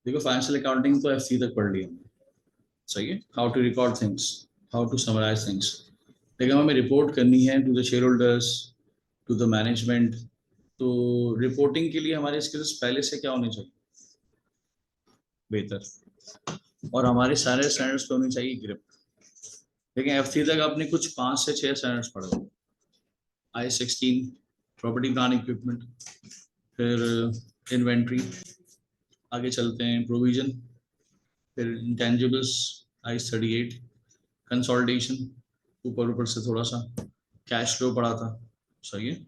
देखो financial accounting तो FC तक पढ़ ली हमने, सही है, how to record things, how to summarise things. लेकिन हमें रिपोर्ट करनी है to the share holders, to the management. तो रिपोर्टिंग के लिए हमारे स्किल्स पहले से क्या होने चाहिए, बेहतर। और हमारे सारे स्टैंडर्ड्स पे होनी चाहिए ग्रिप। लेकिन एफसी तक आपने कुछ 5 से 6 स्टैंडर्ड्स पढ़े, I-16 प्रॉपर्टी प्लान इक्विपमेंट, फिर इन्वेंट्री, आगे चलते हैं प्रोविजन, फिर इंटेंजिबल्स I-38, कंसोलिडेशन, ऊपर ऊपर से थोड़ा सा कैश फ्लो पढ़ा था, सही है।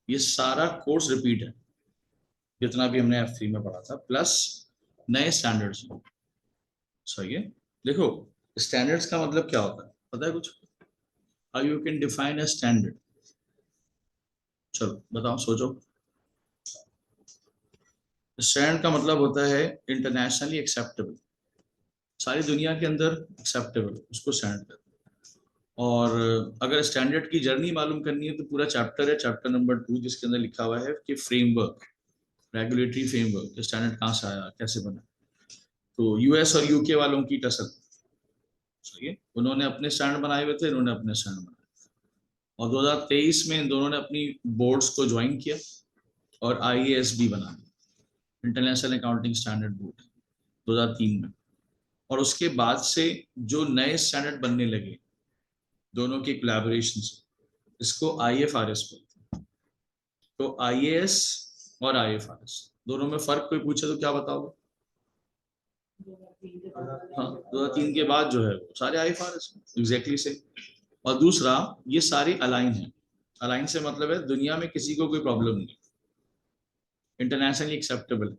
ये सारा कोर्स रिपीट है जितना भी हमने F3 में पढ़ा था, प्लस नए स्टैंडर्ड्स, सही है। देखो स्टैंडर्ड्स का मतलब क्या होता है पता है कुछ, how you can define a standard, चलो बताओ सोचो। स्टैंडर्ड का मतलब होता है इंटरनेशनली एक्सेप्टेबल, सारी दुनिया के अंदर एक्सेप्टेबल, उसको स्टैंडर्ड कहते हैं। और अगर स्टैंडर्ड की जर्नी मालूम करनी है तो पूरा चैप्टर है, चैप्टर नंबर 2, जिसके अंदर लिखा हुआ है कि फ्रेमवर्क, रेगुलेटरी फ्रेमवर्क, स्टैंडर्ड कहाँ से आया, कैसे बना। तो यूएस और यूके वालों की टसल, सही है, उन्होंने अपने स्टैंडर्ड बनाए हुए थे, इन्होंने अपने स्टैंडर्ड बनाए, और 2023 में इन दोनों ने अपनी बोर्ड्स को ज्वाइन किया और IASB बना, इंटरनेशनल अकाउंटिंग स्टैंडर्ड बोर्ड, 2003 में। और उसके बाद से जो नए स्टैंडर्ड बनने लगे दोनों के कोलैबोरेशन से, इसको IFRS बोलते हैं। तो IAS और IFRS दोनों में फर्क कोई पूछे तो क्या बताओगे? हाँ, 2003 के बाद जो है वो सारे IFRS एग्जैक्टली से। और दूसरा, ये सारी अलाइन है। अलाइन से मतलब है दुनिया में किसी को कोई प्रॉब्लम नहीं, इंटरनेशनली एक्सेप्टेबल है।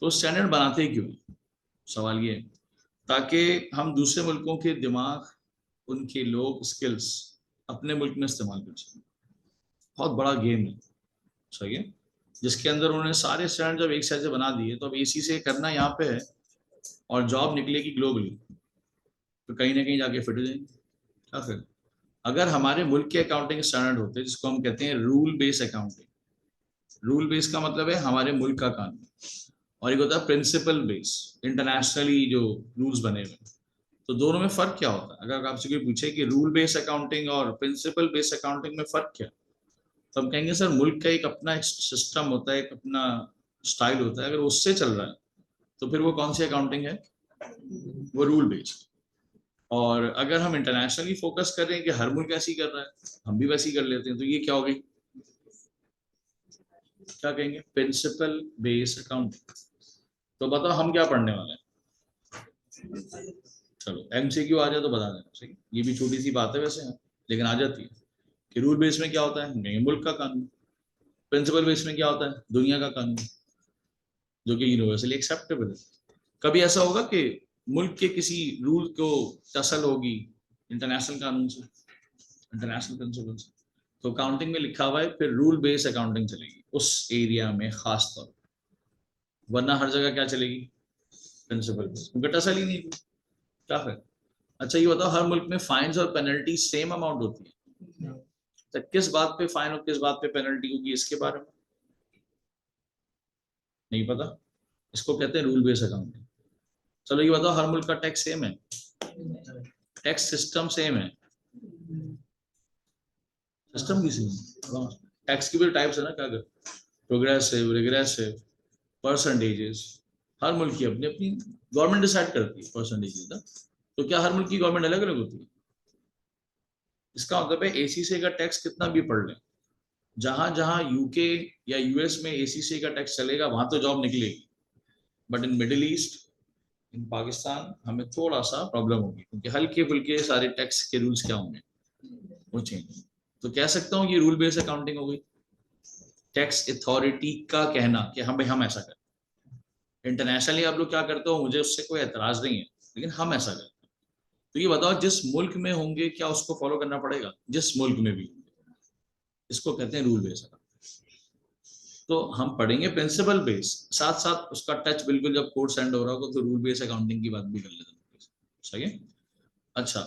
तो स्टैंडर्ड बनाते क्यों है? सवाल ये है ताकि हम दूसरे मुल्कों के दिमाग, उनके लोग, स्किल्स अपने मुल्क में इस्तेमाल कर सकें। बहुत बड़ा गेम है, सही है, जिसके अंदर उन्होंने सारे स्टैंडर्ड जब एक साइड से बना दिए तो अब AC से करना यहाँ पे है और जॉब निकलेगी ग्लोबली, तो कहीं ना कहीं जाके फिट हो जाएंगे। क्या फिर अगर हमारे मुल्क के अकाउंटिंग स्टैंडर्ड होते जिसको हम कहते हैं rule based accounting, rule base का मतलब है हमारे मुल्क का कानून, और एक होता है प्रिंसिपल बेस, इंटरनेशनली जो रूल्स बने हुए। तो दोनों में फर्क क्या होता है? अगर आपसे कोई पूछे कि रूल बेस्ड अकाउंटिंग और प्रिंसिपल बेस्ड अकाउंटिंग में फर्क क्या, तो हम कहेंगे सर मुल्क का एक अपना सिस्टम होता है, एक अपना स्टाइल होता है, अगर उससे चल रहा है तो फिर वो कौन सी अकाउंटिंग है, वो रूल बेस्ड। और अगर हम इंटरनेशनली फोकस कर रहे हैं कि हर मुल्क ऐसी कर रहा है, हम भी वैसी कर लेते हैं, तो ये क्या हो गई, क्या कहेंगे, प्रिंसिपल बेस्ड अकाउंटिंग। तो बताओ हम क्या पढ़ने वाले हैं? चलो MCQ आ जाए तो बता देना, सही, ये भी छोटी सी बात है वैसे, लेकिन आ जाती है कि रूल बेस में क्या होता है, नहीं मुल्क का कानून, प्रिंसिपल बेस में क्या होता है, दुनिया का कानून, जो कि यूनिवर्सली एक्सेप्टेबल है। कभी ऐसा होगा कि मुल्क के किसी रूल को टसल होगी इंटरनेशनल कानून से, इंटरनेशनल प्रिंसिपल से? तो अकाउंटिंग में लिखा हुआ है फिर रूल बेस्ड अकाउंटिंग चलेगी उस एरिया में खास तौर पर, वरना हर जगह क्या चलेगी, प्रिंसिपल बेस्ड, क्योंकि टसल ही नहीं, क्या फिर। अच्छा ये बताओ हर मुल्क में फाइन्स और पेनल्टी सेम अमाउंट होती है, तो किस बात पे फाइन और किस बात पे पेनल्टी होगी इसके बारे में नहीं पता, इसको कहते हैं रूल बेस्ड अकाउंटिंग। चलो ये बताओ हर मुल्क का टैक्स सेम है, टैक्स सिस्टम सेम है, सिस्टम की सेम, टैक्स की भी टाइप्स है ना, क्या कर, प्रोग्रेसिव, रिग्रेसिव, परसेंटेजेस, हर मुल्क की अपनी अपनी गवर्नमेंट डिसाइड करती है परसेंटेजेस ना। तो क्या हर मुल्क की गवर्नमेंट अलग अलग होती है? इसका मतलब है ACCA का टैक्स कितना भी पढ़ लें, जहां जहां UK या US में ACCA का टैक्स चलेगा वहां तो जॉब निकलेगी, बट इन मिडिल ईस्ट, इन पाकिस्तान हमें थोड़ा सा प्रॉब्लम होगी, क्योंकि हल्के फुल्के सारे टैक्स के रूल्स क्या होंगे, वो चेंज। तो कह सकता हूँ ये रूल बेस्ड अकाउंटिंग हो गई, टैक्स अथॉरिटी का कहना कि हम ऐसा करें। इंटरनेशनली आप लोग क्या करते हो मुझे उससे कोई एतराज नहीं है, लेकिन हम ऐसा करें। तो ये बताओ जिस मुल्क में होंगे क्या उसको फॉलो करना पड़ेगा, जिस मुल्क में भी होंगे, इसको कहते हैं रूल बेस्ड अकाउंटिंग। तो हम पढ़ेंगे प्रिंसिपल बेस, साथ साथ उसका टच बिल्कुल जब कोर्स एंड हो रहा होगा तो रूल बेस्ड अकाउंटिंग की बात भी कर लेते हैं, सही है। अच्छा,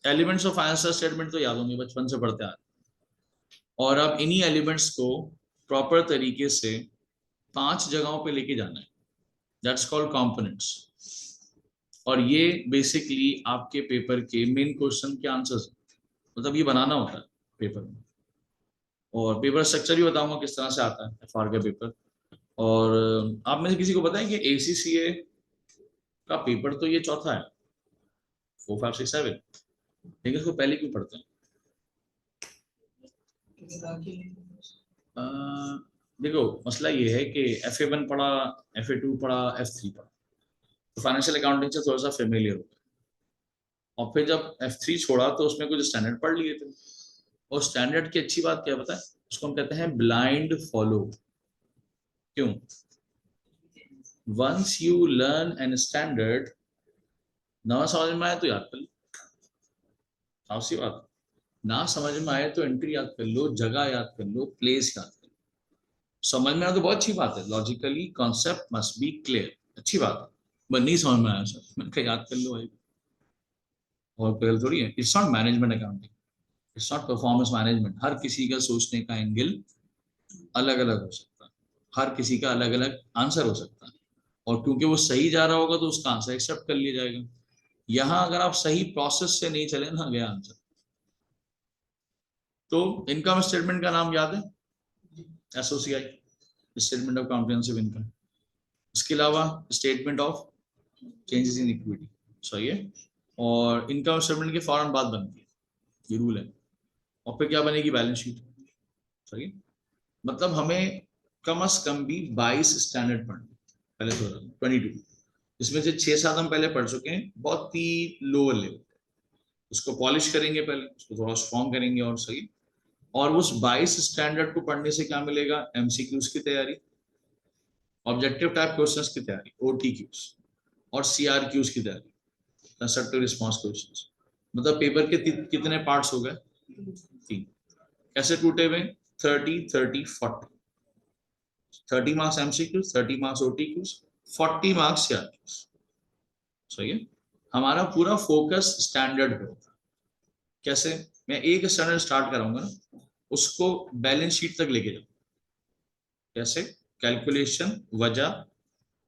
एलिमेंट्स ऑफ फाइनेंशियल स्टेटमेंट तो याद होंगे, बचपन से पढ़ते आ रहे हैं। और अब इन्हीं एलिमेंट्स को प्रॉपर तरीके से 5 जगहों पे लेके जाना है, दैट्स कॉल्ड कंपोनेंट्स। और ये बेसिकली आपके पेपर के मेन क्वेश्चन के आंसर्स, मतलब ये बनाना होता है पेपर में। और पेपर स्ट्रक्चर भी बताऊंगा किस तरह से आता है एफआर का पेपर। और आप में से किसी को पता है कि एसीसीए का पेपर तो ये चौथा है, 4, 5, 6, 7, लेकिन इसको पहले क्यों पढ़ते हैं? देखो मसला ये है कि FA1 पढ़ा, FA2 पढ़ा, F3 पढ़ा, तो फाइनेंशियल अकाउंटिंग से थोड़ा सा फेमिलियर हो गया। और फिर जब F3 छोड़ा तो उसमें कुछ स्टैंडर्ड पढ़ लिए थे। और स्टैंडर्ड की अच्छी बात क्या पता है, उसको हम कहते हैं ब्लाइंड फॉलो। क्यों? Once you learn an standard, ना समझ में आए तो याद कर लो, साफ सी बात। ना समझ में आए तो एंट्री याद कर लो, जगह याद कर लो, प्लेस याद कर लो। समझ में आया तो बहुत अच्छी बात है, logically concept must be clear, अच्छी बात है। बट नहीं समझ में आया सर, मैंने कहा याद कर लो भाई, और क्लियर थोड़ी है। It's not management accounting, it's not performance management. हर किसी का सोचने का एंगल अलग अलग हो सकता है, हर किसी का अलग अलग आंसर हो सकता है, और क्योंकि वो सही जा रहा होगा तो उसका आंसर एक्सेप्ट कर लिया जाएगा। यहाँ अगर आप सही प्रोसेस से नहीं चले ना, गया आंसर। तो इनकम स्टेटमेंट का नाम याद है, SOCI, statement of comprehensive income. इसके अलावा statement of changes in equity, सही है। और इनकम स्टेटमेंट के फौरन बाद बनती है, ये रूल है। और फिर क्या बनेगी? बैलेंस शीट, सही है। मतलब हमें कम से कम भी 22 स्टैंडर्ड पढ़ने, पहले तो 22, इसमें से 6-7 हम पहले पढ़ चुके हैं, बहुत ही लोअर लेवल। उसको पॉलिश करेंगे पहले, उसको थोड़ा स्ट्रॉन्ग करेंगे, और सही। और उस 22 स्टैंडर्ड को पढ़ने से क्या मिलेगा? MCQs की तैयारी, ऑब्जेक्टिव टाइप क्वेश्चंस की तैयारी, OTQs, और CRQs की तैयारी, कंस्ट्रक्टिव रिस्पांस क्वेश्चंस। मतलब पेपर के कितने पार्ट्स हो गए? 3। कैसे टूटे हुए? 30, 30, 40। 30 marks MCQs, 30 marks OTQs, 40 marks CRQs, सही है। हमारा पूरा फोकस स्टैंडर्ड पे होता है। कैसे? मैं एक स्टैंडर्ड स्टार्ट कराऊंगा ना, उसको बैलेंस शीट तक लेके जाऊँ। कैसे? कैलकुलेशन, वजह,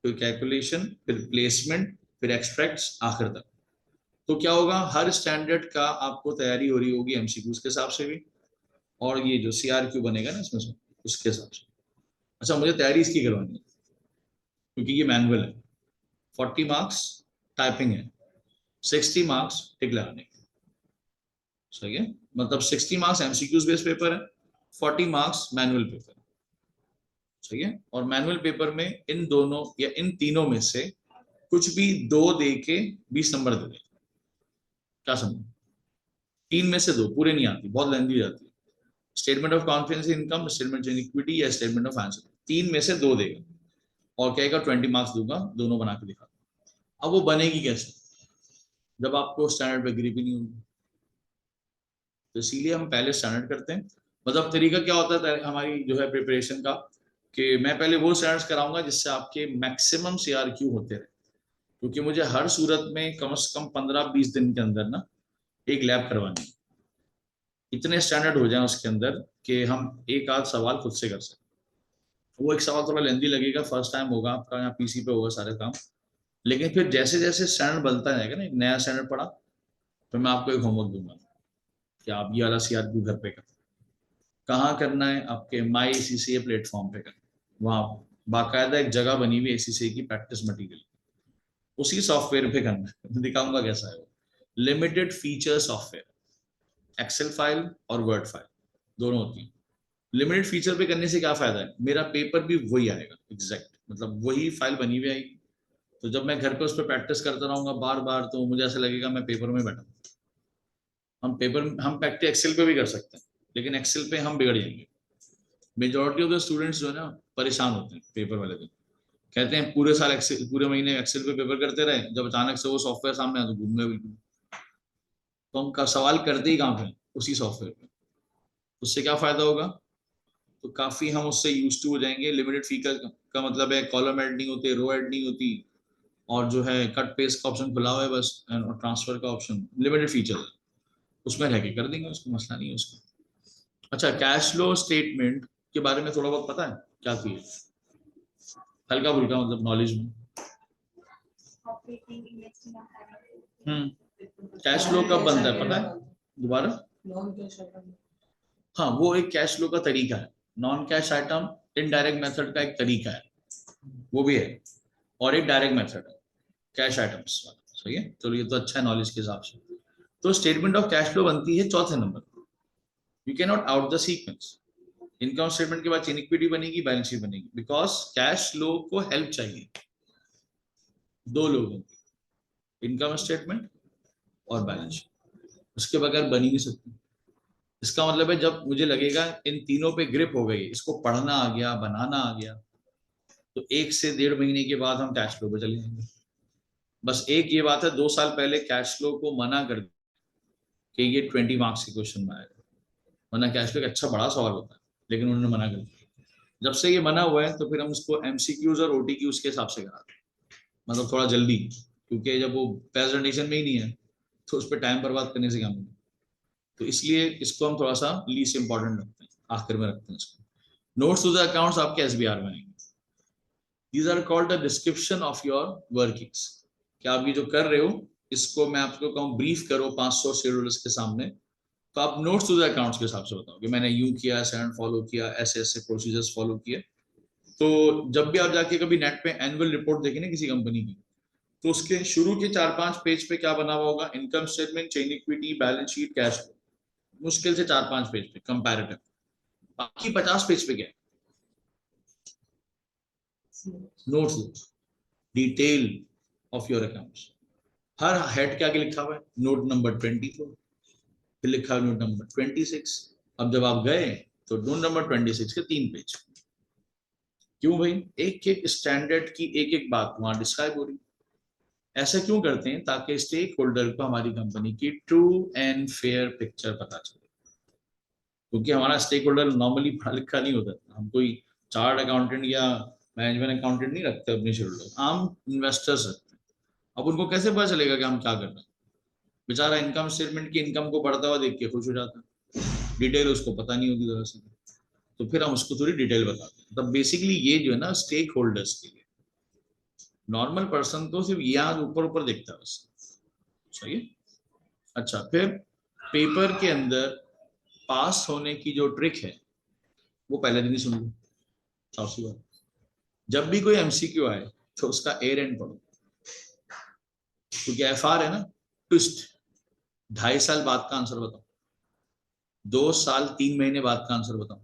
फिर कैलकुलेशन, फिर प्लेसमेंट, फिर एक्सट्रैक्ट्स, आखिर तक। तो क्या होगा? हर स्टैंडर्ड का आपको तैयारी हो रही होगी MCQs के हिसाब से भी, और ये जो CRQ बनेगा ना इसमें से, उसके हिसाब से। अच्छा, मुझे तैयारी इसकी करवानी है क्योंकि ये मैनुअल है। 40 मार्क्स टाइपिंग है, 60 मार्क्स टिक लगाने, सही है। मतलब 60 मार्क्स MCQs बेस्ड पेपर है, 40 मार्क्स मैनुअल पेपर, सही है। और मैनुअल पेपर में इन दोनों या इन तीनों में से कुछ भी 2 दे के 20 नंबर दे दे। क्या समझ? 3 में से 2 पूरे नहीं आती, बहुत लेंथी जाती है। Statement of confidence income, statement of equity, या स्टेटमेंट ऑफ आंसर, 3 में से 2 देगा, और कहेगा 20 मार्क्स दूंगा, दोनों बना के दिखा। अब वो बनेगी कैसे जब आपको स्टैंडर्ड पे ग्रिप ही नहीं होगी? तो इसीलिए हम पहले स्टैंडर्ड करते हैं। मतलब तरीका क्या होता है हमारी जो है प्रिपरेशन का, कि मैं पहले वो स्टैंडर्ड्स कराऊंगा जिससे आपके मैक्सिमम CRQ होते रहे, क्योंकि मुझे हर सूरत में कम से कम 15-20 दिन के अंदर ना एक लैब करवानी है। इतने स्टैंडर्ड हो जाए उसके अंदर कि हम एक आध सवाल खुद से कर सकते। वो एक सवाल थोड़ा लेंदी लगेगा, फर्स्ट टाइम होगा आपका, यहाँ PC पे होगा सारे काम। लेकिन फिर जैसे जैसे स्टैंडर्ड बनता जाएगा ना, एक नया स्टैंडर्ड पढ़ा, तो मैं आपको एक होमवर्क दूंगा कि आप ये वाला CRQ घर पे करें। कहाँ करना है? आपके माई ACCA प्लेटफॉर्म पे करना। वहाँ बाकायदा एक जगह बनी हुई ACCA की प्रैक्टिस मटीरियल, उसी सॉफ्टवेयर पे करना है। दिखाऊंगा कैसा है वो। Limited feature software, excel file और वर्ड फाइल दोनों होती है। लिमिटेड फीचर पे करने से क्या फायदा है? मेरा पेपर भी वही आएगा एग्जैक्ट, मतलब वही फाइल बनी हुई आएगी। तो जब मैं घर पे उस पर प्रैक्टिस करता रहूंगा बार बार, तो मुझे ऐसा लगेगा मैं पेपर में बैठा। हम प्रैक्टिस एक्सेल पे भी कर सकते हैं, लेकिन एक्सेल पे हम बिगड़ जाएंगे। मेजोरिटी ऑफ द स्टूडेंट्स जो है ना परेशान होते हैं पेपर वाले दिन, कहते हैं पूरे साल एक्सेल, पूरे महीने एक्सेल पे पेपर करते रहे, जब अचानक से वो सॉफ्टवेयर सामने आया तो घूम गए बिल्कुल। तो हम का सवाल करते ही कहाँ पे? उसी सॉफ्टवेयर पे। उससे क्या फायदा होगा? तो काफी हम उससे यूज टू हो जाएंगे। लिमिटेड फीचर का मतलब है कॉलम ऐड नहीं होते, रो ऐड नहीं होती, और जो है कट पेस्ट का ऑप्शन खुला हुआ है बस, और ट्रांसफर का ऑप्शन, लिमिटेड फीचर उसमें रह के कर देंगे, उसको मसला नहीं है उसका। अच्छा, कैश फ्लो स्टेटमेंट के बारे में थोड़ा बहुत पता है क्या थी? हल्का फुल्का मतलब नॉलेज में। कैश फ्लो कब बनता है पता है? दोबारा, हाँ वो एक कैश फ्लो का तरीका है, non cash item indirect method का एक तरीका है, वो भी है, और एक डायरेक्ट मेथड है कैश आइटम्स। सही है, चलो ये तो अच्छा है नॉलेज के हिसाब से। तो स्टेटमेंट ऑफ कैश फ्लो बनती है चौथे number, you can not out the sequence. Income statement के बाद चेन इक्विटी बनेगी, बैलेंस शीट बनेगी, बिकॉज कैश फ्लो को हेल्प चाहिए दो लोगों की, इनकम स्टेटमेंट और बैलेंस शीट, उसके बगैर बन ही नहीं सकती। इसका मतलब है जब मुझे लगेगा इन तीनों पे ग्रिप हो गई, इसको पढ़ना आ गया, बनाना आ गया, तो 1 से 1.5 महीने के बाद हम कैश फ्लो पे चले जाएंगे। बस एक ये बात है, 2 साल पहले कैश फ्लो को मना कर कि ये 20 मार्क्स के क्वेश्चन में आएगा, वरना कैश फ्लो एक अच्छा बड़ा सवाल होता है, लेकिन उन्होंने मना कर दिया। जब से ये मना हुआ है तो फिर हम उसको एमसीक्यूज और ओटीक्यूज के हिसाब से कराते हैं, मतलब थोड़ा जल्दी, क्योंकि जब वो प्रेजेंटेशन में ही नहीं है तो उस पर टाइम बर्बाद करने से क्या मिलेगा। तो इसलिए इसको हम थोड़ा सा लीस्ट इंपॉर्टेंट रखते हैं, आखिर में रखते हैं इसको। नोट्स टू द अकाउंट्स आपके एसबीआर में आएंगे। These are called the description of your workings. क्या आप ये जो कर रहे हो इसको मैं आपको कहूँ ब्रीफ करो 500 शेड्यूलर्स के सामने, तो आप नोट्स टू द अकाउंट्स के हिसाब से बताओ कि मैंने यूं किया, ऐसे फॉलो किया, ऐसे ऐसे प्रोसीजर्स फॉलो किए। तो जब भी आप जाके कभी नेट पे एनुअल रिपोर्ट देखें ना किसी कंपनी की, तो उसके शुरू के 4-5 पेज पे क्या बना हुआ होगा? Income statement, chain equity, balance sheet, cash flow, मुश्किल से 4-5 पेज पे कंपैरेटिव। बाकी 50 पेज पे क्या है? Notes, detail of your accounts. Her head के आगे लिखा हुआ है नोट नंबर 24, फिर लिखा है नोट नंबर 26। अब जब आप गए तो नोट नंबर 26 के 3 पेज। क्यों भाई? एक एक स्टैंडर्ड की एक एक बात वहां डिस्क्राइब हो रही। ऐसा क्यों करते हैं? ताकि स्टेक होल्डर को हमारी कंपनी की ट्रू एंड फेयर पिक्चर पता चले, क्योंकि हमारा स्टेक होल्डर नॉर्मली पढ़ा लिखा नहीं होता। हम कोई चार्ट अकाउंटेंट या मैनेजमेंट अकाउंटेंट नहीं रखते अपने शेड्यूलर, आम इन्वेस्टर्स रखते हैं। अब उनको कैसे पता चलेगा कि हम क्या कर रहे हैं? बेचारा इनकम स्टेटमेंट की इनकम को पढ़ता हुआ देख के खुश हो जाता है, डिटेल उसको पता नहीं होती दरअसल, तो फिर हम उसको थोड़ी डिटेल बताते हैं। तब बेसिकली ये जो है ना स्टेक होल्डर्स के लिए, नॉर्मल पर्सन तो सिर्फ यहाँ ऊपर ऊपर देखता है बस। सही है। अच्छा, फिर पेपर के अंदर पास होने की जो ट्रिक है वो पहले दिन ही सुन लो। चौथी बात, जब भी कोई एमसीक्यू आए तो उसका एयर एंड पढ़ो, क्योंकि एफआर है ना ट्विस्ट। 2.5 साल बाद का आंसर बताओ, 2 साल 3 महीने बाद का आंसर बताओ।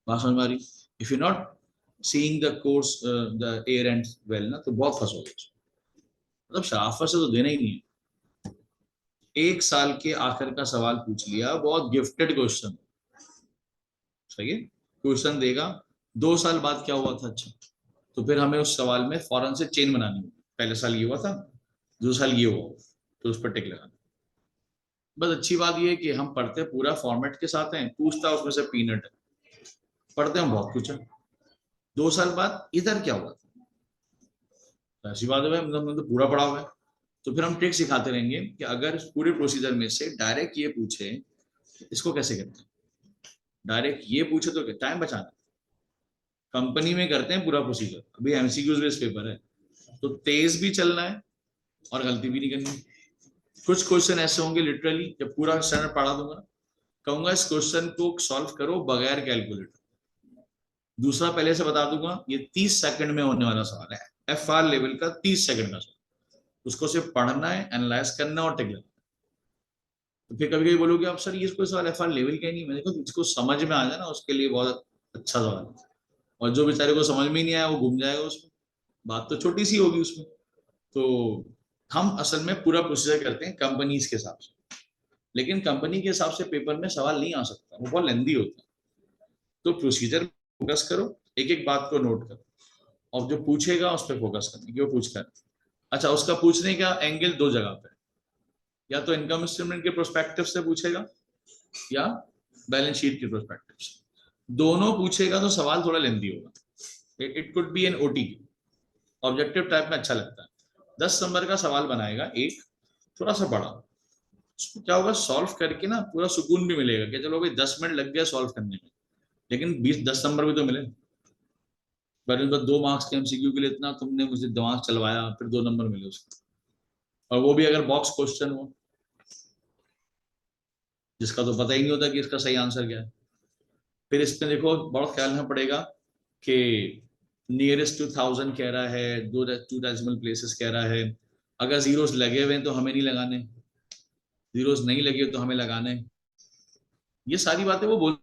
बात समझ में आ रही? If you not seeing the course the air and well ना, तो बहुत फंसोगे। मतलब शराफत से तो देना ही नहीं है। 1 साल के आखिर का सवाल पूछ लिया, बहुत गिफ्टेड क्वेश्चन। सही है, क्वेश्चन देगा 2 साल बाद क्या हुआ था, अच्छा तो फिर हमें उस सवाल में फौरन से चेन बनानी होगी। पहले साल ये हुआ था, दूसरे साल ये हुआ, तो उस पर टिक लगाना। बस अच्छी बात ये है कि हम पढ़ते पूरा फॉर्मेट के साथ हैं, पूछता उसमें से पीनट है, पढ़ते हम बहुत कुछ है। 2 साल बाद इधर क्या हुआ था, ऐसी बात है मतलब तो पूरा पढ़ा हुआ है। तो फिर हम ट्रिक सिखाते रहेंगे कि अगर पूरे प्रोसीजर में से डायरेक्ट ये पूछे इसको कैसे करते हैं, डायरेक्ट ये पूछे तो टाइम बचाना। कंपनी में करते हैं पूरा प्रोसीजर, अभी एमसीक्यूज बेस्ड पेपर है, तो तेज भी चलना है और गलती भी नहीं करनी। कुछ क्वेश्चन ऐसे होंगे लिटरली जब पूरा स्टैंडर्ड पढ़ा दूंगा, कहूंगा इस क्वेश्चन को सॉल्व करो बगैर कैलकुलेटर। दूसरा पहले से बता दूंगा ये 30 सेकंड में होने वाला सवाल है, एफआर लेवल का 30 सेकंड का सवाल। उसको सिर्फ पढ़ना है, एनालाइज करना और टिक लगना। तो फिर कभी कभी बोलोगे आप सर ये कोई सवाल एफआर लेवल का ही नहीं। मैंने कहा जिसको समझ में आ जाए ना उसके लिए बहुत अच्छा सवाल है, और जो बेचारे को समझ में नहीं आया वो घूम जाएगा उसमें, बात तो छोटी सी होगी उसमें। तो हम असल में पूरा प्रोसीजर करते हैं कंपनीज के हिसाब से, लेकिन कंपनी के हिसाब से पेपर में सवाल नहीं आ सकता, वो बहुत लेंदी होता है। तो प्रोसीजर फोकस करो, एक एक बात को नोट करो, और जो पूछेगा उस पर फोकस करना कि वो पूछ कर। अच्छा, उसका पूछने का एंगल 2 जगह पे, या तो इनकम स्टेटमेंट के प्रोस्पेक्टिव से पूछेगा या बैलेंस शीट के प्रोस्पेक्टिव से। दोनों पूछेगा तो सवाल थोड़ा लेंदी होगा। It could be an OT, objective type में अच्छा लगता है। 10 नंबर का सवाल बनाएगा एक, थोड़ा सा बड़ा, उसको क्या होगा सॉल्व करके ना पूरा सुकून भी मिलेगा कि चलो भाई 10 मिनट लग गया सॉल्व करने में, लेकिन 20-10 नंबर भी तो मिले। पर बस 2 मार्क्स के एमसीक्यू के लिए इतना तुमने मुझे दिमाग चलवाया, फिर 2 नंबर मिले उसको, और वो भी अगर बॉक्स क्वेश्चन हो जिसका तो पता ही नहीं होता कि इसका सही आंसर क्या है। फिर इसमें देखो बहुत ख्याल रखना पड़ेगा कि नियरेस्ट टू 1000 कह रहा है, 2 डेसिमल प्लेसेस कह रहा है, अगर जीरोस लगे हुए हैं तो हमें नहीं लगाने, जीरोस नहीं लगे तो हमें लगाने। ये सारी बातें वो बोल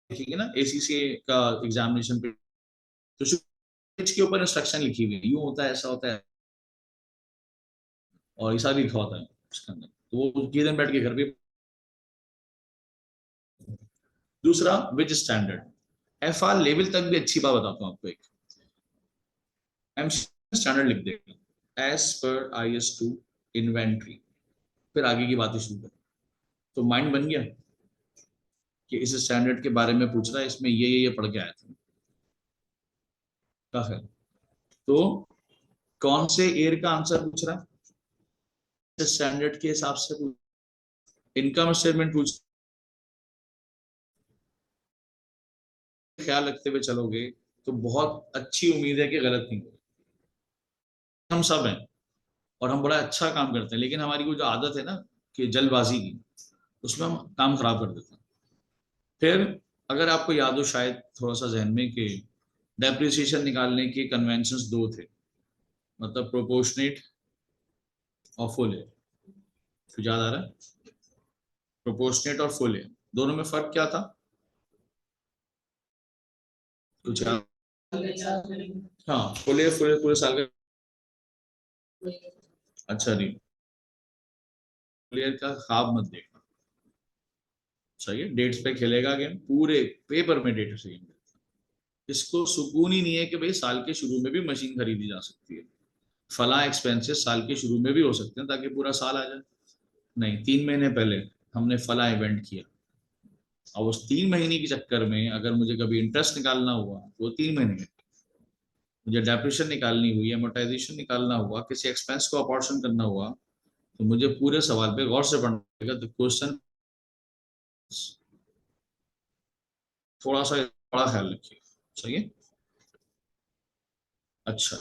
लिखेंगे ना एसीसी का एग्जामिनेशन पे, तो पेज के ऊपर इंस्ट्रक्शन लिखी हुई है, यूं होता है, ऐसा होता है, और ये सारी लिखा होता है उसके अंदर, तो वो ये दिन बैठ के घर पे। दूसरा विच स्टैंडर्ड, एफआर लेवल तक भी अच्छी बात बताता हूँ आपको, एक एम स्टैंडर्ड लिख देगा एज पर IS2 इन्वेंट्री, फिर आगे की बातें शुरू कर, तो माइंड बन गया कि इस स्टैंडर्ड के बारे में पूछ रहा है, इसमें ये पढ़ के आया था क्या है। तो कौन से ईयर का आंसर पूछ रहा है, स्टैंडर्ड के हिसाब से इनकम स्टेटमेंट पूछ, ख्याल रखते हुए चलोगे तो बहुत अच्छी उम्मीद है कि गलत नहीं होगी। हम सब हैं और हम बड़ा अच्छा काम करते हैं, लेकिन हमारी वो जो आदत है ना कि जल्दबाजी की, उसमें हम काम खराब कर देते हैं। फिर अगर आपको याद हो शायद थोड़ा सा जहन में कि डेप्रिसिएशन निकालने के कन्वेंशंस 2 थे, मतलब प्रोपोर्शनेट और फुल एयर, तो याद आ रहा है, प्रोपोर्शनेट और फुल एयर दोनों में फर्क क्या था, कुछ याद? हाँ, फुल एयर पूरे साल का, अच्छा नहीं, फुल एयर का ख्वाब मत देखना, सही है, डेट्स पे खेलेगा गेम, पूरे पेपर में डेट से गेम, इसको सुकून ही नहीं है कि भाई साल के शुरू में भी मशीन खरीदी जा सकती है, फला एक्सपेंसेस साल के शुरू में भी हो सकते हैं ताकि पूरा साल आ जाए। नहीं, 3 महीने पहले हमने फला इवेंट किया, और उस 3 महीने के चक्कर में अगर मुझे कभी इंटरेस्ट निकालना हुआ तो 3 महीने में, मुझे डेप्रिशन निकालनी हुई, अमोर्टाइजेशन निकालना हुआ, किसी एक्सपेंस को अपॉर्शन करना हुआ, तो मुझे पूरे सवाल पे गौर से पढ़ना पड़ेगा, तो क्वेश्चन थोड़ा सा बड़ा ख्याल रखिए, सही है। अच्छा,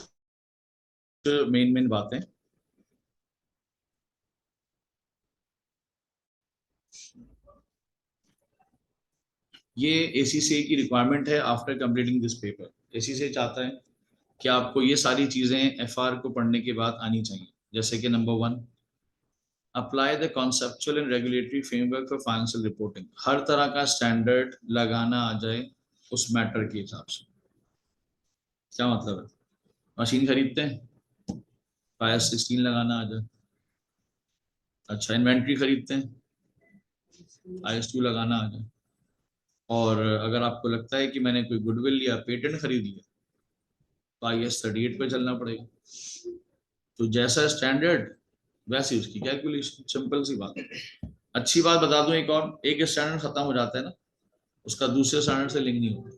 मेन मेन बातें, ये ACCA की रिक्वायरमेंट है after completing this paper. ACCA चाहता है कि आपको ये सारी चीजें FR को पढ़ने के बाद आनी चाहिए, जैसे कि number 1, apply the conceptual and regulatory framework for financial reporting, हर तरह का स्टैंडर्ड लगाना आ जाए उस मैटर के हिसाब से। क्या मतलब है, मशीन खरीदते हैं, IS16 लगाना आ जाए। अच्छा, इन्वेंट्री खरीदते हैं, IS2 लगाना आ जाए। और अगर आपको लगता है कि मैंने कोई गुडविल या पेटेंट खरीद लिया तो IS38 पे चलना पड़ेगा। तो जैसा स्टैंडर्ड वैसी उसकी कैलकुलेशन, सिंपल सी बात है। अच्छी बात बता दूं, एक और, एक स्टैंडर्ड खत्म हो जाता है ना, उसका दूसरे स्टैंडर्ड से लिंक नहीं होता,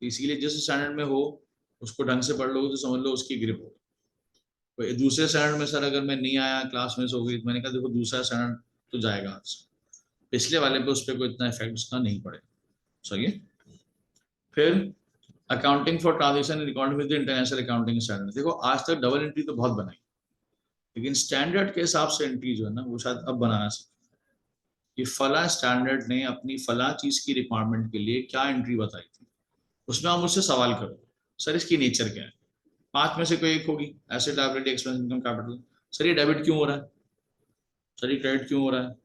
तो इसीलिए जिस स्टैंडर्ड में हो उसको ढंग से पढ़ लोगे तो समझ लो उसकी ग्रिप हो। तो दूसरे स्टैंडर्ड में सर अगर मैं नहीं आया, क्लास मिस हो गई, तो मैंने कहा देखो दूसरा स्टैंडर्ड तो जाएगा हाथ से, पिछले वाले पे उस पर कोई इतना इफेक्ट उसका नहीं पड़ेगा, सही है। फिर accounting for transaction in according with international accounting standard, देखो आज तक डबल एंट्री तो बहुत बनाई, लेकिन स्टैंडर्ड के हिसाब से एंट्री जो है ना वो शायद अब बनाना चाहिए, कि फला स्टैंडर्ड ने अपनी फला चीज की रिक्वायरमेंट के लिए क्या एंट्री बताई थी, उसमें आप मुझसे सवाल करो सर इसकी नेचर क्या है, 5 में से कोई एक होगी, asset liability expense income capital, sir ये डेबिट क्यों हो रहा है, सर ये क्रेडिट क्यों हो रहा है,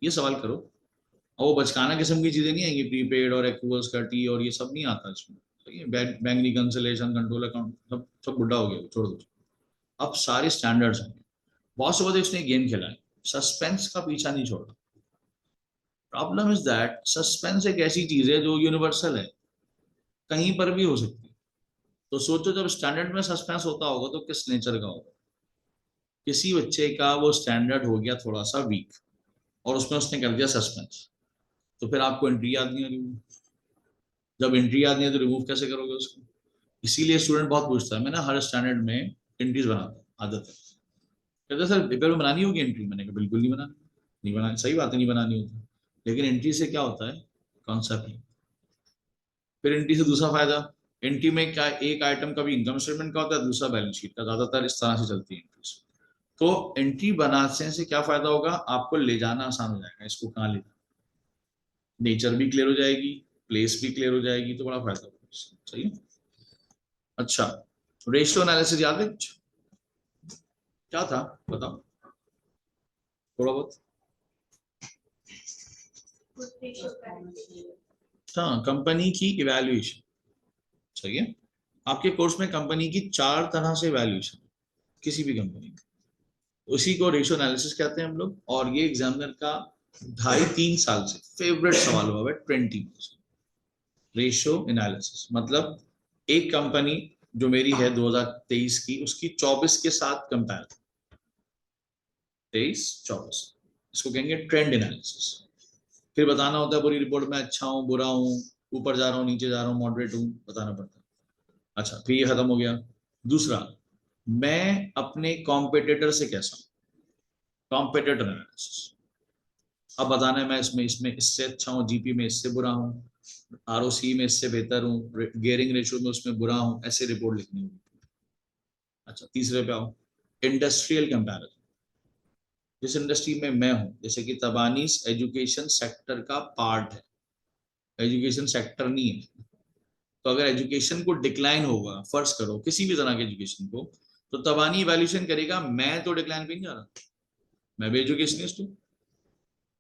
ये सवाल करो। और वो बचकाना किस्म की चीजें नहीं आएंगी, प्रीपेड और एक्रूअल्स का टी और ये सब नहीं आता इसमें, ठीक है, बैंक रिकंसिलेशन, कंट्रोल अकाउंट, सब सब बुढ़ा हो गया, छोड़ दो। अब सारे स्टैंडर्ड्स हैं। बहुत से बाद उसने गेम खेला है, सस्पेंस का पीछा नहीं छोड़ा। प्रॉब्लम इज दैट सस्पेंस एक ऐसी चीज है जो यूनिवर्सल है, कहीं पर भी हो सकती है। तो सोचो जब स्टैंडर्ड में सस्पेंस होता होगा तो किस नेचर का होगा। किसी बच्चे का वो स्टैंडर्ड हो गया थोड़ा सा वीक, और उसमें उसने कर दिया सस्पेंस, तो फिर आपको एंट्री याद नहीं आ रही, जब एंट्री याद नहीं है तो रिमूव कैसे करोगे उसको। इसीलिए स्टूडेंट बहुत पूछता है, मैं ना हर स्टैंडर्ड में एंट्रीज बनाता, आदत है, कहते सर पेपर में बनानी होगी एंट्री, मैंने कहा बिल्कुल नहीं बनानी, नहीं बनानी, सही बात है नहीं बनानी होती, लेकिन एंट्री से क्या होता है, कॉन्सेप्ट, फिर एंट्री से दूसरा फायदा, एंट्री में क्या एक आइटम कभी इनकम स्टेटमेंट का होता है, दूसरा बैलेंस शीट का, ज्यादातर इस तरह से चलती है एंट्रीज। तो एंट्री बनाने से क्या फायदा होगा, आपको ले जाना आसान हो जाएगा, इसको कहाँ ले जाना, नेचर भी क्लियर हो जाएगी, प्लेस भी क्लियर हो जाएगी, तो बड़ा फायदा होगा इससे। सही है। अच्छा, रेशियो एनालिसिस याद है कुछ, क्या था बताओ थोड़ा बहुत। हाँ, कंपनी की इवैल्यूएशन। सही है। आपके कोर्स में कंपनी की 4 तरह से इवैल्यूएशन, किसी भी कंपनी की, उसी को रेशियो एनालिसिस कहते हैं हम लोग। और ये एग्जामिनर का 2.5-3 साल से फेवरेट सवाल हुआ है 20। रेशियो एनालिसिस मतलब एक कंपनी जो मेरी है 2023 की, उसकी 24 के साथ कंपेयर, 23-24, इसको कहेंगे ट्रेंड एनालिसिस। फिर बताना होता है पूरी रिपोर्ट में अच्छा हूँ, बुरा हूँ, ऊपर जा रहा हूँ, नीचे जा रहा हूँ, मॉडरेट हूँ, बताना पड़ता है। अच्छा, फिर ये खत्म हो गया। दूसरा, मैं अपने कॉम्पिटिटर से कैसा हूँ, कॉम्पिटिटर एनालिसिस। अब बताना है मैं इसमें इसमें इससे अच्छा हूँ, जीपी में इससे बुरा हूँ, आरओसी में इससे बेहतर हूँ, गेयरिंग रेशियो में उसमें बुरा हूँ, ऐसे रिपोर्ट लिखनी होगी। अच्छा, तीसरे पे आओ, इंडस्ट्रियल कंपैरिजन। जिस इंडस्ट्री में मैं हूँ, जैसे कि तबानीस एजुकेशन सेक्टर का पार्ट है, एजुकेशन सेक्टर नहीं है, तो अगर एजुकेशन को डिक्लाइन होगा, फर्ज करो किसी भी तरह के एजुकेशन को, तो तबानी इवैल्यूएशन करेगा, मैं तो डिक्लाइन पे नहीं जा रहा, मैं भी एजुकेशनिस्ट हूँ।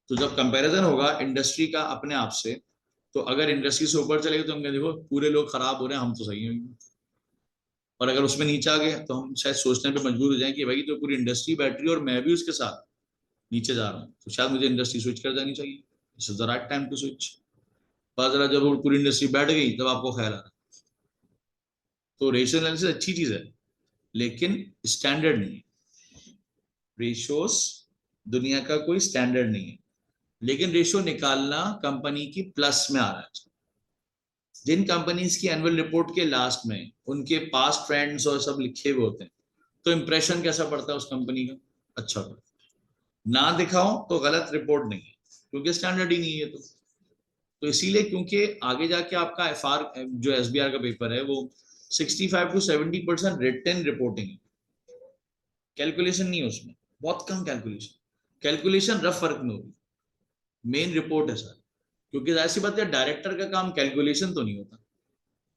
तो जब कंपैरिजन होगा इंडस्ट्री का अपने आप से, तो अगर इंडस्ट्री से ऊपर चलेगा तो हम देखो पूरे लोग खराब हो रहे हैं, हम तो सही हैं। और अगर उसमें नीचे आ गए तो हम शायद सोचने पे मजबूर हो जाएं कि भाई तो पूरी इंडस्ट्री बैठ रही है और मैं भी उसके साथ नीचे जा रहा हूँ, तो शायद मुझे इंडस्ट्री स्विच कर देनी चाहिए, this is the right time to switch. पर जरा जब वो पूरी इंडस्ट्री बैठ गई तब आपको ख्याल आ रहा है। तो रेशियो एनालिसिस अच्छी चीज है, लेकिन स्टैंडर्ड नहीं है। रेशियोस दुनिया का कोई स्टैंडर्ड नहीं है, लेकिन रेशियो निकालना कंपनी की प्लस में आ रहा है। जिन कंपनीज की एनुअल रिपोर्ट के लास्ट में उनके पास्ट ट्रेंड्स और सब लिखे हुए होते हैं, तो इंप्रेशन कैसा पड़ता है उस कंपनी का, अच्छा पड़ता है। ना दिखाओ तो गलत रिपोर्ट नहीं है, क्योंकि स्टैंडर्ड ही नहीं है। तो इसीलिए, क्योंकि आगे जाके आपका एफआर जो एसबीआर का पेपर है वो 65-70% रिटन रिपोर्टिंग है, कैलकुलेशन नहीं है उसमें, बहुत कम कैलकुलेशन, कैलकुलेशन रफ वर्क में होगी, मेन रिपोर्ट है सर। क्योंकि जाहिर सी बात है, डायरेक्टर का काम कैलकुलेशन तो नहीं होता,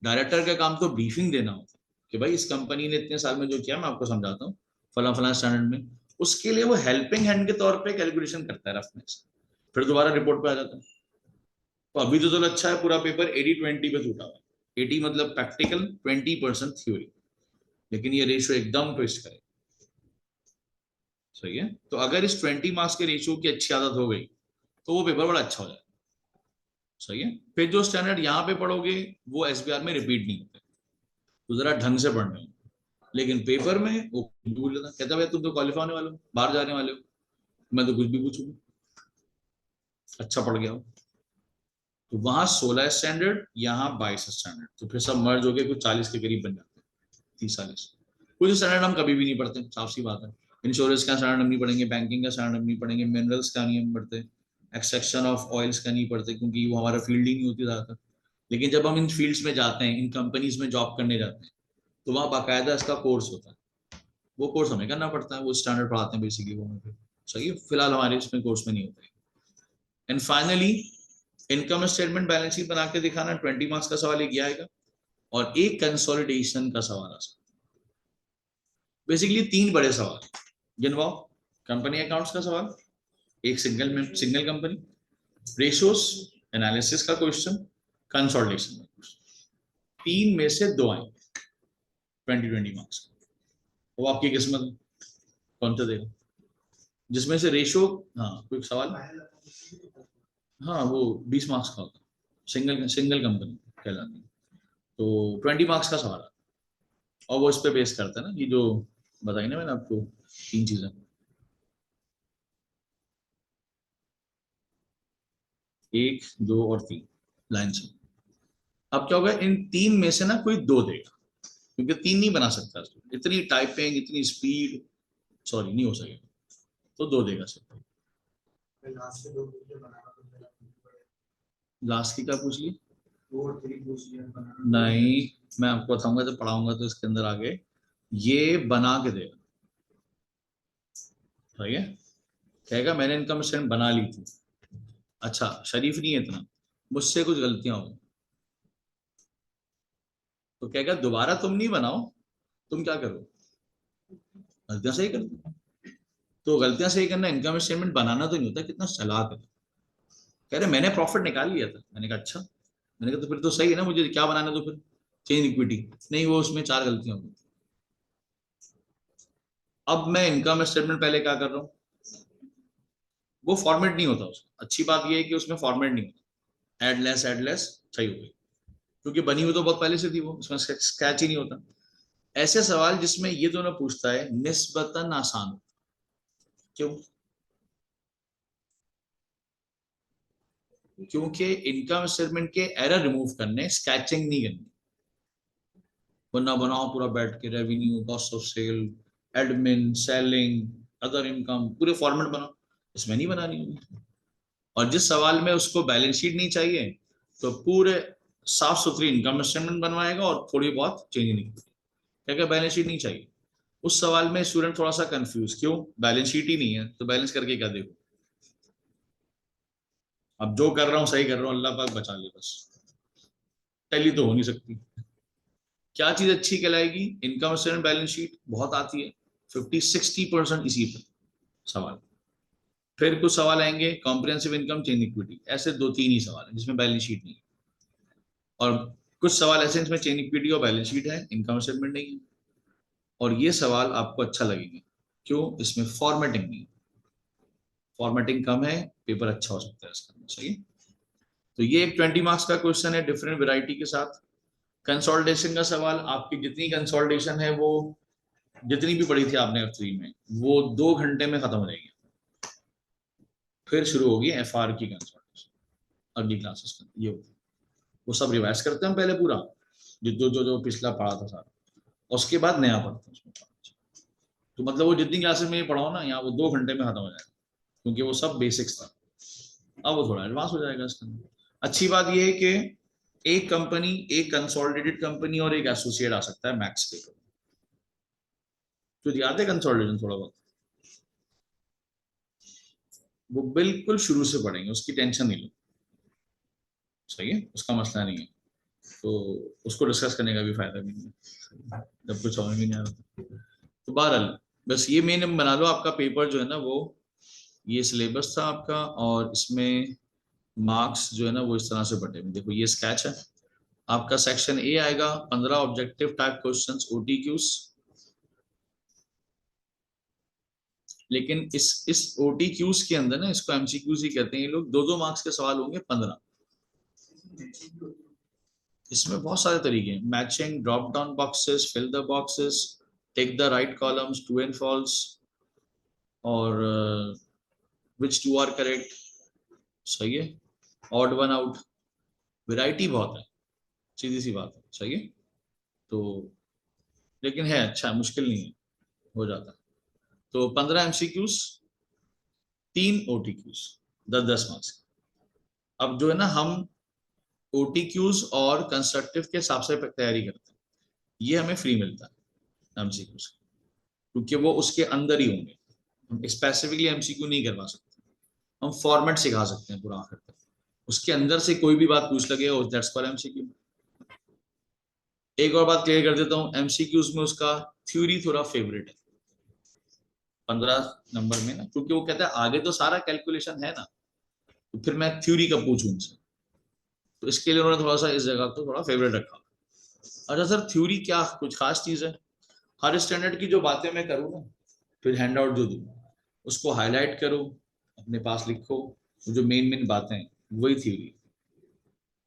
डायरेक्टर का काम तो ब्रीफिंग देना होता है कि भाई इस कंपनी ने इतने साल में जो किया मैं आपको समझाता हूँ फला फला स्टैंडर्ड में, उसके लिए वो हेल्पिंग हैंड के तौर पे कैलकुलेशन करता है रफनेस, फिर दोबारा रिपोर्ट पे आ जाता है। तो अभी तो चलो अच्छा है, पूरा पेपर 80-20 पे छूटा हुआ है, 80 मतलब प्रैक्टिकल, 20% थ्योरी, लेकिन ये रेशियो एकदम ट्विस्ट करे। सही है। तो अगर इस 20 मार्क्स के रेशियो की अच्छी आदत हो गई तो वो पेपर बड़ा अच्छा हो जाएगा। सही है। फिर जो स्टैंडर्ड यहाँ पे पढ़ोगे वो एसबीआर में रिपीट नहीं होते, तो जरा ढंग से पढ़ना है। लेकिन पेपर में वो भूल लेता, कहता भाई तुम तो क्वालिफाई होने वाले हो, बाहर जाने वाले हो, मैं तो कुछ भी पूछूंगा, अच्छा पढ़ गया हो। तो वहां 16 स्टैंडर्ड, यहाँ 22 स्टैंडर्ड, तो फिर सब मर्ज हो गए, कुछ 40 के करीब बन जाते हैं, 30-40। कुछ स्टैंडर्ड हम कभी भी नहीं पढ़ते, साफ सी बात है। इंश्योरेंस का स्टैंडर्ड हम नहीं पढ़ेंगे, बैंकिंग का स्टैंडर्ड हम नहीं पढ़ेंगे, मिनरल्स का नहीं हम पढ़ते, एक्सट्रैक्शन ऑफ ऑयल्स का नहीं पढ़ते, क्योंकि वो हमारा फील्ड ही नहीं होती ज्यादातर। लेकिन जब हम इन फील्ड्स में जाते हैं, इन कंपनीज में जॉब करने जाते हैं, तो वहाँ बाकायदा इसका कोर्स होता है, वो कोर्स हमें करना पड़ता है, वो स्टैंडर्ड पढ़ाते हैं बेसिकली वो हमें। सही है। फिलहाल हमारे इसमें कोर्स में नहीं होता है। And finally, income statement balance sheet बना के दिखाना, 20 मार्क्स का सवाल एक आएगा, और एक कंसोलिडेशन का सवाल आ सकता है। बेसिकली 3 बड़े सवाल गिनवाओ, कंपनी अकाउंट्स का सवाल, एक सिंगल कंपनी, रेशियोस एनालिसिस का क्वेश्चन, कंसोलिडेशन का क्वेश्चन, 3 में से 2 आएंगे 20 मार्क्स। वो आपकी किस्मत है, कौन सा देगा जिसमें से रेशियो। हाँ, कोई सवाल। हाँ, वो 20 मार्क्स का होता है, सिंगल सिंगल कंपनी कहलाती है। तो 20 मार्क्स का सवाल है, और वो इस पे बेस करता है ना, ये जो बताई ना मैंने आपको 3 चीजें, 1, 2 और 3 लाइन से। अब क्या होगा, इन 3 में से ना कोई 2 देगा, क्योंकि 3 नहीं बना सकता, इतनी टाइपिंग इतनी स्पीड, सॉरी नहीं हो सकेगा, तो 2 देगा सिर्फ। लास्ट की क्या पूछ ली। नहीं, मैं आपको बताऊंगा जब पढ़ाऊंगा तो इसके अंदर आगे ये बना के देगा, ठीक है। कहेगा मैंने इनकम स्टेटमेंट बना ली थी, अच्छा शरीफ नहीं है इतना, मुझसे कुछ गलतियां हो, तो कहेगा दोबारा तुम नहीं बनाओ, तुम क्या करो, गलतियां सही कर दो। तो गलतियां सही करना इनकम स्टेटमेंट बनाना तो नहीं होता, कितना चालाक है। कह रहे मैंने प्रॉफिट निकाल लिया था, मैंने कहा अच्छा, मैंने कहा तो फिर तो सही है ना, मुझे क्या बनाना, तो फिर चेंज इक्विटी, नहीं वो उसमें 4 गलतियां हो गई। अब मैं इनकम स्टेटमेंट पहले क्या कर रहा हूँ, वो फॉर्मेट नहीं होता उसका, अच्छी बात ये है कि उसमें फॉर्मेट नहीं होता, एड लेस सही हो गई, क्योंकि बनी हुई तो बहुत पहले से थी वो, उसमें स्क्रैच ही नहीं होता। ऐसे सवाल जिसमें ये दोनों पूछता है निस्बतन आसान होता। क्यों? क्योंकि इनकम स्टेटमेंट के एरर रिमूव करने, स्क्रैचिंग नहीं करनी, वरना बनाओ पूरा बैठ के revenue, cost of sale, admin, selling, other income, पूरे फॉर्मेट बनाओ, इसमें नहीं बनानी होगी। और जिस सवाल में उसको बैलेंस शीट नहीं चाहिए, तो पूरे साफ सुथरी इनकम स्टेटमेंट बनवाएगा और थोड़ी बहुत चेंज नहीं, क्या क्या बैलेंस शीट नहीं चाहिए। उस सवाल में स्टूडेंट थोड़ा सा कंफ्यूज, क्यों, बैलेंस शीट ही नहीं है तो बैलेंस करके क्या देखो। अब जो कर रहा हूँ सही कर रहा हूँ, अल्लाह पाक बचा ले बस, टैली तो हो नहीं सकती। क्या चीज अच्छी कहलाएगी, इनकम स्टेटमेंट बैलेंस शीट बहुत आती है, 50-60% इसी पर सवाल। फिर कुछ सवाल आएंगे कॉम्प्रिहेंसिव इनकम, चेंज इक्विटी, ऐसे 2-3 ही सवाल है जिसमें बैलेंस शीट नहीं है। और कुछ सवाल ऐसे जिसमें चेंज इक्विटी और बैलेंस शीट है, इनकम स्टेटमेंट नहीं है। और ये सवाल आपको अच्छा लगेगा, क्यों, इसमें फॉर्मेटिंग नहीं, फॉर्मेटिंग कम है, पेपर अच्छा हो सकता है इसका, सही। तो ये एक 20 मार्क्स का क्वेश्चन है डिफरेंट वैरायटी के साथ। कंसोलिडेशन का सवाल, आपकी जितनी कंसोलिडेशन है वो, जितनी भी पढ़ी थी आपने F3 में, वो 2 घंटे में खत्म हो जाएगी। फिर शुरू होगी FR की कंसोलिडेशन, अगली क्लासेस में ये होती है। वो सब रिवाइज करते हैं हम पहले पूरा, जो पिछला पढ़ा था सारा, उसके बाद नया पढ़ते हैं उसमें। तो मतलब वो जितनी क्लासेस में ये पढ़ाओ ना, यहाँ वो 2 घंटे में खत्म हो जाएगा, क्योंकि वो सब बेसिक्स था। अब वो थोड़ा एडवांस हो जाएगा इसके अंदर। अच्छी बात ये है कि एक कंपनी, एक कंसोलिडेटेड कंपनी और एक एसोसिएट आ सकता है मैक्स पेपर। तो याद है कंसोलिडेशन थोड़ा बहुत, वो बिल्कुल शुरू से पढ़ेंगे, उसकी टेंशन नहीं लो, सही है, उसका मसला नहीं है। तो उसको डिस्कस करने का भी फायदा भी नहीं है जब कुछ समझ में नहीं आ रहा। तो बहरहाल बस ये मेन बना लो, आपका पेपर जो है ना वो, ये सिलेबस था आपका, और इसमें मार्क्स जो है ना वो इस तरह से बटे हुए, देखो ये स्केच है आपका। सेक्शन ए आएगा 15 ऑब्जेक्टिव टाइप क्वेश्चंस OTQs, लेकिन इस OTQs के अंदर ना, इसको MCQs ही कहते हैं ये लोग, 2-2 मार्क्स के सवाल होंगे 15। इसमें बहुत सारे तरीके हैं, matching, drop down boxes, fill the boxes, take the right columns, true and false, और विच टू आर करेक्ट, सही है, ऑड वन आउट, वैरायटी बहुत है, सीधी सी बात है, सही है। तो लेकिन है अच्छा, मुश्किल नहीं है, हो जाता है। तो 15 MCQs, 3 OTQs, 10-10 मार्क्स। अब जो है ना हम OTQs और कंस्ट्रक्टिव के हिसाब से तैयारी करते हैं, ये हमें फ्री मिलता है MCQs, क्योंकि वो उसके अंदर ही होंगे, हम स्पेसिफिकली MCQ नहीं करवा सकते, हम फॉर्मेट सिखा सकते हैं पूरा आखिर तक, उसके अंदर से कोई भी बात पूछ लगेगा, दैट्स कॉल्ड MCQ। एक और बात क्लियर कर देता हूँ, MCQs में उसका थ्योरी थोड़ा फेवरेट है 15 नंबर में ना, क्योंकि वो कहता है आगे तो सारा कैलकुलेशन है ना, तो फिर मैं थ्योरी कब पूछूं उनसे, तो इसके लिए उन्होंने थोड़ा सा इस जगह को थोड़ा फेवरेट रखा। अच्छा सर थ्योरी क्या कुछ खास चीज है, हर स्टैंडर्ड की जो बातें मैं करूँ ना, फिर हैंड आउट जो दूँ, उसको हाईलाइट करो, अपने पास लिखो, जो मेन मेन बातें हैं वही थ्योरी,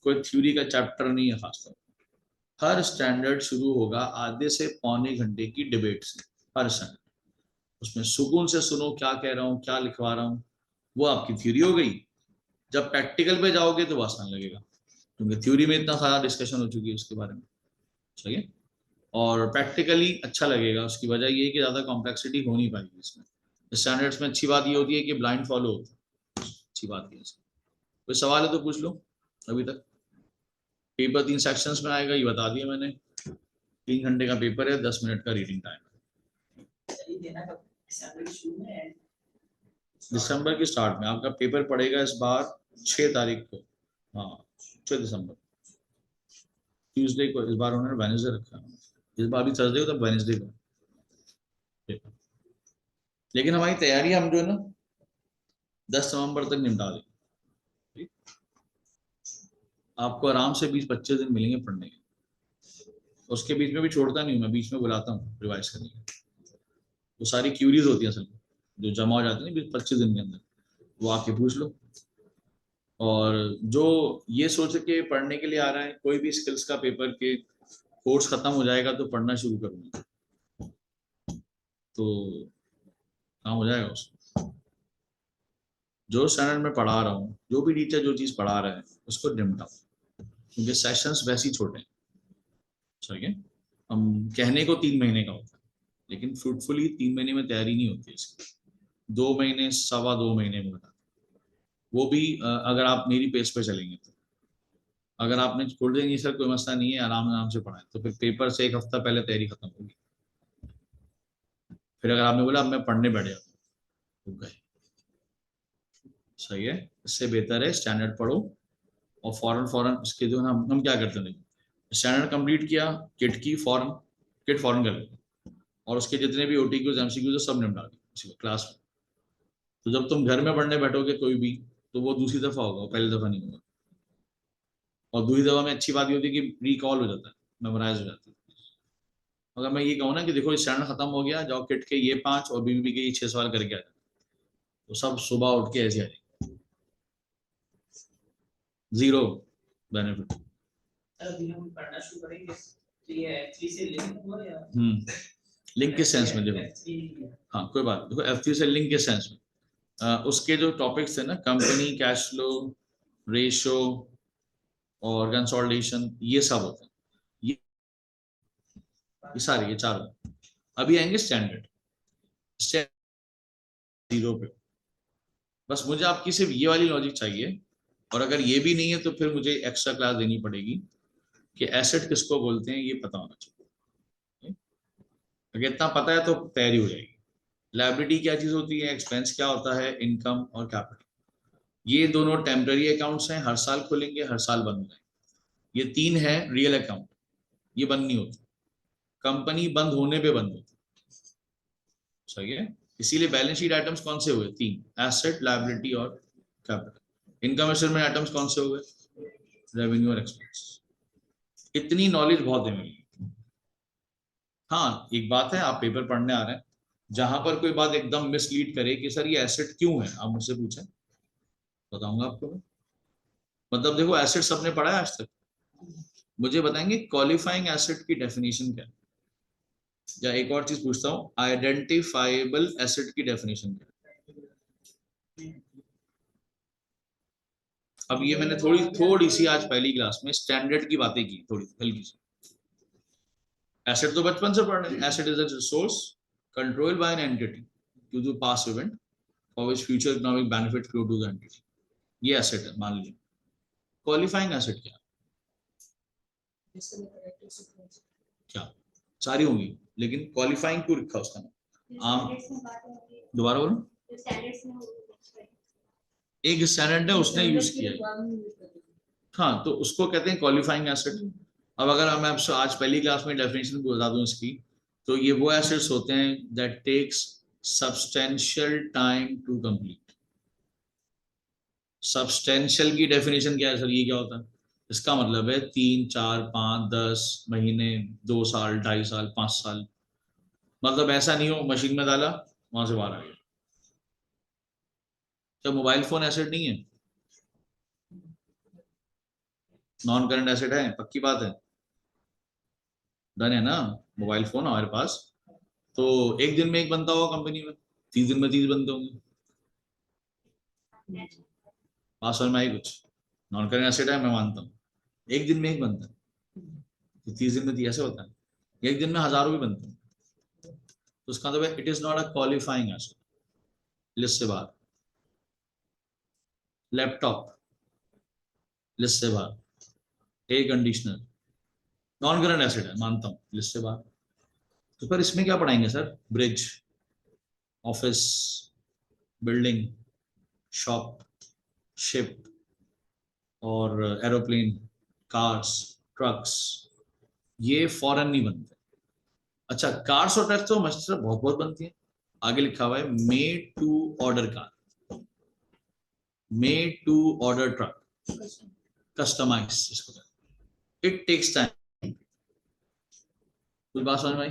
कोई थ्योरी का चैप्टर नहीं है खासतौर। हर स्टैंडर्ड शुरू होगा आधे से पौने घंटे की डिबेट से, हर स्टैंडर्ड, उसमें सुकून से सुनो क्या कह रहा हूँ, क्या लिखवा रहा हूँ, वो आपकी थ्योरी हो गई। जब प्रैक्टिकल पे जाओगे तो वो आसान लगेगा, क्योंकि थ्योरी में इतना सारा डिस्कशन हो चुकी है उसके बारे में, सही है। और प्रैक्टिकली अच्छा लगेगा, उसकी वजह ये है कि ज्यादा कॉम्प्लेक्सिटी हो नहीं पाएगी इसमें। स्टैंडर्ड्स में अच्छी बात ये होती है कि ब्लाइंड फॉलो होता है, अच्छी बात है। कोई सवाल है तो पूछ लो अभी तक, पेपर 3 सेक्शंस में आएगा, ये बता दिया मैंने। 3 घंटे का पेपर है, 10 मिनट का रीडिंग टाइम है। दिसंबर के स्टार्ट में आपका पेपर पड़ेगा इस बार 6 तारीख को। हाँ 6 दिसंबर, ट्यूसडे को। इस बार उन्होंने वेडनेसडे रखा है, इस बार भी थर्सडे को, तब वेडनेसडे को पेपर। लेकिन हमारी तैयारी हम जो है ना 10 नवंबर तक निपटा देंगे। आपको आराम से 20-25 दिन मिलेंगे पढ़ने के। उसके बीच में भी छोड़ता नहीं हूँ मैं, बीच में बुलाता हूँ रिवाइज करने के। वो सारी क्यूरीज होती हैं असल में जो जमा हो जाती है ना 20-25 दिन के अंदर, वो आके पूछ लो। और जो ये सोच के पढ़ने के लिए आ रहा है, कोई भी स्किल्स का पेपर के कोर्स खत्म हो जाएगा तो पढ़ना शुरू करूंगा, तो काम हो जाएगा उसको। जो स्टैंडर्ड में पढ़ा रहा हूँ, जो भी टीचर जो चीज पढ़ा रहा है उसको निपटाओ, क्योंकि सेशंस वैसे ही छोटे हैं। ठीक है, हम कहने को 3 महीने का होता है, लेकिन फ्रूटफुली 3 महीने में तैयारी नहीं होती इसकी। 2 महीने, 2.25 महीने में बता, वो भी अगर आप मेरी पेस पे चलेंगे तो। अगर आपने छोड़ देंगे सर कोई मसला नहीं है, आराम आराम से पढ़ाएं, तो फिर पेपर से 1 हफ्ता पहले तैयारी खत्म होगी। फिर अगर आपने बोला अब मैं पढ़ने बैठ जाता हूँ, गए। सही है, इससे बेहतर है स्टैंडर्ड पढ़ो और फौरन फौरन इसके जो हम क्या करते हैं, स्टैंडर्ड कंप्लीट किया, किट की फौरन, किट फौरन कर लेते, और उसके जितने भी ओटीक्यूज एमसीक्यूज सब निपटा दें क्लास में। तो जब तुम घर में पढ़ने बैठोगे कोई भी, तो वो दूसरी दफा होगा, पहली दफा नहीं होगा। और दूसरी दफा में अच्छी बात ये होती है कि रिकॉल हो जाता है, मेमोराइज हो जाता है। अगर मैं ये कहूँ ना कि देखो स्टैंडर्ड खत्म हो गया, जाओ किट के ये 5 और बीबीबी के ये 6 सवाल करके आ जाए, तो सब सुबह उठ के ऐसे आ जाएंगे, जीरो बेनिफिट। लिंक किस सेंस में देखो, हाँ कोई बात देखो, F3 से लिंक किस सेंस में, उसके जो टॉपिक्स थे ना, कंपनी कैश फ्लो, रेशो और कंसोलिडेशन, ये सब होते हैं, ये सारे, ये चारों अभी आएंगे स्टैंडर्ड जीरो पे। बस मुझे आपकी सिर्फ ये वाली लॉजिक चाहिए, और अगर ये भी नहीं है तो फिर मुझे एक्स्ट्रा क्लास देनी पड़ेगी कि एसेट किसको बोलते हैं, ये पता होना चाहिए। अगर इतना पता है तो तैयारी हो जाएगी। लायबिलिटी क्या चीज होती है, एक्सपेंस क्या होता है, इनकम और कैपिटल, ये दोनों टेम्पररी अकाउंट्स हैं, हर साल खुलेंगे, हर साल बंद हो जाएंगे। ये 3 है रियल अकाउंट, ये बंद नहीं होती, कंपनी बंद होने पे बंद होती। सही है, इसीलिए बैलेंस शीट आइटम्स कौन से हुए, 3, एसेट, लायबिलिटी और कैपिटल। इनकम स्टेटमेंट आइटम्स कौन से हुए, रेवेन्यू और एक्सपेंस। इतनी नॉलेज बहुत है मेरी। हाँ एक बात है, आप पेपर पढ़ने आ रहे हैं, जहां पर कोई बात एकदम मिसलीड करे कि सर ये एसेट क्यों है, आप मुझसे पूछें, बताऊंगा आपको। मतलब देखो एसेट सबने पढ़ा है आज तक, मुझे बताएंगे क्वालिफाइंग एसेट की डेफिनेशन क्या है। या एक और चीज पूछता हूँ, आइडेंटिफाइबल एसेट की डेफिनेशन क्या है। अब ये मैंने थोड़ी सी आज पहली क्लास में स्टैंडर्ड की बातें की, थोड़ी हल्की सी। एसेट तो बचपन से पढ़ रहे हैं, asset is a resource controlled by an entity to do past event for which future economic benefit flow to the entity, ये एसेट है मान लीजिए। क्वालिफाइंग एसेट क्या, क्या सारी होंगी, लेकिन क्वालिफाइंग क्यों लिखा उसका नाम आम, दोबारा बोलो। एक स्टैंडर्ड है उसने यूज किया है, हाँ तो उसको कहते हैं क्वालिफाइंग एसेट। अब अगर मैं आपसे आज पहली क्लास में डेफिनेशन बता दूं इसकी, तो ये वो एसेट्स होते हैं that takes substantial time to complete. Substantial की डेफिनेशन क्या है सर, ये क्या होता है, इसका मतलब है 3, 4, 5, 10 महीने, 2 साल, 2.5 साल, 5 साल। मतलब ऐसा नहीं हो मशीन में डाला वहां से बाहर आ गया। क्या मोबाइल फोन एसेट नहीं है, नॉन करंट एसेट है, पक्की बात है, डन है ना। मोबाइल फोन हमारे पास, तो एक दिन में एक बनता होगा कंपनी में, 30 दिन में 30 बनते होंगे, पास में आई कुछ। नॉन करंट एसेट है मैं मानता हूँ, एक दिन में एक बनता है, तो 30 दिन में 30 ऐसे होता है, एक दिन में हजारों भी बनते हैं। तो उसका मतलब it is not a qualifying asset, list से बाहर। लैपटॉप लिस्ट से बाहर, air conditioner non current asset है, मानता हूँ लिस्ट से बाहर। तो पर इसमें क्या पढ़ाएंगे sir? Bridge, office, building, shop, ship और एरोप्लेन, कार्स, ट्रक्स, ये फॉरेन नहीं बनते। अच्छा, कार्स और ट्रक्स तो मस्जिद से बहुत बहुत बनती है। आगे लिखा हुआ है made to order car, made to order truck, customise इसको, इट टेक्स टाइम। कुछ बात समझ में आई?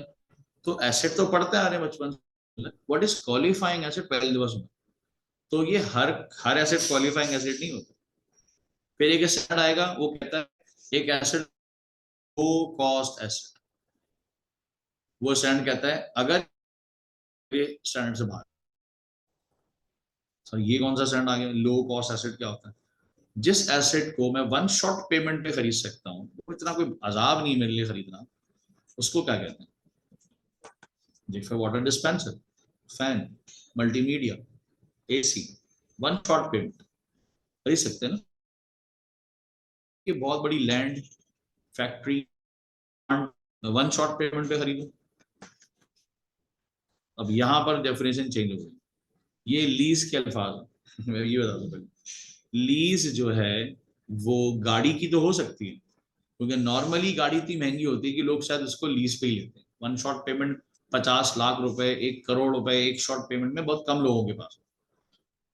तो एसेट तो पढ़ते आ रहे हैं बचपन से, व्हाट इज क्वालिफाइंग एसेट पहले दिवस में। तो ये हर एसेट क्वालिफाइंग एसेट नहीं होता। फिर एक एसेट आएगा, वो कहता है एक एसेट लो कॉस्ट एसेट, वो स्टैंड कहता है अगर ये स्टैंडर्ड से बाहर। सर ये कौन सा स्टैंड आ गया? लो कॉस्ट एसेट क्या होता है? जिस एसेट को मैं वन शॉट पेमेंट पे खरीद सकता हूँ, वो इतना कोई अजाब नहीं मेरे लिए खरीदना, उसको क्या कहते हैं? जैसे water dispenser, fan, multimedia, AC, one shot payment खरीद सकते हैं ना। ये बहुत बड़ी land, factory, one shot payment पे खरीदो। अब यहाँ पर डेफिनेशन चेंज हो गई, ये लीज के अल्फाज है। मैं ये बता दूं पहले, लीज जो है वो गाड़ी की तो हो सकती है, क्योंकि नॉर्मली गाड़ी इतनी महंगी होती है कि लोग शायद उसको लीज पे ही लेते हैं। वन शॉट पेमेंट 50 लाख रुपए, 1 करोड़ रुपए एक शॉट पेमेंट में बहुत कम लोगों के पास।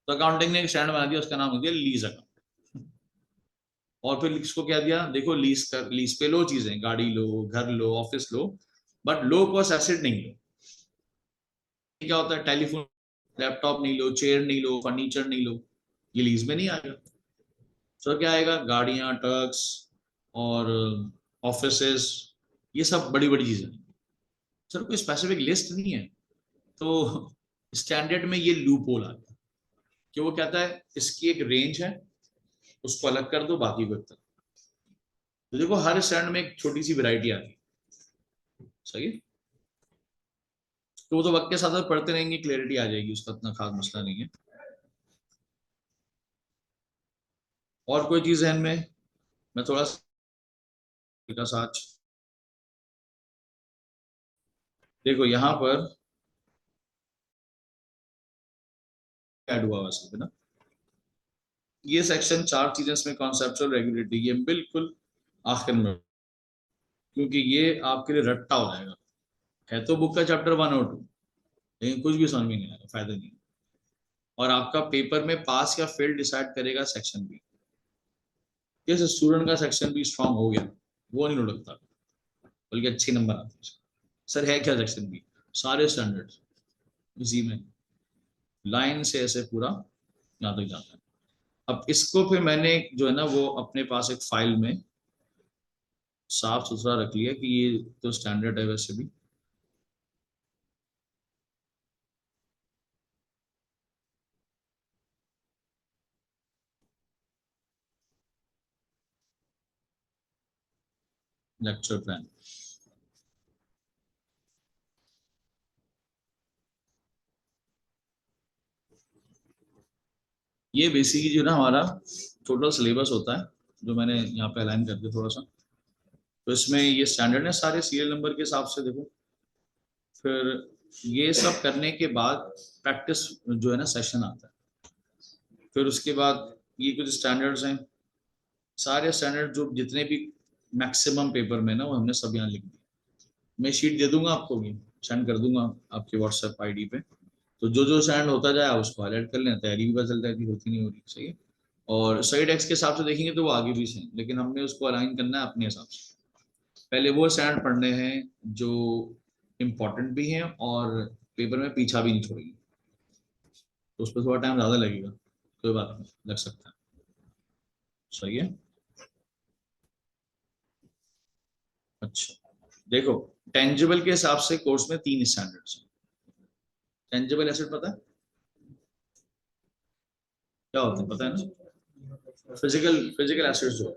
तो अकाउंटिंग ने एक स्टैंड बना दिया, उसका नाम हो गया लीज अकाउंट। और फिर इसको क्या दिया, देखो लीज कर, लीज पे लो चीजें, गाड़ी लो, घर लो, ऑफिस लो, बट लो कॉस्ट एसेट नहीं लो। क्या होता है? टेलीफोन, लैपटॉप नहीं लो, चेयर नहीं लो, फर्नीचर नहीं लो, ये लीज में नहीं आएगा। तो क्या आएगा? गाड़ियां, ट्रक्स और ऑफिसेस, ये सब बड़ी बड़ी चीजें। सर कोई स्पेसिफिक लिस्ट नहीं है। तो स्टैंडर्ड में ये लूप होल आता है कि वो कहता है इसकी एक रेंज है, उसको अलग कर दो, बाकी को एक तरफ। तो देखो हर स्टैंड में एक छोटी सी वैरायटी आती है। सही है? तो वो तो वक्त के साथ साथ पढ़ते रहेंगे, क्लियरिटी आ जाएगी, उसका इतना खास मसला नहीं है। और कोई चीज है इनमें? मैं थोड़ा सा साथ, देखो यहाँ पर ऐड हुआ हुआ सब है ना। ये सेक्शन 4 चीजें इसमें, कॉन्सेप्चुअल, रेगुलेटरी, ये बिल्कुल आखिर में, क्योंकि ये आपके लिए रट्टा हो जाएगा। है तो बुक का चैप्टर 1 और 2, लेकिन कुछ भी समझ में नहीं आएगा, फायदा नहीं। और आपका पेपर में पास या फेल डिसाइड करेगा सेक्शन बी। जैसे स्टूडेंट का सेक्शन बी स्ट्रांग हो गया, वो नहीं लुढ़कता, बल्कि अच्छे नंबर आते हैं। सर है क्या सेक्शन बी? सारे स्टैंडर्ड इसी में, लाइन से ऐसे पूरा यहाँ तक जाता है। अब इसको फिर मैंने जो है ना वो अपने पास एक फाइल में साफ सुथरा रख लिया कि ये तो स्टैंडर्ड है वैसे भी। लेक्चर प्लान, ये बेसिकली जो ना हमारा टोटल सिलेबस होता है, जो मैंने यहाँ पे अलाइन कर दिया थोड़ा सा। तो इसमें ये स्टैंडर्ड है सारे सीरियल नंबर के हिसाब से, देखो। फिर ये सब करने के बाद प्रैक्टिस जो है ना सेशन आता है। फिर उसके बाद ये कुछ स्टैंडर्ड्स हैं, सारे स्टैंडर्ड जो जितने भी मैक्सिमम पेपर में ना, वो हमने सब यहाँ लिख दिए। मैं शीट दे दूंगा आपको, भी सेंड कर दूंगा आपके व्हाट्सएप आईडी पे। तो जो जो सेंड होता जाए आप उसको हाईलाइट कर लें, तैयारी भी पता चलता है कि होती नहीं हो रही। सही है? और सही टेक्स्ट के हिसाब से देखेंगे तो वो आगे भी सही, लेकिन हमने उसको अलाइन करना है अपने हिसाब से। पहले वो स्टैंड पढ़ने हैं जो इम्पोर्टेंट भी हैं और पेपर में पीछा भी नहीं छोड़ेंगे। तो उस पर थोड़ा टाइम ज़्यादा लगेगा, कोई बात नहीं, लग सकता है। सही है? अच्छा, देखो, टेंजिबल के हिसाब से कोर्स में 3 स्टैंडर्ड्स हैं। टेंजिबल एसेट पता है क्या होता है? पता है ना? फिजिकल एसेट्स जो है,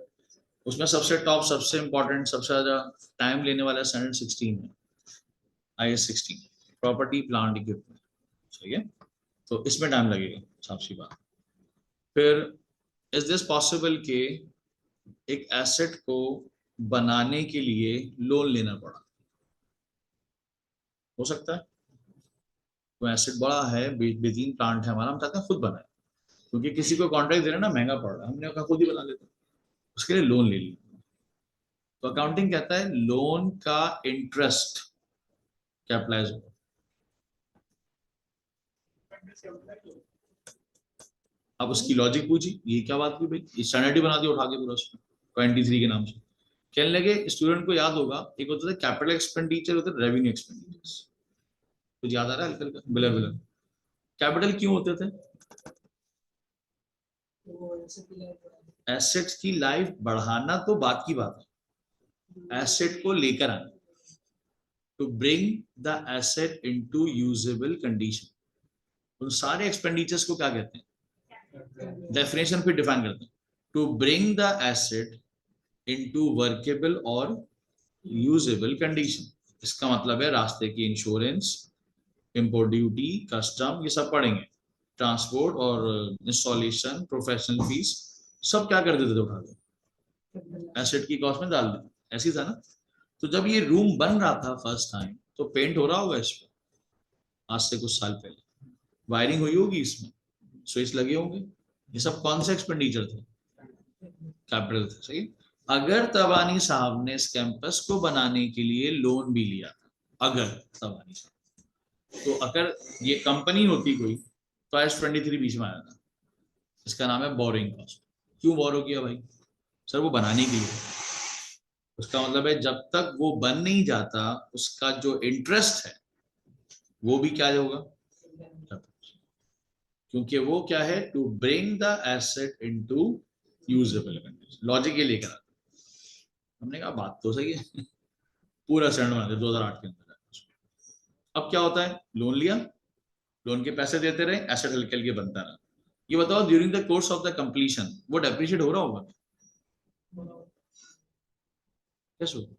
उसमें सबसे टॉप, सबसे इंपॉर्टेंट, सबसे ज्यादा टाइम लेने वाला स्टैंडर्ड 16 है, IS 16, प्रॉपर्टी प्लांट इक्विपमेंट। सही है? तो इसमें टाइम लगेगा, साफ सी बात। फिर इज दिस पॉसिबल के एक एसेट को बनाने के लिए लोन लेना पड़ा, हो सकता है तो एसेट बड़ा है, बेहतरीन प्लांट है हमारा, हम चाहते हैं खुद बनाए, क्योंकि किसी को कॉन्ट्रैक्ट दे रहे ना महंगा पड़ रहा है, हमने कहा खुद ही बना लेते हैं, उसके लिए लोन ले लिया। तो अकाउंटिंग कहता है लोन का इंटरेस्ट कैपिटलाइज हो। अब उसकी लॉजिक पूछी, ये क्या बात की भाई, स्टैंडर्ड ही बना दिया उठा के पूरा उसमें 23 के नाम से। कहने लगे स्टूडेंट को याद होगा, एक होता था कैपिटल एक्सपेंडिचर, होता है रेवेन्यू एक्सपेंडिचर, कुछ याद आ रहा है हल्का हल्का बिलर बिलर। कैपिटल क्यों होते थे? एसेट्स की लाइफ बढ़ाना तो बात की बात है, एसेट को लेकर आना, to bring the asset into usable condition. उन सारे एक्सपेंडिचर्स को क्या कहते हैं, डेफिनेशन फिर डिफाइन करते हैं, to bring the asset into workable और यूजेबल कंडीशन। इसका मतलब है रास्ते की इंश्योरेंस, इंपोर्ट ड्यूटी, कस्टम, ये सब पढ़ेंगे, ट्रांसपोर्ट और इंस्टॉलेशन, प्रोफेशनल फीस, सब क्या कर देते थे, उठा के एसेट की कॉस्ट में डाल देते, ऐसी था ना। तो जब ये रूम बन रहा था फर्स्ट टाइम, तो पेंट हो रहा होगा इस पर, आज से कुछ साल पहले वायरिंग हुई होगी, इसमें स्विच लगे होंगे, ये सब कौन से एक्सपेंडिचर थे, कैपिटल थे, सही। अगर तबानी साहब ने इस कैंपस को बनाने के लिए लोन भी लिया था, अगर तबानी साहब, तो अगर ये कंपनी होती कोई, तो S23 बीच में आया था, इसका नाम है बोरिंग कॉस्ट। क्यों बोरो किया भाई? सर वो बनाने के लिए, उसका मतलब है जब तक वो बन नहीं जाता उसका जो इंटरेस्ट है वो भी क्या होगा, क्योंकि वो क्या है, to bring the asset into usable condition. Logic ये लेकर आता, हमने कहा बात तो सही है, पूरा स्टैंड बना दिया 2008 के अंदर। अब क्या होता है, लोन लिया, लोन के पैसे देते रहे, एसेट हल्के हल्के बनता रहा। ये बताओ during the course of the completion वो डेप्रिशिएट हो रहा होगा, कैसे होगा,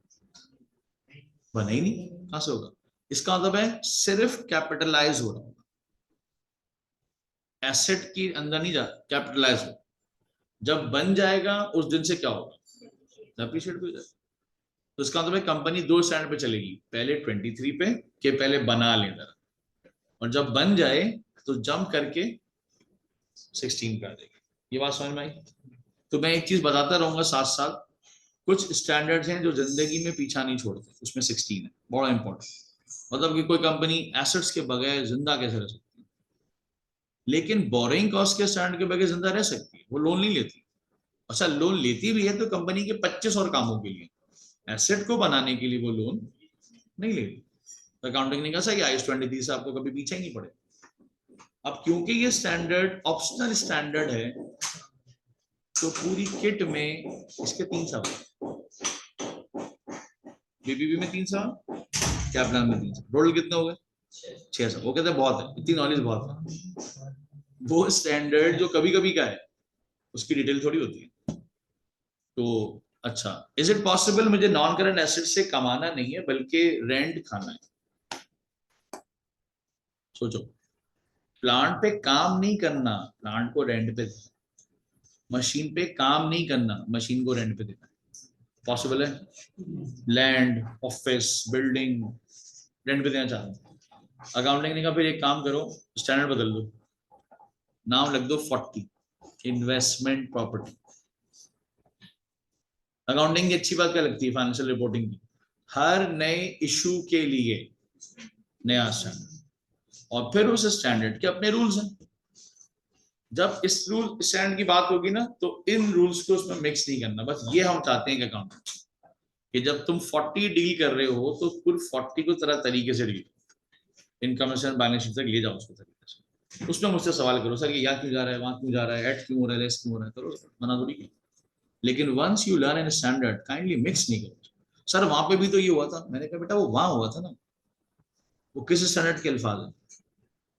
बना ही नहीं, कहां से होगा। इसका मतलब है सिर्फ कैपिटलाइज हो रहा होगा, एसेट के अंदर नहीं जा, कैपिटलाइज हो, जब बन जाएगा उस दिन से क्या होगा, डेप्रिशिएट हो जाएगा। तो इसका मतलब कंपनी दो स्टैंड पे चलेगी, पहले 23 पे के पहले बना ले जरा, और जब बन जाए तो जंप करके 16 पे आ जाएगी। ये बात समझ में आई? तो मैं एक चीज बताता रहूंगा साथ साथ, कुछ स्टैंडर्ड्स हैं जो जिंदगी में पीछा नहीं छोड़ते, उसमें 16 है, बड़ा इंपॉर्टेंट। मतलब कि कोई कंपनी एसेट्स के बगैर जिंदा कैसे रह सकती है, लेकिन बोरिंग कॉस्ट के स्टैंड के बगैर जिंदा रह सकती है, वो लोन नहीं लेती। अच्छा लोन लेती भी है तो कंपनी के 25 और कामों के लिए, एसेट को बनाने के लिए वो लोन नहीं लेती। तो अकाउंटिंग ने कहा सही, IS-23 से आपको कभी पीछे ही नहीं पड़े। अब क्योंकि ये स्टैंडर्ड ऑप्शनल स्टैंडर्ड है, तो पूरी किट में इसके 3 सवाल, बीबीबी में 3 सवाल, कैप्लान में 3 सवाल, टोटल कितने हो गए 6 सवाल। वो कहते हैं बहुत है, इतनी नॉलेज बहुत है। वो स्टैंडर्ड जो कभी कभी का है उसकी डिटेल थोड़ी होती है। तो अच्छा, इज इट पॉसिबल, मुझे नॉन करंट एसेट से कमाना नहीं है बल्कि रेंट खाना है। सोचो, प्लांट पे काम नहीं करना, प्लांट को रेंट पे देना, मशीन पे काम नहीं करना, मशीन को रेंट पे देना, पॉसिबल है? लैंड, ऑफिस, बिल्डिंग रेंट पे देना चाहते हैं। अकाउंटिंग ने कहा फिर एक काम करो, स्टैंडर्ड बदल दो, नाम लिख दो 40, इन्वेस्टमेंट प्रॉपर्टी। अकाउंटिंग की अच्छी बात क्या लगती है फाइनेंशियल रिपोर्टिंग की, हर नए इशू के लिए नया स्टैंडर्ड, और फिर उस स्टैंडर्ड के अपने रूल्स हैं। जब इस रूल स्टैंडर्ड की बात होगी ना, तो इन रूल्स को उसमें मिक्स नहीं करना, बस ये हम चाहते हैं कि अकाउंटिंग कि जब तुम 40 डील कर रहे हो तो कुल 40 को तरह तरीके से डील, इनकम से बैलेंस शीट तक ले जाओ उसको तरीके से। उसमें मुझसे सवाल करो, सर ये यहाँ क्यों जा रहा है, वहां क्यों जा रहा है, एट क्यों हो रहा है, लेस क्यों हो रहा है, करो, मना थोड़ी की। लेकिन once you learn in standard, kindly mix नहीं करो। सर वहां पे भी तो ये हुआ था, मैंने कहा बेटा वो वहां हुआ था ना, वो किस स्टैंडर्ड के अल्फाज है,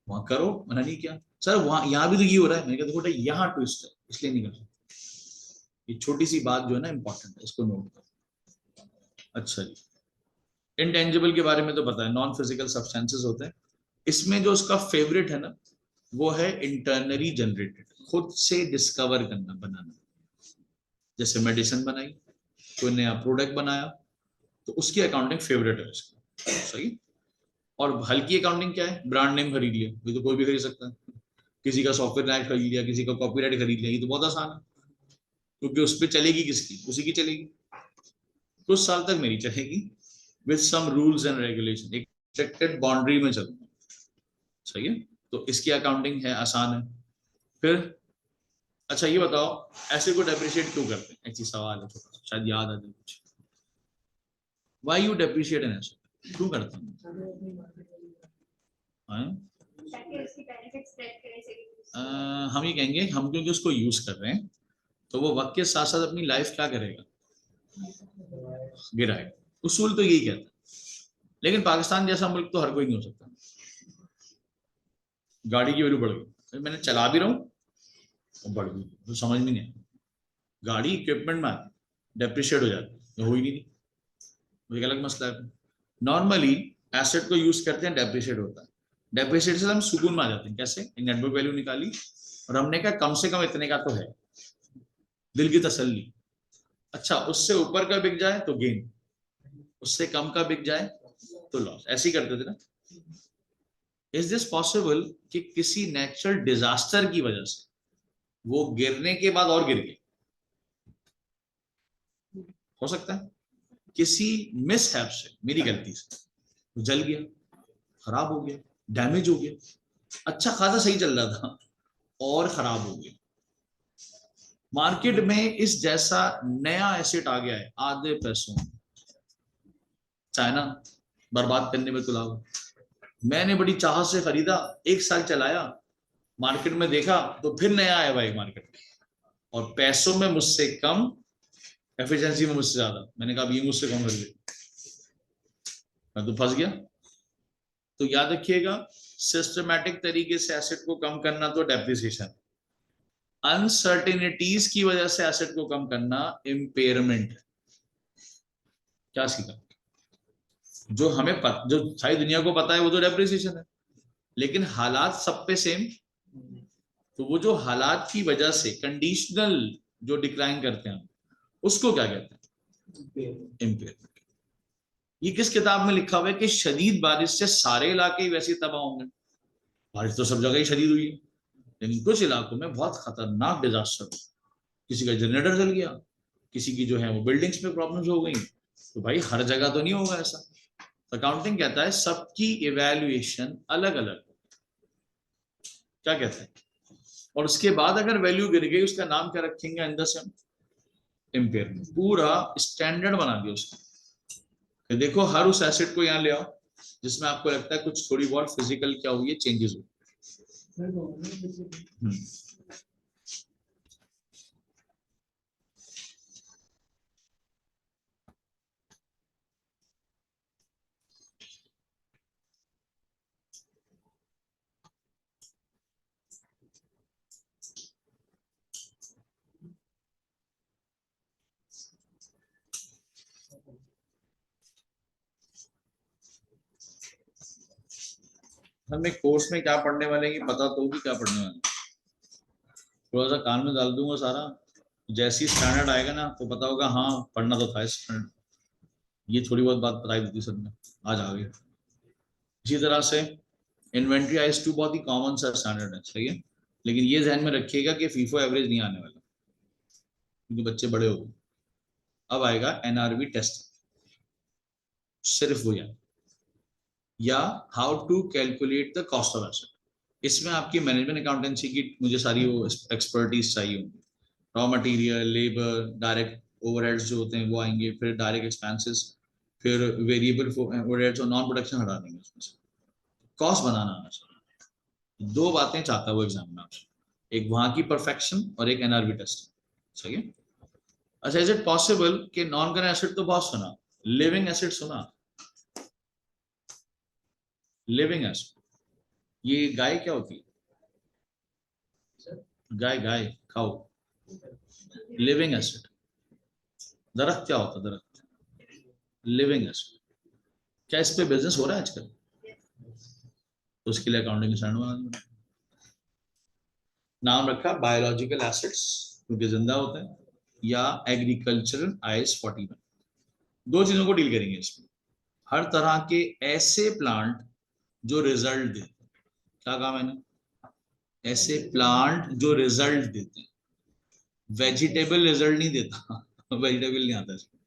वहां करो, मना नहीं किया। सर वहां यहाँ भी तो ये हो रहा है, मैंने कहा देखो बेटा यहाँ ट्विस्ट है, इसलिए नहीं कर सकते। ये छोटी सी बात जो है ना इंपॉर्टेंट है, इसको नोट करो। अच्छा जी, इनटेंजिबल के बारे में तो पता है, नॉन फिजिकल सब्सटेंसेस होते हैं। इसमें जो उसका फेवरेट है ना, वो है इंटरनली जनरेटेड, खुद से डिस्कवर करना, बनाना। जैसे मेडिसिन बनाई, कोई नया प्रोडक्ट बनाया, तो उसकी अकाउंटिंग फेवरेट है उसकी, सही। और हल्की अकाउंटिंग क्या है, ब्रांड नेम खरीद लिया, ये तो कोई भी खरीद सकता है। किसी का सॉफ्टवेयर राइट खरीद लिया, किसी का कॉपीराइट खरीद लिया, ये तो बहुत आसान है, क्योंकि उस पर चलेगी किसकी, उसी की चलेगी। कुछ साल तक मेरी चलेगी with some rules and regulation, एक स्ट्रिक्टेड बाउंड्री में चलूंगा, सही है। तो इसकी अकाउंटिंग है, आसान है। फिर अच्छा ये बताओ, ऐसे को डेप्रिशिएट क्यों करते हैं, एक चीज सवाल है छोटा सा, शायद याद आ जाए कुछ। Why you depreciate an asset, क्यों करते हैं? हम ये कहेंगे हम क्योंकि उसको यूज कर रहे हैं, तो वो वक्त के साथ साथ अपनी लाइफ क्या करेगा, गिराएगा। उसूल तो यही कहता है। लेकिन पाकिस्तान जैसा मुल्क तो हर कोई नहीं हो सकता। गाड़ी की वैल्यू बढ़ गई, तो मैंने चला भी रहा हूँ, और बढ़ गई, तो समझ में नहीं आया। गाड़ी इक्विपमेंट में डेप्रिशिएट हो जाती है, हो ही नहीं, वो एक अलग मसला है। नॉर्मली एसेट को यूज करते हैं, डेप्रिशिएट होता है। डेप्रिशिएट से हम सुकून में आ जाते हैं, कैसे, नेटवर्क वैल्यू निकाली और हमने कहा कम से कम इतने का तो है, दिल की तसल्ली। अच्छा उससे ऊपर का बिक जाए तो गेन, उससे कम का बिक जाए तो लॉस, ऐसे ही करते थे ना। इज दिस पॉसिबल कि किसी नेचुरल डिजास्टर की वजह से वो गिरने के बाद और गिर गए, हो सकता है किसी मिस हैप से, मेरी गलती से जल गया, खराब हो गया, डैमेज हो गया, अच्छा खासा सही चल रहा था और खराब हो गया। मार्केट में इस जैसा नया एसेट आ गया है आधे पैसों, चाइना बर्बाद करने में तुला हुआ। मैंने बड़ी चाह से खरीदा, एक साल चलाया, मार्केट में देखा तो फिर नया आया भाई मार्केट में, और पैसों में मुझसे कम, एफिशिएंसी में मुझसे ज्यादा। मैंने कहा ये मुझसे कम खरीदे, मैं तो फंस गया। तो याद रखिएगा, सिस्टमैटिक तरीके से एसेट को कम करना तो डेप्रिसिएशन, अनसर्टेनिटीज की वजह से एसेट को कम करना इम्पेयरमेंट। क्या सीखा, जो जो सारी दुनिया को पता है वो तो डेप्रिसिएशन है, लेकिन हालात सब पे सेम, तो वो जो हालात की वजह से कंडीशनल जो डिक्लाइन करते हैं उसको क्या कहते हैं, इम्पेयरमेंट। ये किस किताब में लिखा हुआ है कि शदीद बारिश से सारे इलाके वैसे तबाह होंगे? बारिश तो सब जगह ही शदीद हुई है, लेकिन कुछ इलाकों में बहुत खतरनाक डिजास्टर, किसी का जनरेटर जल गया, किसी की जो है वो बिल्डिंग्स में प्रॉब्लम्स हो गई। तो भाई हर जगह तो नहीं होगा ऐसा। अकाउंटिंग कहता है सबकी इवैल्यूएशन अलग अलग, क्या कहते हैं, और उसके बाद अगर वैल्यू गिर गई उसका नाम क्या रखेंगे, अंदर से इम्पेयरमेंट। पूरा स्टैंडर्ड बना दिया उसका। देखो हर उस एसेट को यहाँ ले आओ जिसमें आपको लगता है कुछ थोड़ी बहुत फिजिकल क्या हुई है, चेंजेस हुई। हमें कोर्स में क्या पढ़ने वाले हैं पता तो भी क्या पढ़ने वाले, थोड़ा सा कान में डाल दूंगा सारा, जैसी स्टैंडर्ड आएगा ना तो पता होगा हाँ पढ़ना तो था स्टैंडर्ड। ये थोड़ी बहुत बात बताई देती सर ने, आज आ गया। इसी तरह से इन्वेंट्री आइस टू बहुत ही कॉमन सा स्टैंडर्ड है, सही है। लेकिन ये ध्यान में रखिएगा कि फीफो एवरेज नहीं आने वाला, क्योंकि बच्चे बड़े हो गए। अब आएगा एनआरवी टेस्ट, सिर्फ वो या how to calculate the cost of asset. इसमें आपकी मैनेजमेंट अकाउंटेंसी की मुझे सारी वो एक्सपर्टीज चाहिए होंगी, raw material, labour, direct overheads जो होते हैं वो आएंगे, फिर डायरेक्ट एक्सपेंसेस, फिर वेरिएबल ओवरहेड्स और नॉन प्रोडक्शन हटा देंगे उसमें से, कॉस्ट बनाना आना चाहिए। दो बातें चाहता है वो एग्जाम में आपसे, एक वहां की परफेक्शन और एक एनआरबी टेस्ट, सही है। अच्छा इज इट पॉसिबल कि नॉन करंट एसेट तो बहुत सुना, लिविंग एसेट सुना, लिविंग एसेट, ये गाय क्या होती है, गाय गाय खाओ, लिविंग एसेट। दरख्त क्या होता है, दरख्त, लिविंग एसेट। क्या इस पे बिजनेस हो रहा है आजकल, तो उसके लिए अकाउंटिंग स्टैंडर्ड बना दिया। नाम रखा बायोलॉजिकल एसेट्स, क्योंकि जिंदा होते हैं, या एग्रीकल्चरल IAS 41। दो चीजों को डील करेंगे इसमें। हर तरह के ऐसे प्लांट जो रिजल्ट देते हैं, क्या कहा मैंने, ऐसे प्लांट जो रिजल्ट देते हैं। वेजिटेबल रिजल्ट नहीं देता वेजिटेबल नहीं आता इसमें।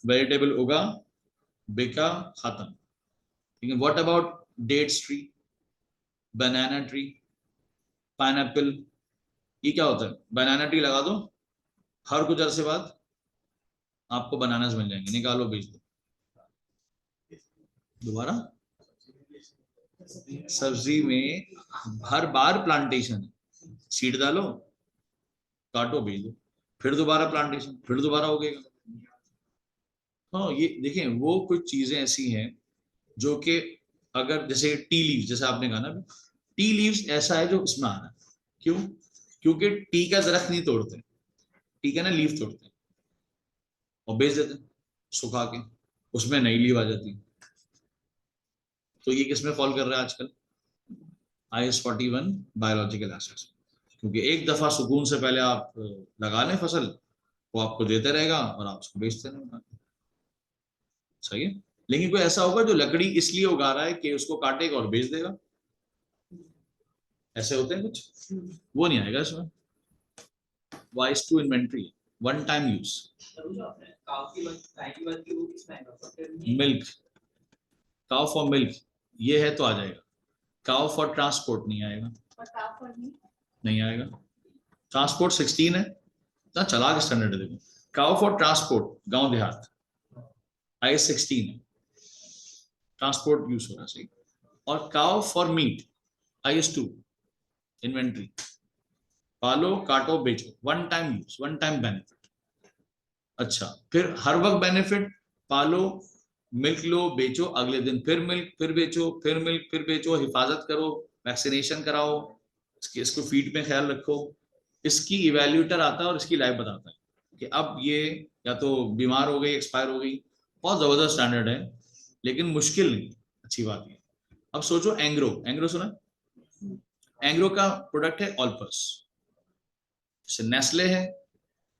वेजिटेबल उगा, बिका, खत्म। ठीक है, what about dates tree, banana tree, pineapple, ये क्या होता है, बनाना ट्री लगा दो, हर कुछ अरसे बाद आपको बनानास मिल जाएंगे, निकालो बेच दो। दोबारा, सब्जी में हर बार प्लांटेशन है, सीड डालो, काटो, बेच दो, फिर दोबारा प्लांटेशन, फिर दोबारा उगेगा। हाँ, ये देखें, वो कुछ चीजें ऐसी हैं जो कि अगर जैसे टी लीव्स, जैसे आपने कहा ना, टी लीव्स ऐसा है जो इसमें आ रहा है। क्यों? क्योंकि टी का दरख्त नहीं तोड़ते, टी का ना लीफ तोड़ते हैं और बेच देते हैं सुखा के, उसमें नई लीव आ जाती है। तो ये किसमें फॉल कर रहा है आजकल? IAS 41 biological assets. क्योंकि एक दफा सुकून से पहले आप लगा लें फसल, वो आपको देते रहेगा और आप उसको बेचते रहेंगे। सही है। लेकिन कोई ऐसा होगा जो लकड़ी इसलिए उगा रहा है कि उसको काटेगा और बेच देगा, ऐसे होते हैं कुछ, वो नहीं आएगा इसमें। Vice to inventory, one time use. Milk, cow for milk, ये है तो आ जाएगा। काउ फॉर ट्रांसपोर्ट नहीं आएगा, नहीं आएगा। ट्रांसपोर्ट 16 है ना, चला के स्टैंडर्ड देखो। काउ फॉर ट्रांसपोर्ट गांव देहात IAS 16 है, ट्रांसपोर्ट यूज हो रहा सही। और cow for meet IAS 2 inventory, पालो, काटो, बेचो, one time use, one time benefit. अच्छा, फिर हर वक्त बेनिफिट, पालो, मिल्क लो, बेचो, अगले दिन फिर मिल्क, फिर बेचो, फिर मिल्क, फिर बेचो, हिफाजत करो, वैक्सीनेशन कराओ, इसको फीड में ख्याल रखो। इसकी इवेल्यूटर आता है और इसकी लाइफ बताता है कि अब ये या तो बीमार हो गई, एक्सपायर हो गई। बहुत जबरदस्त स्टैंडर्ड है, लेकिन मुश्किल नहीं, अच्छी बात है। अब सोचो, एंग्रो, एंग्रो सुना? एंग्रो का प्रोडक्ट है ऑल्पस, नेस्ले है,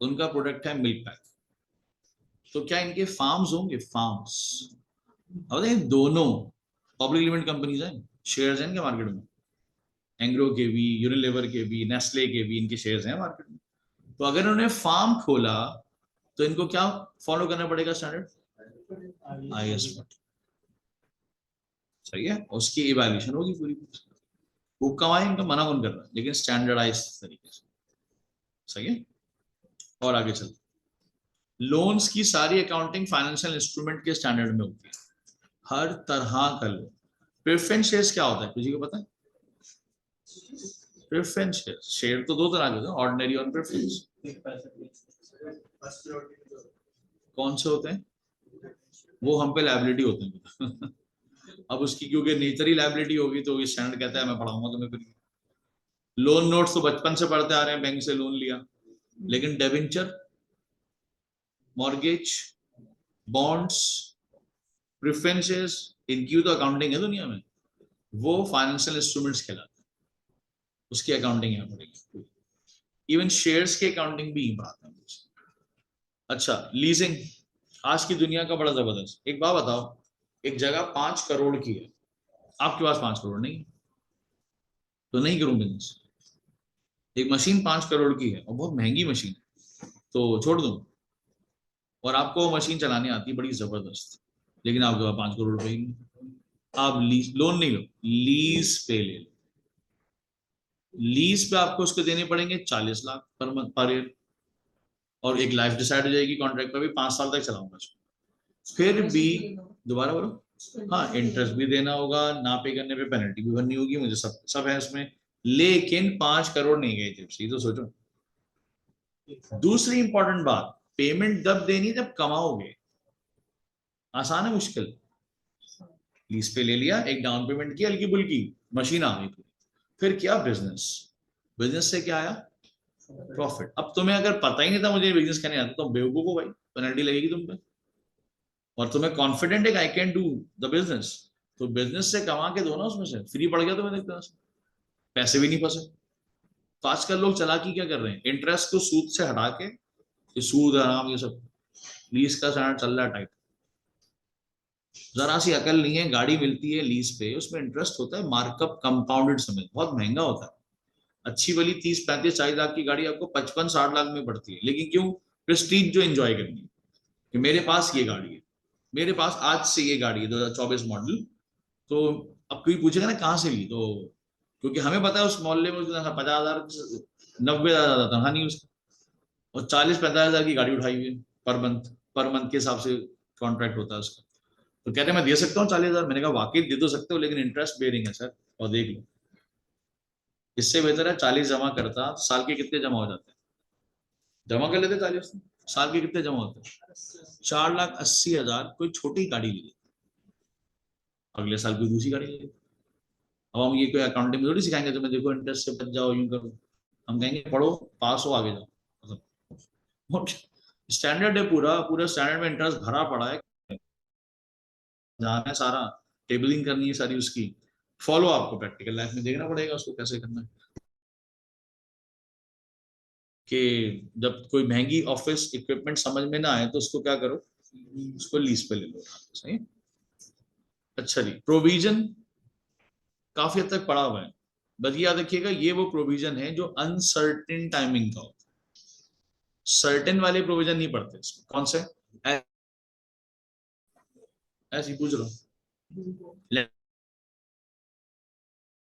उनका प्रोडक्ट है मिल्क पैक। तो क्या इनके फार्म्स होंगे? फार्म्स। अब दोनों पब्लिक लिमिटेड कंपनीज हैं, शेयर्स हैं इनके मार्केट में, एंग्रो के भी, यूनिलीवर के भी, नेस्ले के भी, इनके शेयर्स हैं मार्केट में। तो अगर उन्होंने फार्म खोला तो इनको क्या फॉलो करना पड़ेगा? Standard IAS 40। सही है, उसकी इवैल्यूएशन होगी पूरी। वो कमाए, इनका मना कौन कर रहा है, लेकिन स्टैंडर्डाइज तरीके से। सही है। और आगे चलते, लोन्स की सारी अकाउंटिंग फाइनेंशियल इंस्ट्रूमेंट के स्टैंडर्ड में होती है, हर तरह का लोन। प्रेफरेंस शेयर्स क्या होता है, किसी को पता है? प्रेफरेंस शेयर, शेयर तो दो तरह के होते हैं, ऑर्डिनरी और प्रेफरेंस। कौन से होते हैं? वो हम पे लायबिलिटी होते हैं अब उसकी क्योंकि नेचर ही लायबिलिटी होगी तो ये स्टैंडर्ड कहता है मैं पढ़ाऊंगा तुम्हें फिर। लोन नोट्स तो बचपन से पढ़ते आ रहे हैं, बैंक से लोन लिया, लेकिन डेबेंचर, मॉर्गेज, बॉन्ड्स, प्रेफरेंसेस, इनकी तो अकाउंटिंग है दुनिया में, वो फाइनेंशियल इंस्ट्रूमेंट्स कहलाते हैं, उसकी अकाउंटिंग यहाँ पड़ेगी। इवन शेयर्स की अकाउंटिंग भी पढ़ाते हैं। अच्छा, लीजिंग, आज की दुनिया का बड़ा जबरदस्त। एक बात बताओ, एक जगह 5 करोड़ की है, आपके पास 5 करोड़ नहीं, तो नहीं करूं बिजनेस। एक मशीन 5 करोड़ की है और बहुत महंगी मशीन है, तो छोड़ दूं। और आपको मशीन चलानी आती है बड़ी जबरदस्त, लेकिन आपके पास 5 करोड़ रुपए नहीं, आप लोन नहीं लो, लीज पे ले लो। लीज पे आपको उसको देने पड़ेंगे 40 lakh per month, per year. और एक लाइफ डिसाइड हो जाएगी, कॉन्ट्रैक्ट पर भी 5 साल तक चलाऊंगा उसको, फिर भी। दोबारा बोलो। हाँ, इंटरेस्ट भी देना होगा, ना पे करने पे पेनल्टी भी भरनी होगी, मुझे सब सब है इसमें। लेकिन 5 करोड़ नहीं गए जेब से, तो सोचो। दूसरी इंपॉर्टेंट बात, पेमेंट तब देनी जब कमाओगे। आसान है, मुश्किल? लीज पे ले लिया, एक डाउन पेमेंट की हल्की बुल्की, मशीन आ गई पूरी, फिर क्या बिजनेस। बिजनेस से क्या आया? प्रॉफिट। अब तुम्हें अगर पता ही नहीं था मुझे बिजनेस करने आता, तो बेवकूफ हो भाई, पेनल्टी लगेगी तुम पे। और तुम्हें कॉन्फिडेंट है कि I can do the business, तो बिजनेस से कमा के दो ना, उसमें से फ्री पड़ गया तुम्हें, देखते पैसे भी नहीं फंसे। तो आजकल लोग चालाकी क्या कर रहे हैं, इंटरेस्ट को सूद से हटा के ये सूद हराम ये सब, लीज का स्टैंडर्ड चल रहा है टाइट। जरा सी अकल नहीं है, गाड़ी मिलती है लीज पे, उसमें इंटरेस्ट होता है मार्कअप कंपाउंडेड समेत, बहुत महंगा होता है। अच्छी वाली 30 35 40 लाख की गाड़ी आपको 55 60 लाख में पड़ती है, लेकिन क्यों? प्रेस्टीज जो एंजॉय करनी है कि मेरे पास ये गाड़ी है, मेरे पास आज से ये गाड़ी है 2024 मॉडल। तो अब कोई पूछेगा ना कहाँ से ली, तो क्योंकि हमें पता है उस मोहल्ले में 50,000 90,000 ज्यादा तनखा नहीं उसकी, और 40 45 हजार की गाड़ी उठाई हुई है पर मंथ के हिसाब से कॉन्ट्रैक्ट होता है उसका। तो कहते हैं मैं दे सकता हूँ 40,000, मैंने कहा वाकई दे तो सकते हो, लेकिन इंटरेस्ट बेरिंग है सर, और देख लो। इससे बेहतर है 40 जमा करता, साल के कितने जमा हो जाते हैं, जमा कर लेते 40, साल के कितने जमा होते हैं? 4,80,000। कोई छोटी गाड़ी ले ली, अगले साल कोई दूसरी गाड़ी ले ली। अब हम ये कोई अकाउंटिंग में थोड़ी सिखाएंगे तुम्हें, देखो इंटरेस्ट से बच जाओ, यूं करो। हम कहेंगे पढ़ो, पास हो, आगे जाओ, मतलब स्टैंडर्ड है, पूरा पूरा स्टैंडर्ड में इंटरेस्ट भरा पड़ा है, जहाँ है सारा, टेबलिंग करनी है सारी उसकी, फॉलो आपको प्रैक्टिकल लाइफ में देखना पड़ेगा उसको कैसे करना है। कि जब कोई महंगी ऑफिस इक्विपमेंट समझ में ना आए तो उसको क्या करो, उसको लीज पे ले लो, सही। अच्छा जी, प्रोविजन काफी हद तक पड़ा हुआ है, बस याद रखिएगा ये वो प्रोविजन है जो अनसर्टेन टाइमिंग का होता है, सर्टेन वाले प्रोविजन नहीं पड़ते इसमें। कौन से? ऐसे ही पूछ रहा हूँ,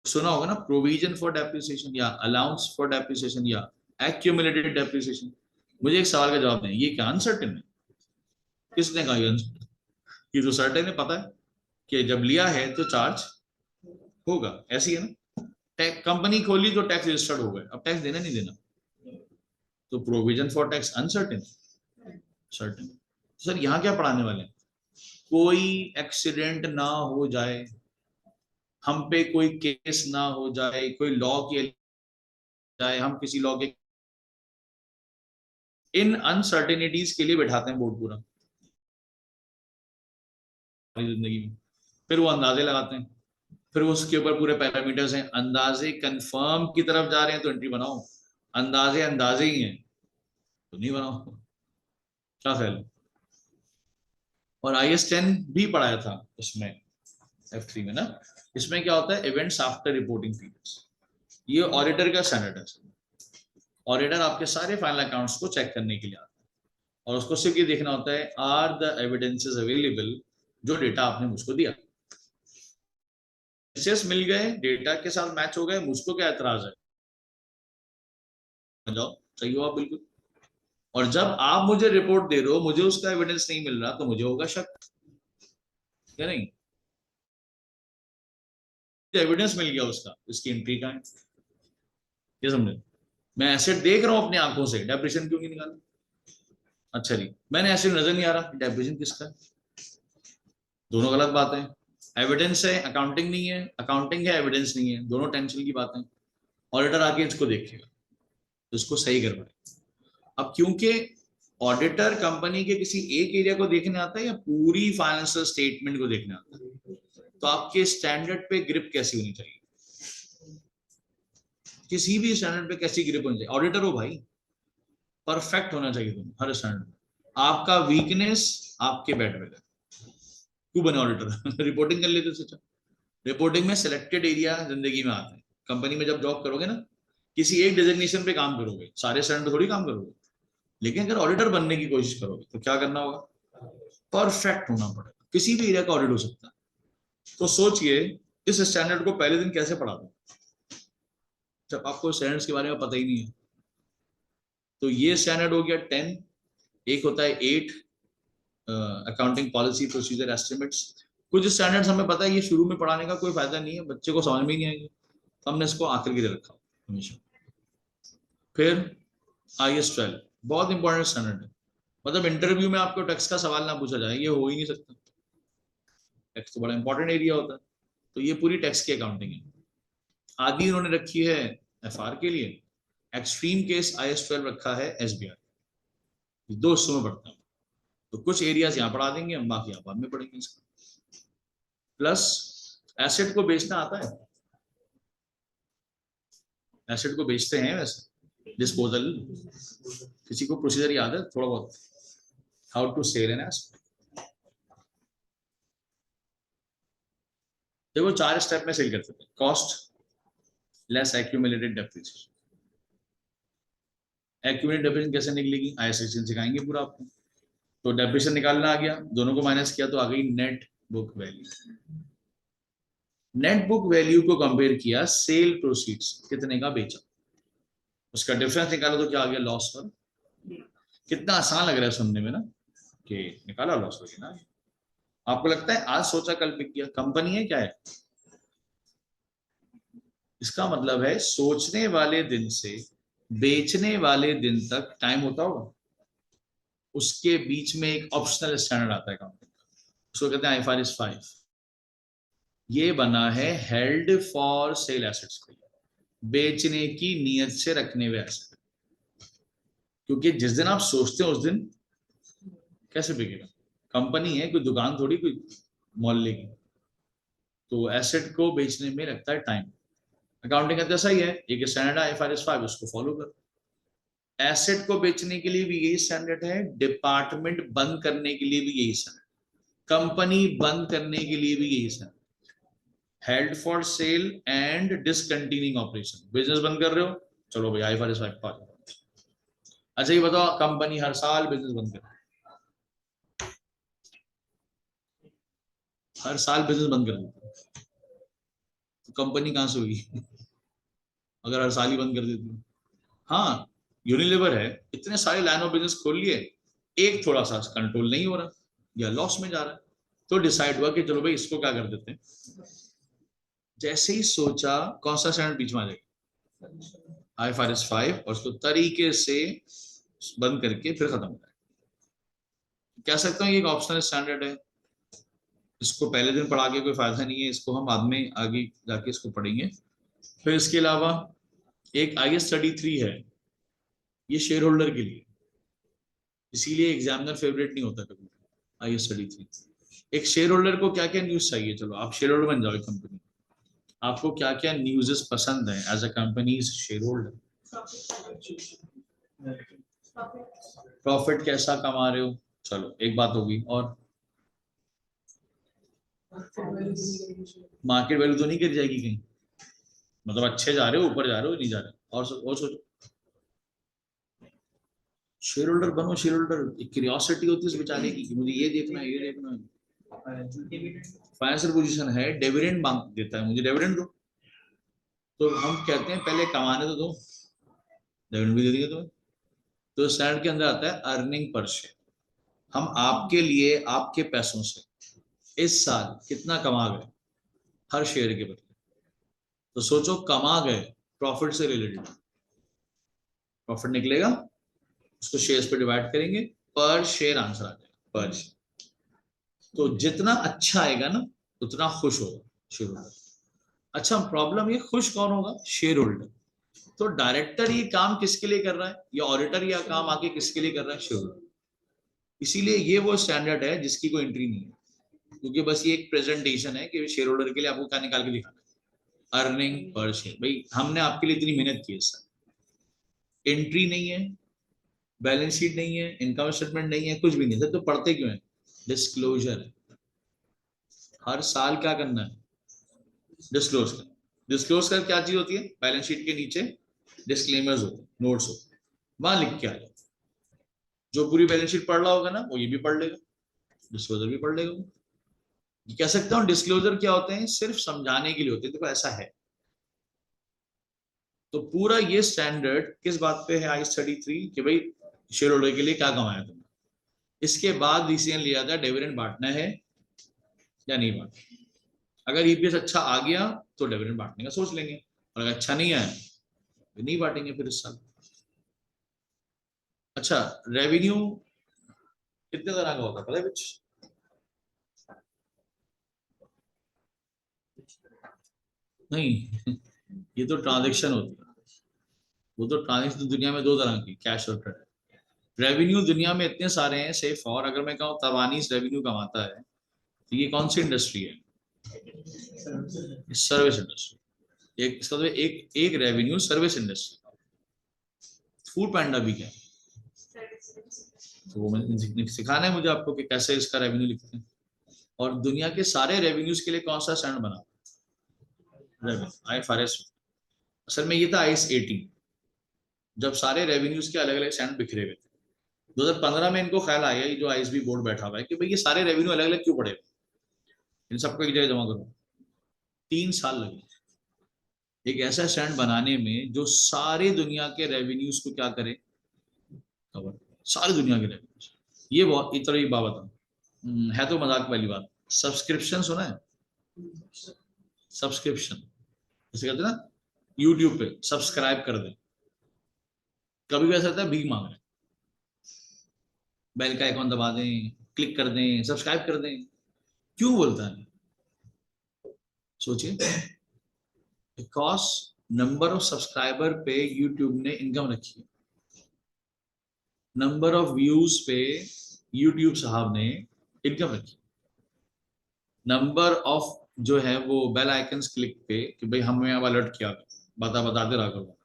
सुना होगा ना, प्रोविजन फॉर डेप्रिसिएशन या अलाउंस फॉर डेप्रिसिएशन या एक्यूमुलेटेड डेप्रिसिएशन। मुझे एक सवाल का जवाब दें, ये क्या अनसर्टेन है? किसने कहा ये अनसर्टेन? ये तो सर्टेन है, पता है कि जब लिया है तो चार्ज होगा, ऐसी है ना। टैक्स कंपनी खोली तो टैक्स रजिस्टर्ड हो गए, अब टैक्स देना नहीं देना, तो provision for tax uncertain, certain. Sir यहाँ क्या पढ़ाने वाले हैं? कोई एक्सीडेंट ना हो जाए, हम पे कोई केस ना हो जाए, कोई लॉ की जाए, हम किसी लॉ के, इन अनसर्टेनिटीज के लिए बैठाते हैं बोर्ड पूरा जिंदगी में। फिर वो अंदाजे लगाते हैं, फिर उसके ऊपर पूरे पैरामीटर्स हैं, अंदाजे कंफर्म की तरफ जा रहे हैं तो एंट्री बनाओ, अंदाजे अंदाजे ही हैं तो नहीं बनाओ, क्या ख्याल है? और IS 10 भी पढ़ाया था उसमें, F3 में ना। इसमें क्या होता है, इवेंट्स आफ्टर रिपोर्टिंग पीरियड्स, ये ऑडिटर का स्टैंडर्ड है। ऑडिटर आपके सारे फाइनल अकाउंट्स को चेक करने के लिए आता है, और उसको सिर्फ ये देखना होता है आर द एविडेंसेस अवेलेबल, जो डेटा आपने मुझको दिया, मिल गए, डेटा के साथ मैच हो गए, मुझको क्या एतराज है, जाओ, सही हो आप बिल्कुल। और जब आप मुझे रिपोर्ट दे रहे हो, मुझे उसका एविडेंस नहीं मिल रहा, तो मुझे होगा शक, या नहीं? एविडेंस मिल गया उसका, इसकी एंट्री का है, ये समझे। मैं एसेट देख रहा हूं अपनी आंखों से, डेप्रिसिएशन क्यों नहीं निकाला? अच्छा जी, मैंने एसेट नजर नहीं आ रहा, डेप्रिसिएशन किसका है? दोनों गलत बात है। एविडेंस है, अकाउंटिंग नहीं है, अकाउंटिंग है, एविडेंस नहीं है, दोनों टेंशन की बात है। ऑडिटर आके इसको देखेगा तो इसको सही करवाए। अब क्योंकि ऑडिटर कंपनी के किसी एक एरिया को देखने आता है या पूरी फाइनेंशियल स्टेटमेंट को देखने आता है, तो आपके स्टैंडर्ड पे ग्रिप कैसी होनी चाहिए, किसी भी स्टैंडर्ड पे कैसी ग्रिप होनी चाहिए? ऑडिटर हो भाई, परफेक्ट होना चाहिए तुम हर स्टैंडर्ड। आपका वीकनेस आपके बेड में है, क्यों बने ऑडिटर? रिपोर्टिंग कर लेते सोचा। रिपोर्टिंग में सिलेक्टेड एरिया जिंदगी में आते हैं, कंपनी में जब जॉब करोगे ना, किसी एक डेजिग्नेशन पे काम करोगे, सारे स्टैंडर्ड थोड़ी काम करोगे। लेकिन अगर ऑडिटर बनने की कोशिश करोगे तो क्या करना होगा? परफेक्ट होना पड़ेगा, किसी भी एरिया का ऑडिट हो सकता है। तो सोचिए इस स्टैंडर्ड को पहले दिन कैसे पढ़ा दो, जब आपको स्टैंडर्ड्स के बारे में पता ही नहीं है। तो ये स्टैंडर्ड हो गया 10। एक होता है 8, अकाउंटिंग पॉलिसी प्रोसीजर एस्टिमेट्स। कुछ स्टैंडर्ड्स हमें पता है ये शुरू में पढ़ाने का कोई फायदा नहीं है, बच्चे को समझ में ही नहीं आएंगे, तो हमने इसको आखिर के लिए रखा हमेशा। फिर IS 12 बहुत इंपॉर्टेंट स्टैंडर्ड है, मतलब इंटरव्यू में आपको टैक्स का सवाल ना पूछा जाए, ये हो ही नहीं सकता, टैक्स तो बड़ा इंपॉर्टेंट एरिया होता है। तो ये पूरी टैक्स की अकाउंटिंग है। आधी इन्होंने रखी है FR के लिए, एक्सट्रीम केस IS 12 रखा है SBI। दो हिस्सों में पढ़ता है, तो कुछ एरियाज यहाँ पढ़ा देंगे हम, बाकी आप बाद में पढ़ेंगे इसका। प्लस एसेट को बेचना आता है, एसेट को बेचते हैं वैसे, डिस्पोजल, किसी को प्रोसीजर याद है थोड़ा बहुत, how to sell an asset? देखो 4 स्टेप में सेल कर सकते हैं, cost less accumulated depreciation. Accumulated depreciation कैसे निकलेगी, IS 16 सिखाएंगे पूरा आपको। तो डेप्रिसिएशन निकालना आ गया, दोनों को माइनस किया तो आ गई net book value. Net book value को कंपेयर किया सेल प्रोसीड्स, कितने का बेचा, उसका डिफरेंस निकाला तो क्या आ गया, लॉस पर। कितना आसान लग रहा है सुनने में ना, कि निकाला लॉस पर ना। आपको लगता है आज सोचा कल पिक किया, कंपनी है क्या है? इसका मतलब है सोचने वाले दिन से बेचने वाले दिन तक टाइम होता होगा, उसके बीच में एक ऑप्शनल स्टैंडर्ड आता है कंपनी का, उसको कहते हैं IFRS 5। ये बना है हेल्ड फॉर सेल एसेट्स को, बेचने की नीयत से रखने हुए एसेट। क्योंकि जिस दिन आप सोचते हैं उस दिन कैसे बिकेगा, कंपनी है कोई दुकान थोड़ी, कोई मोहल्ले की। तो एसेट को बेचने में लगता है टाइम। अकाउंटिंग का ऐसा ही है, एक स्टैंडर्ड है IFRS 5, उसको फॉलो कर। एसेट को बेचने के लिए भी यही स्टैंडर्ड है, डिपार्टमेंट बंद करने के लिए भी यही स्टैंडर्ड, कंपनी बंद करने के लिए भी यही standard. Held for sale and discontinuing operation, business बंद कर रहे हो, चलो भाई IFRS 5 पा। अच्छा ये बताओ, कंपनी हर साल बिजनेस बंद कर, हर साल बिजनेस बंद कर देती है, तो कंपनी कहां से हुई अगर हर साल ही बंद कर देती है? हाँ, यूनिलीवर है, इतने सारे लाइन ऑफ बिजनेस खोल लिए, एक थोड़ा सा कंट्रोल नहीं हो रहा या लॉस में जा रहा है, तो डिसाइड हुआ कि चलो भाई इसको क्या कर देते हैं। जैसे ही सोचा, कौन सा स्टैंडर्ड बीच में आ जाएगा, IFRS 5, और उसको तरीके से बंद करके फिर खत्म हो जाएगा। कह सकता हूँ ये एक ऑप्शनल स्टैंडर्ड है, इसको पहले दिन पढ़ा के कोई फायदा नहीं है, इसको हम बाद में आगे जाके इसको पढ़ेंगे। फिर इसके अलावा एक IS 33 है, ये शेयर होल्डर के लिए, इसीलिए एग्जामिनर फेवरेट नहीं होता कभी। IS 33 एक शेयर होल्डर को क्या क्या न्यूज चाहिए, चलो आप शेयर होल्डर बन जाओ कंपनी, आपको क्या क्या न्यूज़ेस पसंद है एज अ कंपनी शेयर होल्डर? प्रॉफिट कैसा कमा रहे हो, चलो एक बात होगी, और मार्केट वैल्यू तो नहीं गिर जाएगी कहीं, मतलब अच्छे जा रहे हो, ऊपर जा रहे हो, नहीं जा रहे हो, और सोचो। शेयर होल्डर बनो, शेयर होल्डर एक क्यूरियोसिटी होती है उस बेचारे की कि मुझे ये देखना है, ये देखना है। फाइनेंशियल पोजीशन है, डिविडेंड मांग देता है, मुझे डिविडेंड दो, तो हम कहते हैं पहले कमाने तो दो, डिविडेंड भी दे देंगे तुम्हें। तो स्टैंडर्ड के अंदर आता है अर्निंग पर शेयर, हम आपके लिए आपके पैसों से इस साल कितना कमा गए हर शेयर के बदले। तो सोचो कमा गए, प्रॉफिट से रिलेटेड प्रॉफिट निकलेगा, उसको शेयर्स पे डिवाइड करेंगे, पर शेयर आंसर आ जाएगा, पर शेयर। तो जितना अच्छा आएगा ना उतना खुश होगा शेयर होल्डर। अच्छा प्रॉब्लम ये, खुश कौन होगा, शेयर होल्डर। तो डायरेक्टर ये काम किसके लिए कर रहा है, या ऑडिटर यह काम आके किसके लिए कर रहा है, शेयर होल्डर। इसीलिए ये वो स्टैंडर्ड है जिसकी कोई एंट्री नहीं है, क्योंकि बस ये एक प्रेजेंटेशन है कि शेयर होल्डर के लिए आपको क्या निकाल के दिखाना है, अर्निंग पर शेयर। भाई हमने आपके लिए इतनी मेहनत की है सर, एंट्री नहीं है, बैलेंस शीट नहीं है, इनकम स्टेटमेंट नहीं है, कुछ भी नहीं है, तो पढ़ते क्यों है, डिस्क्लोजर है। हर साल क्या करना है, डिस्क्लोज कर। डिस्क्लोज कर क्या चीज होती है, बैलेंस शीट के नीचे डिस्क्लेमर्स होते हैं, नोट्स होते हैं, वहां लिख के आ जाओ। जो पूरी बैलेंस शीट पढ़ रहा होगा ना वो ये भी पढ़ लेगा, डिस्क्लोजर भी पढ़ लेगा। कह सकता हूँ डिस्क्लोजर क्या होते हैं, सिर्फ समझाने के लिए होते हैं, देखो ऐसा है। तो पूरा ये स्टैंडर्ड किस बात पे है, IS 33, कि भाई शेयर होल्डर के लिए क्या कमाया तुमने। इसके बाद डिसीजन लिया था डिविडेंड बांटना है या नहीं बांटना। अगर EPS अच्छा आ गया तो डिविडेंड बांटने का सोच लेंगे, और अगर अच्छा नहीं आया तो नहीं बांटेंगे फिर इस साल। अच्छा रेवेन्यू कितने तरह का होता है पता है कुछ? नहीं ये तो ट्रांजेक्शन होती है, वो तो ट्रांजेक्शन तो दुनिया में दो तरह की, कैश और क्रेडिट। रेवेन्यू दुनिया में इतने सारे हैं, सिर्फ और अगर मैं कहूँ तवानीस रेवेन्यू कमाता है, तो ये कौन सी इंडस्ट्री है, सर्विस इंडस्ट्री। एक इसका तो एक एक रेवेन्यू सर्विस इंडस्ट्री, फूड पैंडा भी क्या है, तो वो सिखाना है मुझे आपको कि कैसे इसका रेवेन्यू लिखते हैं। और दुनिया के सारे रेवेन्यूज के लिए कौन सा स्टैंडर्ड बना, IFRS। असल में ये था IAS 18, जब सारे रेवेन्यूज के अलग अलग स्टैंडर्ड बिखरे हुए थे। 2015 में इनको ख्याल आया, ये जो ISB बोर्ड बैठा हुआ है, कि भाई ये सारे रेवेन्यू अलग अलग क्यों पड़े, इन सबको एक जगह जमा करो। 3 साल लगे एक ऐसा स्टैंड बनाने में जो सारी दुनिया के रेवेन्यूज को क्या करे, कवर, सारी दुनिया के रेवेन्यूज। ये बहुत इतना एक बात बताऊं, है तो मजाक वाली बात, सब्सक्रिप्शन सुना है? सब्सक्रिप्शन जैसे कहते हैं ना, यूट्यूब पे सब्सक्राइब कर दे, कभी भी ऐसा होता है भीख मांग रहे, बेल का आइकॉन दबा दें, क्लिक कर दें, सब्सक्राइब कर दें, क्यों बोलता है? सोचिए, बिकॉज नंबर ऑफ सब्सक्राइबर पे यूट्यूब ने इनकम रखी है, नंबर ऑफ व्यूज पे यूट्यूब साहब ने इनकम रखी, नंबर ऑफ जो है वो बेल आइकन्स क्लिक पे कि भाई हमें अब अलर्ट किया, बताते रहा करो,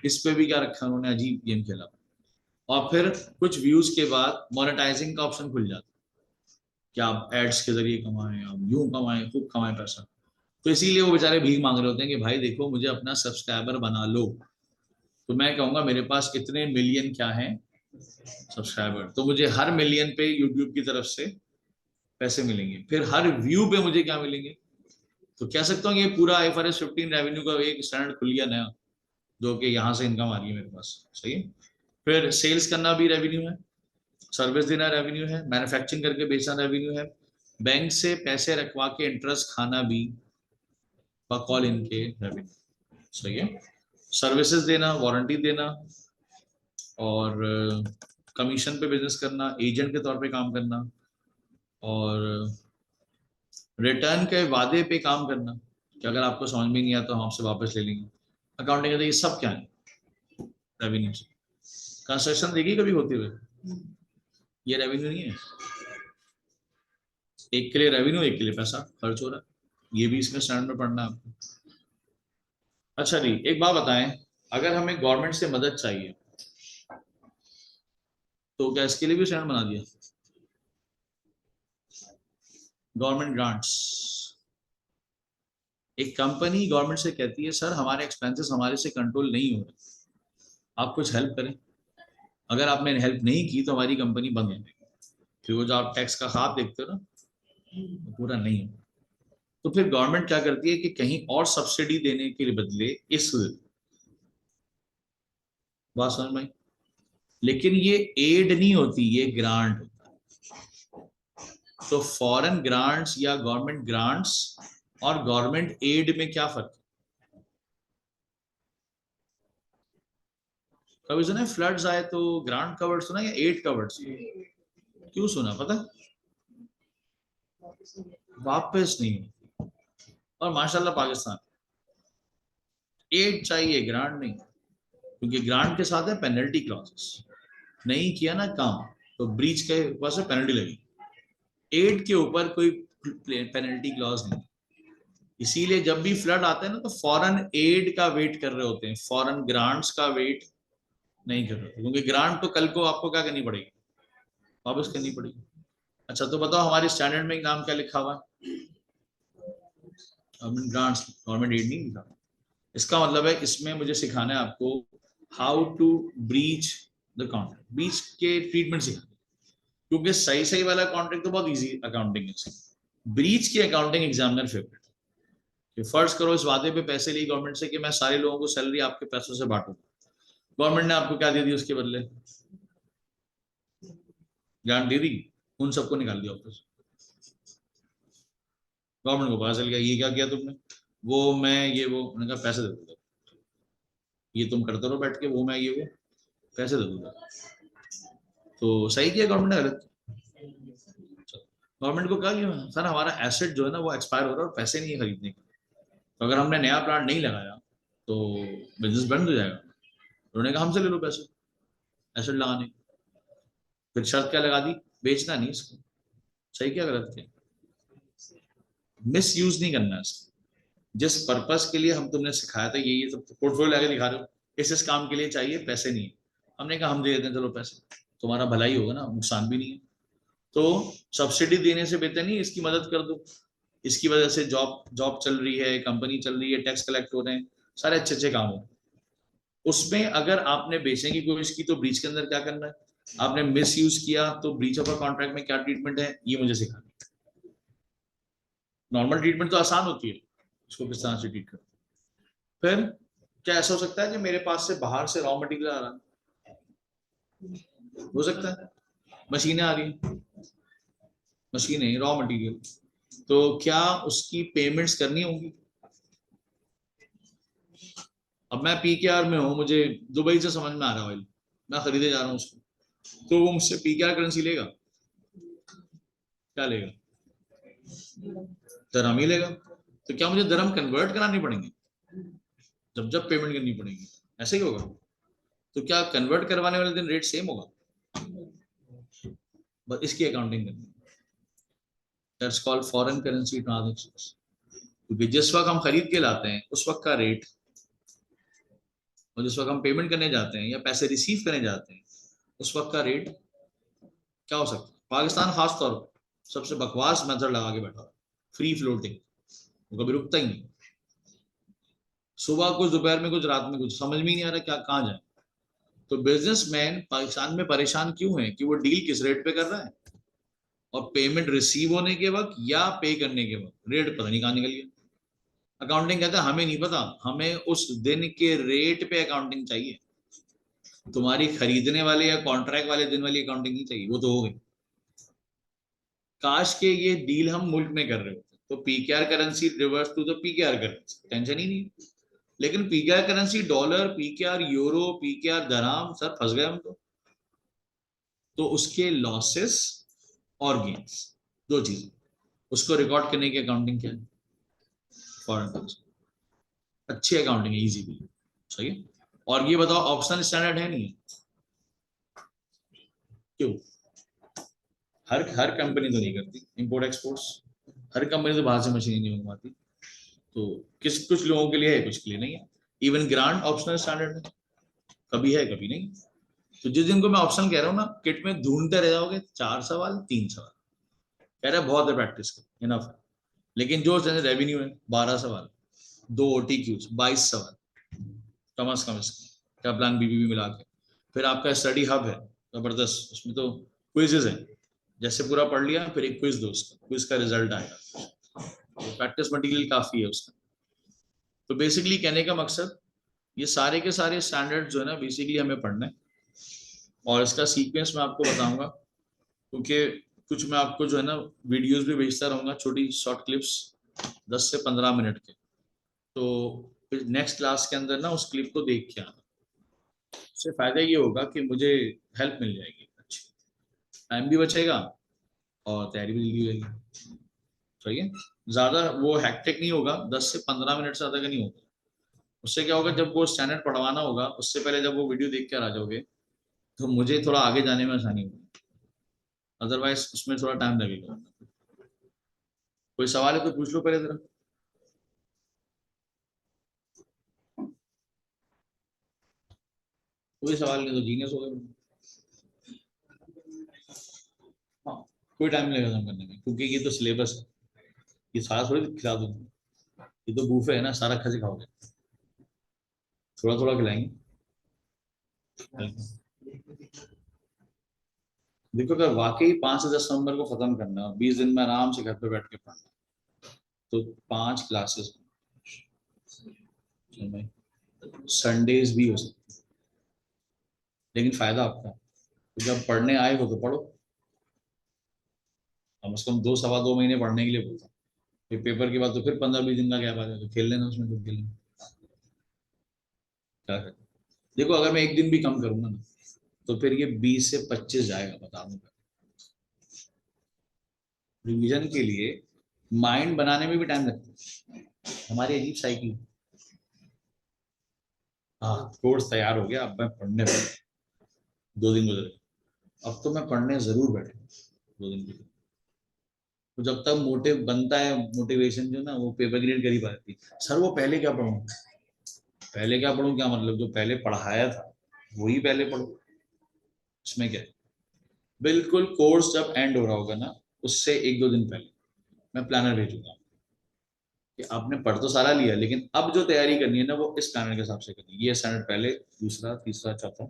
इस पे भी क्या रखा उन्होंने, अजीब गेम खेला। और फिर कुछ व्यूज के बाद मोनेटाइजिंग का ऑप्शन खुल जाता, कि आप एड्स के जरिए कमाएं, आप यूं कमाएं, खूब कमाएं पैसा। तो इसीलिए वो बेचारे भीख मांग रहे होते हैं कि भाई देखो मुझे अपना सब्सक्राइबर बना लो, तो मैं कहूंगा मेरे पास इतने मिलियन क्या है सब्सक्राइबर, तो मुझे हर मिलियन पे यूट्यूब की तरफ से पैसे मिलेंगे, फिर हर व्यू पे मुझे क्या मिलेंगे। तो कह सकता हूँ ये पूरा IFRS 15 रेवेन्यू का एक स्टैंडर्ड खुल गया नया, जो कि यहाँ से इनकम आ रही है मेरे पास। सही है। फिर सेल्स करना भी रेवेन्यू है, सर्विस देना रेवेन्यू है, मैन्युफैक्चरिंग करके बेचना रेवेन्यू है, बैंक से पैसे रखवा के इंटरेस्ट खाना भी कॉल इनके रेवेन्यू। सही है। सर्विसेज देना, वारंटी देना, और कमीशन पे बिजनेस करना, एजेंट के तौर पे काम करना, और रिटर्न के वादे पे काम करना कि अगर आपको समझ में नहीं आया तो हम आपसे वापस ले लेंगे। अकाउंटिंग ये सब क्या है, रेवेन्यू। कंस्ट्रक्शन देखिए कभी होते हुए, ये रेवेन्यू नहीं है। एक के लिए रेवेन्यू, एक के लिए पैसा खर्च हो रहा है, ये भी इसमें स्टैंडर्ड में पढ़ना है आपको। अच्छा जी, एक बात बताएं, अगर हमें गवर्नमेंट से मदद चाहिए तो क्या इसके लिए भी स्टैंडर्ड बना दिया? गवर्नमेंट ग्रांट्स, एक कंपनी गवर्नमेंट से कहती है सर हमारे एक्सपेंसेस हमारे से कंट्रोल नहीं हो रहे, आप कुछ हेल्प करें, अगर आपने हेल्प नहीं की तो हमारी कंपनी बंद हो जाएगी। फिर वो जो आप टैक्स का खाप देखते हो ना, वो पूरा नहीं हो, तो फिर गवर्नमेंट क्या करती है कि कहीं और सब्सिडी देने के बदले इस बात समझ में, लेकिन ये एड नहीं होती, ये ग्रांट होता है। तो फॉरेन ग्रांट्स या गवर्नमेंट ग्रांट्स और गवर्नमेंट एड में क्या फर्क है? कभी सुना फ्लड्स आए तो ग्रांट कवर्ड सुना या एड कवर्ड सुना? क्यों सुना पता? वापस नहीं। और माशाल्लाह पाकिस्तान एड चाहिए, ग्रांट नहीं, क्योंकि ग्रांट के साथ है पेनल्टी क्लॉजेस, नहीं किया ना काम तो ब्रीच के ऊपर से पेनल्टी लगी, एड के ऊपर कोई पेनल्टी क्लॉज नहीं। इसीलिए जब भी फ्लड आता है ना तो फॉरेन एड का वेट कर रहे होते हैं, फॉरेन ग्रांट्स का वेट नहीं कर रहे होते, क्योंकि ग्रांट तो कल को आपको क्या करनी पड़ेगी, वापस करनी पड़ेगी। अच्छा तो बताओ हमारे स्टैंडर्ड में नाम क्या लिखा हुआ है? गवर्नमेंट ग्रांट्स, गवर्नमेंट एड नहीं लिखा। इसका मतलब है इसमें मुझे सिखाना है आपको how to breach the contract, breach के ट्रीटमेंट सिखाना, क्योंकि सही सही वाला कॉन्ट्रैक्ट तो बहुत इजी अकाउंटिंग है, ब्रीच की अकाउंटिंग एग्जामिनर फेवरेट। कि फर्ज करो इस वादे पे पैसे ली गवर्नमेंट से कि मैं सारे लोगों को सैलरी आपके पैसों से बांटूंगा, गवर्नमेंट ने आपको क्या दे दी उसके बदले? ग्रांट दे दी, उन सबको निकाल दिया ऑफिस। गवर्नमेंट को पता चल गया ये क्या किया तुमने, वो मैं ये वो, उन्होंने कहा पैसे दे दूंगा, ये तुम करते रहो बैठ के, वो मैं ये वो, पैसे दे दूंगा। तो सही किया गवर्नमेंट ने, गलत? गवर्नमेंट को कहा कि सर हमारा एसेट जो है ना वो एक्सपायर हो रहा है और पैसे नहीं है खरीदने के, तो अगर हमने नया प्लांट नहीं लगाया तो बिजनेस बंद हो जाएगा। उन्होंने कहा हमसे ले लो पैसे एसेट लगाने। फिर शर्त क्या लगा दी, बेचना नहीं इसको। सही क्या गलत क्या? मिस यूज नहीं करना इसका, जिस पर्पस के लिए हम तुमने सिखाया था ये सब पोर्टफोलियो आगे दिखा रहे हो, इस काम के लिए चाहिए, पैसे नहीं, हमने कहा हम दे देते हैं, चलो पैसे, तुम्हारा भला ही होगा ना, नुकसान भी नहीं है। तो सब्सिडी देने से बेहतर नहीं इसकी मदद कर दो, इसकी वजह से जॉब जॉब चल रही है, कंपनी चल रही है, टैक्स कलेक्ट हो रहे हैं, सारे अच्छे अच्छे काम हो। उसमें अगर आपने बेचने की कोशिश की तो ब्रीच के अंदर क्या करना है, आपने मिस यूज किया तो ब्रीच ऑफ अ कॉन्ट्रैक्ट में क्या ट्रीटमेंट है, ये मुझे सिखाना। नॉर्मल ट्रीटमेंट तो आसान होती है, उसको किस तरह से ट्रीट कर। फिर क्या ऐसा हो सकता है कि मेरे पास से बाहर से रॉ मटेरियल आ रहा है, हो सकता है, मशीनें आ रही, मशीनें रॉ मटेरियल, तो क्या उसकी पेमेंट्स करनी होंगी। अब मैं पीकेआर में हूँ, मुझे दुबई से समझ में आ रहा है ऑयल, मैं खरीदे जा रहा हूँ उसको, तो वो मुझसे पीकेआर करेंसी लेगा, क्या लेगा, दरहम ही लेगा। तो क्या मुझे दरहम कन्वर्ट करानी पड़ेंगे जब जब पेमेंट करनी पड़ेगी, ऐसे ही होगा। तो क्या कन्वर्ट करवाने वाले दिन रेट सेम होगा, बस इसकी अकाउंटिंग करनी, that's called foreign currency transactions. क्योंकि जिस वक्त हम खरीद के लाते हैं उस वक्त का रेट, और जिस वक्त हम पेमेंट करने जाते हैं या पैसे रिसीव करने जाते हैं उस वक्त का रेट क्या हो सकता है। पाकिस्तान खास तौर पर सबसे बकवास मेथड लगा के बैठा, फ्री फ्लोटिंग, वो कभी रुकता ही नहीं, सुबह कुछ, दोपहर में कुछ, रात में कुछ, समझ में ही नहीं आ रहा क्या कहाँ जाए। तो बिजनेसमैन पाकिस्तान में परेशान क्यों है कि वो डील किस रेट पे कर रहा है, और पेमेंट रिसीव होने के वक्त या पे करने के वक्त रेट पता नहीं कहाँ निकल गया। अकाउंटिंग कहता है हमें नहीं पता, हमें उस दिन के रेट पे अकाउंटिंग चाहिए, तुम्हारी खरीदने वाले या कॉन्ट्रैक्ट वाले दिन वाली अकाउंटिंग नहीं चाहिए, वो तो हो गई। काश के ये डील हम मुल्क में कर रहे होते तो PKR currency reverse to the PKR currency, tension ही नहीं। लेकिन PKR currency dollar, PKR euro, PKR dirham, sir फंस गए हम तो उसके लॉसेस और गेन्स, दो चीजें, उसको रिकॉर्ड करने की अकाउंटिंग क्या है, फॉरेन करेंसी, अच्छी अकाउंटिंग है, इजी भी सही है। और ये बताओ ऑप्शनल स्टैंडर्ड है नहीं, क्यों, हर हर कंपनी तो नहीं करती इंपोर्ट एक्सपोर्ट्स, हर कंपनी तो बाहर से मशीन नहीं मंगवाती, तो किस कुछ लोगों के लिए है, कुछ के लिए नहीं है। इवन ग्रांट ऑप्शनल स्टैंडर्ड है, कभी है कभी नहीं। तो जिस दिन को मैं ऑप्शन कह रहा हूँ ना, किट में ढूंढते रह जाओगे 4 सवाल 3 सवाल, कह रहे बहुत है प्रैक्टिस कर इनफ है। लेकिन जो रेवेन्यू है 12 सवाल, 2 OTQs 22 सवाल, कम से कम इसका क्या प्लान बीबीबी मिला के। फिर आपका स्टडी हब है जबरदस्त, उसमें तो क्विजेज है, जैसे पूरा पढ़ लिया फिर एक क्विज दो, उसका क्विज का रिजल्ट आएगा, तो प्रैक्टिस मटेरियल काफी है उसका। तो बेसिकली कहने का मकसद, ये सारे के सारे स्टैंडर्ड जो है ना बेसिकली हमें पढ़ना है, और इसका सीक्वेंस मैं आपको बताऊंगा, क्योंकि कुछ मैं आपको जो है ना वीडियोस भी भेजता रहूंगा, छोटी शॉर्ट क्लिप्स 10 से 15 मिनट के, तो फिर नेक्स्ट क्लास के अंदर ना उस क्लिप को देख के आना, उससे फायदा ये होगा कि मुझे हेल्प मिल जाएगी अच्छी, टाइम भी बचेगा और तैयारी भी जल्दी हो जाएगी, सही है। ज्यादा वो हैक्टिक नहीं होगा, 10 से 15 मिनट से ज्यादा का नहीं होगा। उससे क्या होगा, जब वो स्टैंडर्ड पढ़वाना होगा उससे पहले जब वो वीडियो देख कर आ जाओगे तो मुझे थोड़ा आगे जाने में आसानी होगी, अदरवाइज उसमें थोड़ा टाइम लगेगा। कोई सवाल है तो पूछ लो पहले जरा। कोई सवाल नहीं तो जीनियस हो गए। हाँ, कोई टाइम नहीं लगेगा करने में, क्योंकि ये तो सिलेबस है, ये सारा थोड़ी खिला दूंगा, ये तो बूफे है ना, सारा खा सिखाओगे, थोड़ा थोड़ा खिलाएंगे। देखो अगर वाकई 5 से 10 नंबर को खत्म करना है और 20 दिन में आराम से घर पे बैठ के पढ़ना, तो 5 क्लासेस संडेज भी हो सकती है, लेकिन फायदा आपका है। तो जब पढ़ने आए हो तो पढ़ो, कम से कम 2 सवा 2 महीने पढ़ने के लिए बोलता हूँ, फिर पेपर के बाद तो फिर 15-20 दिन का गैप आ जाए, तो खेल लेना उसमें, खुद खेल लेना, क्या करें। देखो अगर मैं एक दिन भी कम करूंगा ना तो फिर ये 20 से 25 जाएगा, बता दूंगा। रिवीजन के लिए माइंड बनाने में भी टाइम लगता है, हमारी अजीब साइकिल। हाँ, कोर्स तैयार हो गया, अब मैं पढ़ने बैठ, 2 दिन गुजरे, अब तो मैं पढ़ने जरूर बैठूंगा 2 दिन के लिए। तो जब तक मोटिव बनता है, मोटिवेशन जो ना वो पेपर ग्रेड कर ही पाती। सर वो पहले क्या पढ़ूं, पहले क्या पढ़ूं क्या मतलब, जो पहले पढ़ाया था वही पहले पढ़ो, इसमें क्या है, बिल्कुल कोर्स जब एंड हो रहा होगा ना, उससे 1-2 दिन पहले मैं प्लानर भेजूंगा कि आपने पढ़ तो सारा लिया, लेकिन अब जो तैयारी करनी है ना वो इस प्लानर के हिसाब से करनी है। ये स्टैंडर्ड पहले, दूसरा, तीसरा, चौथा,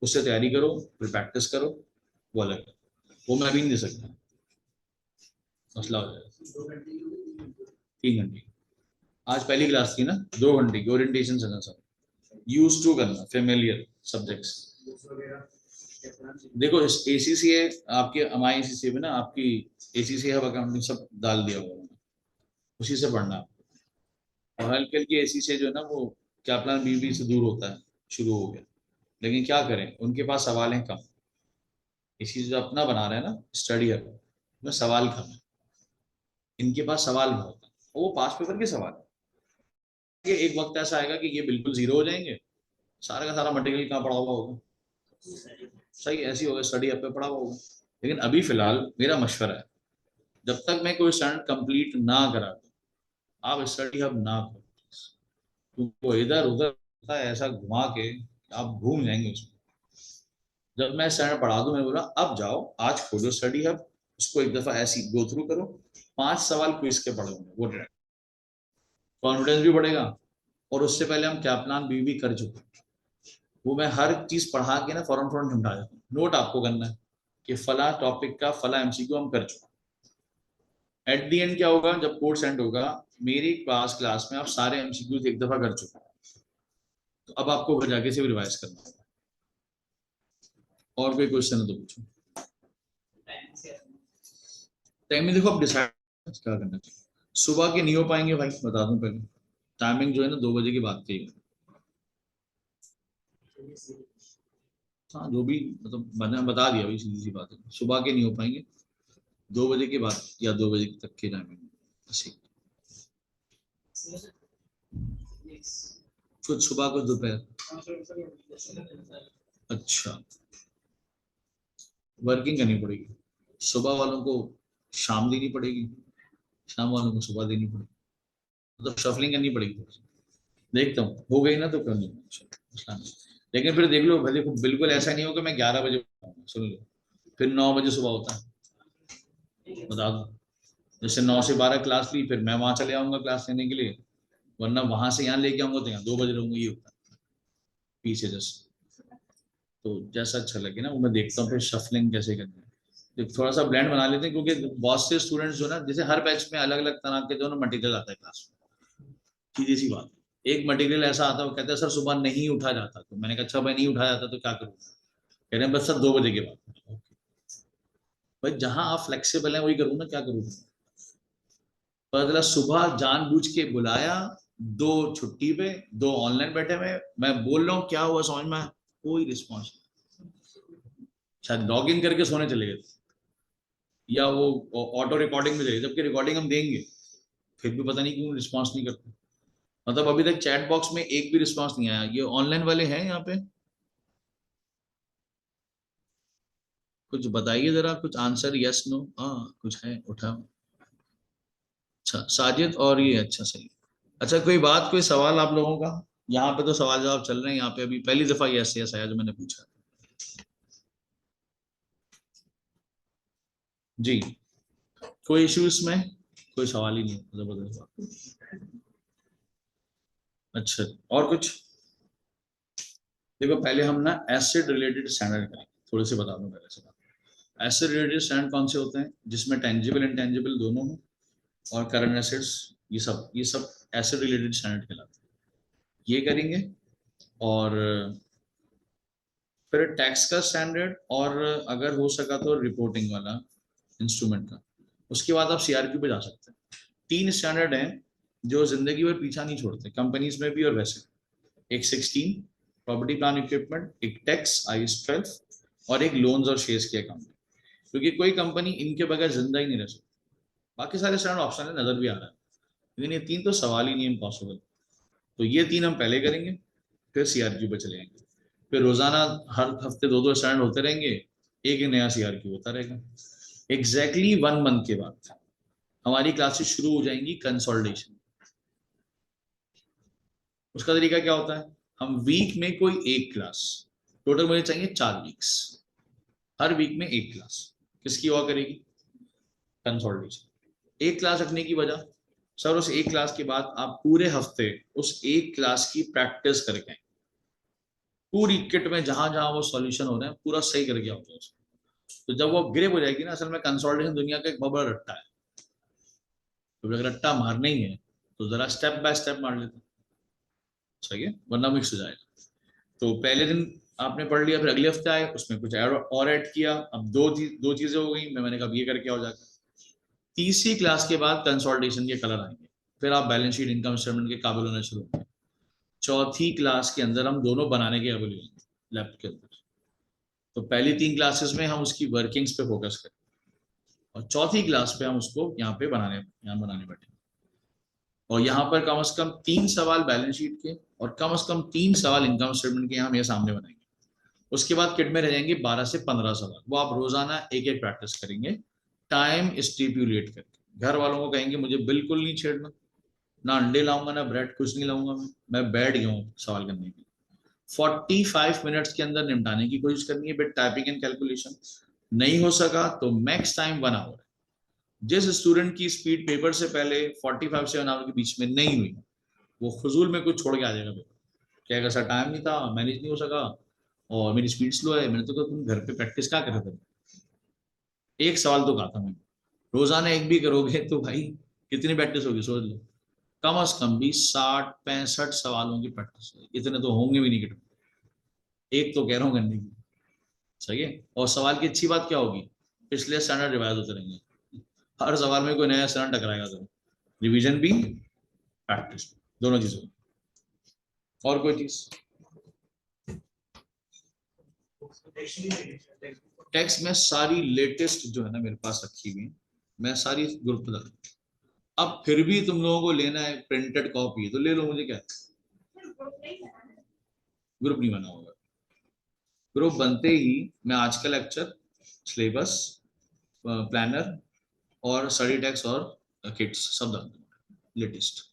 उससे तैयारी करो, फिर प्रैक्टिस करो, वो अलग है। वो मैं भी नहीं दे सकता, मसला हो जाएगा। 3 घंटे आज पहली क्लास थी ना, 2 घंटे की ओरिएंटेशन से ना सब यूज टू करना फेमिलियर सब्जेक्ट्स। देखो एसीसीए आपके हमारे एसीसीए में ना आपकी एसीसीए हब अकाउंटिंग सब डाल दिया हुआ है, उसी से पढ़ना है। और हल्की हल्की एसीसीए जो है ना वो क्या प्लान बीबी से दूर होता है, शुरू हो गया। लेकिन क्या करें, उनके पास सवाल हैं कम। इसी जो अपना बना रहे हैं ना स्टडी हब में सवाल कम है, इनके पास सवाल बहुत है, वो पास पेपर के सवाल है। कि एक वक्त ऐसा आएगा कि ये बिल्कुल जीरो हो जाएंगे, सारा का सारा मटेरियल कहाँ पड़ा हुआ होगा, सही ऐसी होगा स्टडी हब पे पड़ा हुआ होगा। लेकिन अभी फिलहाल मेरा मशवरा है, जब तक मैं कोई स्टैंडर्ड कंप्लीट ना करा दूं, आप स्टडी हब ना करो, क्योंकि वो इधर उधर ऐसा घुमा के आप घूम जाएंगे उसमें। जब मैं स्टैंडर्ड पढ़ा दूं, मैं बोला अब जाओ आज खोलो स्टडी हब, उसको एक दफा ऐसी गो थ्रू करो, 5 सवाल क्विज के पढ़े होंगे, वो कॉन्फिडेंस भी बढ़ेगा। और उससे पहले हम क्या प्लान बी कर चुके हैं, वो मैं हर चीज पढ़ा के ना फौरन फौरन समझा देता हूँ। नोट आपको करना है कि फला टॉपिक का फला एमसीक्यू हम कर चुके हैं। एट दी एंड क्या होगा, जब कोर्स एंड होगा, मेरी क्लास में आप सारे एमसीक्यू एक दफा कर चुके हैं, तो अब आपको घर जाके से रिवाइज करना होगा। और कोई क्वेश्चन है तो पूछो। टाइम में देखो आप डिसाइड क्या करना चाहिए। सुबह के नहीं हो पाएंगे भाई, बता दूं पहले, टाइमिंग जो है ना 2 बजे की बात की है। हाँ जो भी मतलब मैंने बता दिया भाई, सीधी सी बात है, सुबह के नहीं हो पाएंगे, 2 बजे के बाद या 2 बजे तक के टाइमिंग में। कुछ सुबह कुछ दोपहर। अच्छा, वर्किंग करनी पड़ेगी, सुबह वालों को शाम देनी पड़ेगी, शाम वालों को सुबह देनी पड़ेगी, मतलब शफलिंग करनी पड़ेगी थोड़ी सी। देखता हूँ हो गई ना तो कर लूंगा, लेकिन फिर देख लो भले बिल्कुल ऐसा नहीं हो कि मैं 11 बजे उठाऊंगा, सुन लो, फिर 9 बजे सुबह होता है, बता दो। जैसे 9 से 12 क्लास ली, फिर मैं वहां चले आऊंगा क्लास लेने के लिए, वरना वहां से यहाँ लेके आऊंगा तो यहाँ 2 बजे रहूंगा, ये होता है पीछे जैसे। तो जैसा अच्छा लगे ना वो मैं देखता हूँ, फिर शफलिंग कैसे करनी है, तो थोड़ा सा ब्लेंड बना लेते हैं, क्योंकि बहुत से स्टूडेंट्स जो ना, जैसे हर बैच में अलग अलग तरह के जो ना मटेरियल आता है क्लास में, सीधी सी बात। एक मटेरियल ऐसा आता है, वो कहते हैं सर सुबह नहीं उठा जाता, तो मैंने कहा अच्छा भाई नहीं उठा जाता तो क्या करूँ, कह रहे हैं बस सर 2 बजे के बाद। भाई जहां आप फ्लेक्सिबल है वही करूँ ना, क्या करूँ। बदला सुबह जानबूझ के बुलाया, 2 छुट्टी पे 2 ऑनलाइन बैठे हुए, मैं बोल रहा हूँ क्या हुआ समझ में आया? कोई रिस्पॉन्स, शायद लॉग इन करके सोने चले गए, या वो ऑटो रिकॉर्डिंग में चले, जबकि रिकॉर्डिंग हम देंगे, फिर भी पता नहीं क्यों रिस्पॉन्स नहीं करते। मतलब अभी तक चैट बॉक्स में एक भी रिस्पॉन्स नहीं आया। ये ऑनलाइन वाले हैं यहाँ पे, कुछ बताइए जरा, कुछ आंसर, यस नो, हाँ कुछ है उठा। अच्छा साजिद और ये, अच्छा सही। अच्छा कोई बात, कोई सवाल आप लोगों का? यहाँ पे तो सवाल जवाब चल रहे हैं, यहाँ पे अभी पहली दफा यस यस आया जो मैंने पूछा। जी, कोई इशू इसमें? कोई सवाल ही नहीं है, जबरदस्त बात। अच्छा और कुछ? देखो पहले हम ना एसिड रिलेटेड स्टैंडर्ड करेंगे, थोड़े से बता दूं पहले से बात। एसिड रिलेटेड स्टैंडर्ड कौन से होते हैं, जिसमें टेंजिबल इंटेंजिबल दोनों हो, और करंट एसिड्स, ये सब एसिड रिलेटेड स्टैंडर्ड कहलाते हैं, ये करेंगे। और फिर टैक्स का स्टैंडर्ड, और अगर हो सका तो रिपोर्टिंग वाला इंस्ट्रूमेंट का। उसके बाद आप सीआरक्यू पे जा सकते हैं। 3 स्टैंडर्ड हैं जो जिंदगी भर पीछा नहीं छोड़ते, कंपनीज में भी और वैसे। एक 16 प्रॉपर्टी प्लान इक्विपमेंट, एक टैक्स IS 12, और एक लोन्स और शेयर्स के अकाउंट। क्योंकि कोई कंपनी इनके बगैर जिंदा ही नहीं रह सकती। बाकी सारे स्टैंडर्ड ऑप्शन है, नजर भी आ रहा है, लेकिन ये 3 तो सवाल ही नहीं, इम्पॉसिबल। तो ये 3 हम पहले करेंगे, फिर सीआरक्यू पे चले जाएंगे। फिर रोजाना हर हफ्ते 2-2 स्टैंड होते रहेंगे, एक नया सीआरक्यू होता रहेगा। एग्जैक्टली 1 मंथ के बाद हमारी क्लासेस शुरू हो जाएंगी कंसोलिडेशन। उसका तरीका क्या होता है, हम वीक में कोई एक क्लास, टोटल मुझे चाहिए 4 वीक्स, हर वीक में एक क्लास किसकी हुआ करेगी, कंसोलिडेशन। एक क्लास रखने की वजह, सर उस एक क्लास के बाद आप पूरे हफ्ते उस एक क्लास की प्रैक्टिस करके आएंगे, पूरी किट में जहां जहां वो सॉल्यूशन हो रहे हैं पूरा सही करके आओगे उसको। तो जब वो ग्रिप हो जाएगी ना, असल में कंसोलिडेशन दुनिया का एक बहुत बड़ा रट्टा है, तो अगर रट्टा मारना ही है तो जरा स्टेप बाय स्टेप मार लेते, सही है, वरना मिक्स हो जाएगा। तो पहले दिन आपने पढ़ लिया, फिर अगले हफ्ते आए उसमें कुछ और ऐड किया, अब दो चीजें हो गई, मैंने कहा ये करके आओ जाकर। तीसरी क्लास के बाद कंसोलिडेशन के कलर आएंगे, फिर आप बैलेंस शीट इनकम स्टेटमेंट के काबिल होने शुरू होंगे। चौथी क्लास के अंदर हम दोनों बनाने के काबिल होंगे लैब के अंदर। तो पहली 3 क्लासेस में हम उसकी वर्किंग्स पे फोकस करें, और चौथी क्लास पे हम उसको यहाँ बनाने बैठे, और यहाँ पर कम से कम 3 सवाल बैलेंस शीट के और कम से कम 3 सवाल इनकम स्टेटमेंट के हम ये सामने बनाएंगे। उसके बाद किट में रह जाएंगे 12 से 15 सवाल, वो आप रोजाना एक एक प्रैक्टिस करेंगे, टाइम स्टिपुलेट करके। घर वालों को कहेंगे मुझे बिल्कुल नहीं छेड़ना, ना अंडे लाऊंगा ना ब्रेड, कुछ नहीं लाऊंगा, मैं बैठ गया हूँ सवाल करने के लिए। 45 मिनट्स के अंदर निपटाने की कोशिश करनी है विद टाइपिंग एंड कैलकुलेशन। नहीं हो सका तो मैक्स टाइम 1 आवर। जिस स्टूडेंट की स्पीड पेपर से पहले 45 से 1 आवर के बीच में नहीं हुई, वो फजूल में कुछ छोड़ के आ जाएगा पेपर, क्या सर टाइम नहीं था, मैनेज नहीं हो सका, और मेरी स्पीड स्लो है। मैंने तो कहा तुम घर पे प्रैक्टिस क्या कर रहे थे, एक सवाल तो कहा था मैंने, रोजाना एक भी करोगे तो भाई कितनी प्रैक्टिस होगी सोच लो, कम से कम भी 60-65 सवालों की प्रैक्टिस, इतने तो होंगे भी नहीं, एक तो कह रहा हूँ करने की, सही है। और सवाल की अच्छी बात क्या होगी, पिछले स्टैंडर्ड रिवाइज होते रहेंगे, हर सवाल में कोई नया स्टैंडर्ड टकराएगा, तो रिवीजन भी प्रैक्टिस भी, दोनों चीजों। और कोई चीज, टेक्स्ट में सारी लेटेस्ट जो है ना मेरे पास रखी हुई, मैं सारी ग्रुप पे डालूँ। अब फिर भी तुम लोगों को लेना है प्रिंटेड कॉपी तो ले लो, मुझे क्या, ग्रुप नहीं बना होगा। ग्रुप बनते ही मैं आज का लेक्चर, सिलेबस, प्लानर और स्टडी टेक्स्ट और किट्स सब डाल दूंगा लेटेस्ट।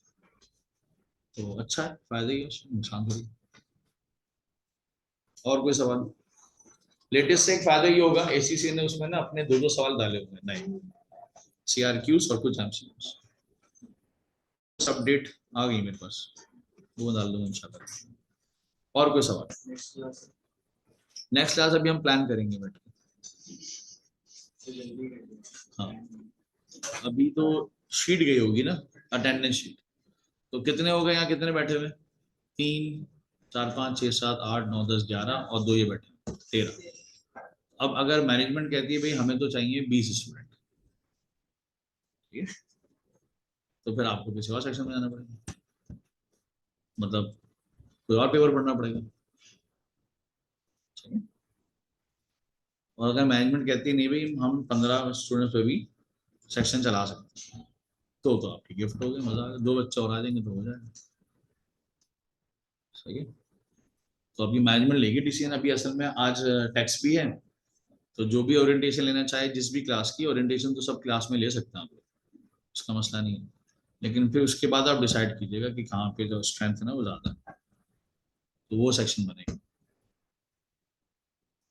तो अच्छा है, फायदा ही है, नुकसान थोड़ी। और कोई सवाल, लेटेस्ट से एक फायदा ये होगा, एसीसी ने उसमें ना अपने दो सवाल डाले हुए हैं नए, सीआरक्यूज और कुछ एमसीक्यूज, अपडेट आ गई मेरे पास, वो डाल दूंगा इंशाल्लाह। और कोई सवाल, नेक्स्ट क्लास अभी हम प्लान करेंगे बैठ के। हाँ, अभी तो शीट गई होगी ना, अटेंडेंस शीट, तो कितने हो गए यहाँ, कितने बैठे हुए, 3 4 5 6 7 8 9 10 11 और 2 ये बैठे 13। अब अगर मैनेजमेंट कहती है भाई हमें तो चाहिए 20 स्टूडेंट, ठीक है, तो फिर आपको किसी और सेक्शन में जाना पड़ेगा, मतलब कोई और पेपर पढ़ना पड़ेगा, ठीक है। और अगर मैनेजमेंट कहती है नहीं भाई हम 15 स्टूडेंट्स पे भी सेक्शन चला सकते हैं, तो आपकी गिफ्ट हो गई, मजा आ गया, 2 बच्चे और आ जाएंगे तो हो जाएगा, सही है। तो अभी मैनेजमेंट लेगी डिसीजन, अभी असल में आज टेक्स्ट भी है, तो जो भी ओरिएंटेशन लेना चाहे जिस भी क्लास की ओरिएंटेशन, तो सब क्लास में ले सकते हैं आप, उसका मसला नहीं है। लेकिन फिर उसके बाद आप डिसाइड कीजिएगा कि कहाँ पे जो स्ट्रेंथ है ना वो ज्यादा है, तो वो सेक्शन बनेगा,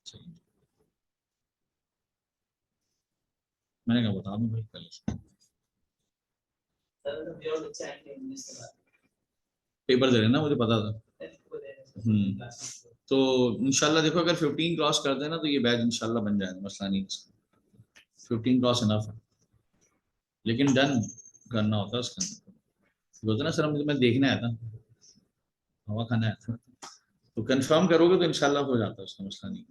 सही। मैंने कहा बता दूं भाई पहले से, पेपर दे रहे ना, मुझे पता था। हम्म, तो इंशाल्लाह देखो अगर 15 क्रॉस कर देना तो ये बैच इंशाल्लाह बन जाएगा, मसला नहीं है, 15 क्रॉस इनफ है, लेकिन डन करना होता है उसके अंदर, बोलते ना सर मुझे मैं देखने आया था, हवा खाने आया था, तो कंफर्म करोगे तो इंशाल्लाह हो जाता है, उसका मसला नहीं।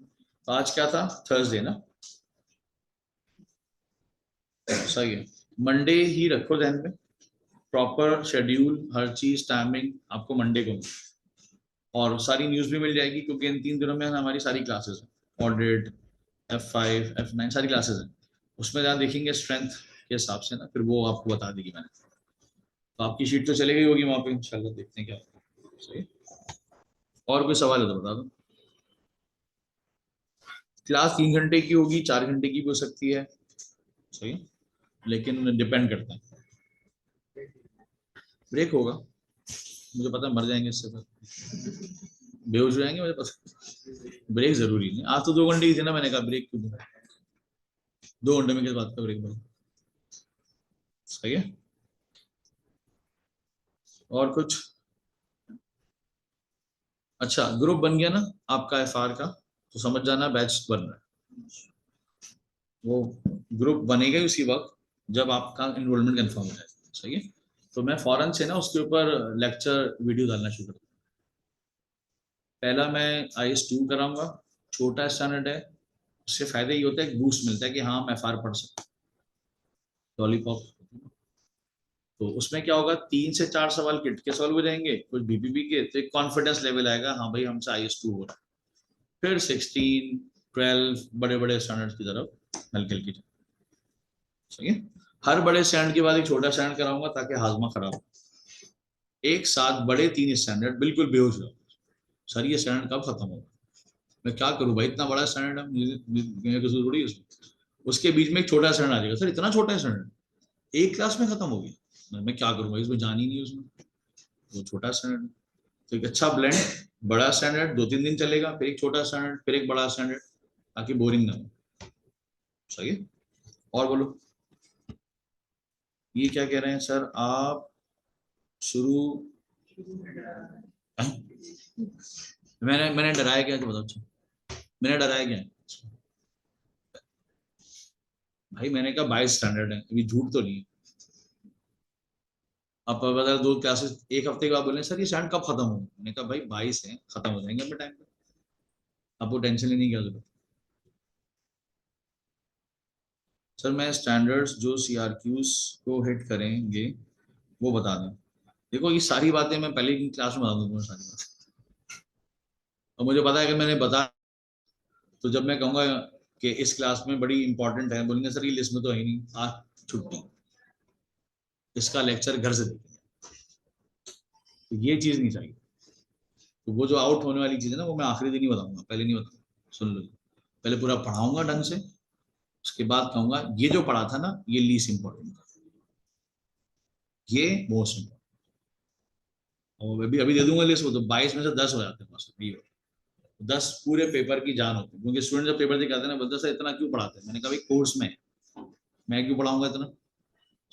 तो आज क्या था, थर्सडे ना, सही है, मंडे ही रखो ध्यान में, प्रॉपर शेड्यूल हर चीज टाइमिंग आपको मंडे को, और सारी न्यूज भी मिल जाएगी क्योंकि इन 3 दिनों में हमारी सारी क्लासेस हैं, ऑडिट, F5 F9 सारी क्लासेस हैं, उसमें जहाँ देखेंगे स्ट्रेंथ के हिसाब से ना, फिर वो आपको बता देगी मैंने, तो आपकी शीट तो चली गई होगी वहां पे, इंशाल्लाह देखते हैं क्या सही। और कोई सवाल है तो बता दो। क्लास 3 घंटे की होगी, 4 घंटे की भी हो सकती है, सही, लेकिन डिपेंड करता है, ब्रेक होगा, मुझे पता है मर जाएंगे इससे, बेहोश हो जाएंगे, मुझे पता। ब्रेक जरूरी नहीं, आज तो 2 घंटे की थी ना, मैंने कहा ब्रेक क्यों दूं? 2 घंटे में किस बात का ब्रेक दूं? सही है। और कुछ? अच्छा, ग्रुप बन गया ना आपका एफआर का, तो समझ जाना बैच बन रहा है। वो ग्रुप बनेगा ही उसी वक्त जब आपका एनरोलमेंट कंफर्म हो जाए। सही है। तो मैं फौरन से ना उसके ऊपर लेक्चर वीडियो डालना शुरू करूँ। पहला मैं IS2 कराऊंगा, छोटा स्टैंडर्ड है। उससे फायदा ये होता है, एक बूस्ट मिलता है कि हाँ हम एफआर पढ़ सकते हैं। लॉलीपॉप। तो उसमें क्या होगा, 3 से 4 सवाल किट के सॉल्व हो जाएंगे, कुछ बीपीपी के, तो एक कॉन्फिडेंस लेवल आएगा, हाँ भाई हमसे IS2 हो रहा है। फिर 16, 12 बड़े बड़े स्टैंडर्ड की तरफ हल्की हल्की। सही है। हर बड़े स्टैंड के बाद एक छोटा स्टैंड कराऊंगा ताकि हाजमा खराब हो। एक साथ बड़े 3 स्टैंडर्ड बिल्कुल बेहोश हो। सर ये स्टैंडर्ड कब खत्म होगा? मैं क्या करूं भाई, इतना बड़ा स्टैंडर्ड है, मुझे कसूर थोड़ी है उसमें। उसके बीच में एक छोटा स्टैंडर्ड आ जाएगा, सर इतना छोटा स्टैंडर्ड एक क्लास में खत्म हो गया, मैं क्या करूं भाई, इसमें जान ही नहीं उसमें। वो छोटा स्टैंडर्ड, तो एक अच्छा ब्लेंड, बड़ा स्टैंडर्ड 2-3 दिन चलेगा, फिर एक छोटा स्टैंडर्ड, फिर एक बड़ा स्टैंडर्ड, ताकि बोरिंग ना हो। सही है। और बोलो, ये क्या कह रहे हैं सर आप? शुरू? हैं? मैंने डराया क्या, तो बताओ। अच्छा, मैंने डराया क्या? भाई मैंने कहा 22 स्टैंडर्ड है, अभी झूठ तो नहीं है। अब बता 2 क्लासेस एक हफ्ते के बाद बोले सर ये स्टैंड कब खत्म होगा, मैंने कहा भाई 22 है, खत्म हो जाएंगे अपने टाइम पे, आपको टेंशन ही नहीं क्या जरूरत। सर मैं स्टैंडर्ड्स जो CRQs को हिट करेंगे वो बता दें। देखो ये सारी बातें मैं पहले की क्लास में बता दूंगा सारी बातें, और मुझे पता है कि मैंने बता, तो जब मैं कहूंगा कि इस क्लास में बड़ी इंपॉर्टेंट है, बोलेंगे सर ये लिस्ट में तो है ही नहीं, आज छुट्टी, इसका लेक्चर घर से देखेंगे। तो ये चीज नहीं चाहिए। तो वो जो आउट होने वाली चीज है ना, वो मैं आखिरी दिन ही बताऊंगा, पहले नहीं बताऊंगा, सुन लो। पहले पूरा पढ़ाऊंगा ढंग से, उसके बाद कहूंगा ये जो पढ़ा था ना ये लीस्ट इंपॉर्टेंट था, ये मोस्ट इंपॉर्टेंट। और अभी अभी दे दूंगा लिस्ट, वो तो 22 में से 10 हो जाते हैं बस, 10 पूरे पेपर की जान होती है, क्योंकि स्टूडेंट जब पेपर दिखाते हैं ना बोलते सर इतना क्यों पढ़ाते हैं, मैंने कहा भाई कोर्स में मैं क्यों पढ़ाऊंगा इतना।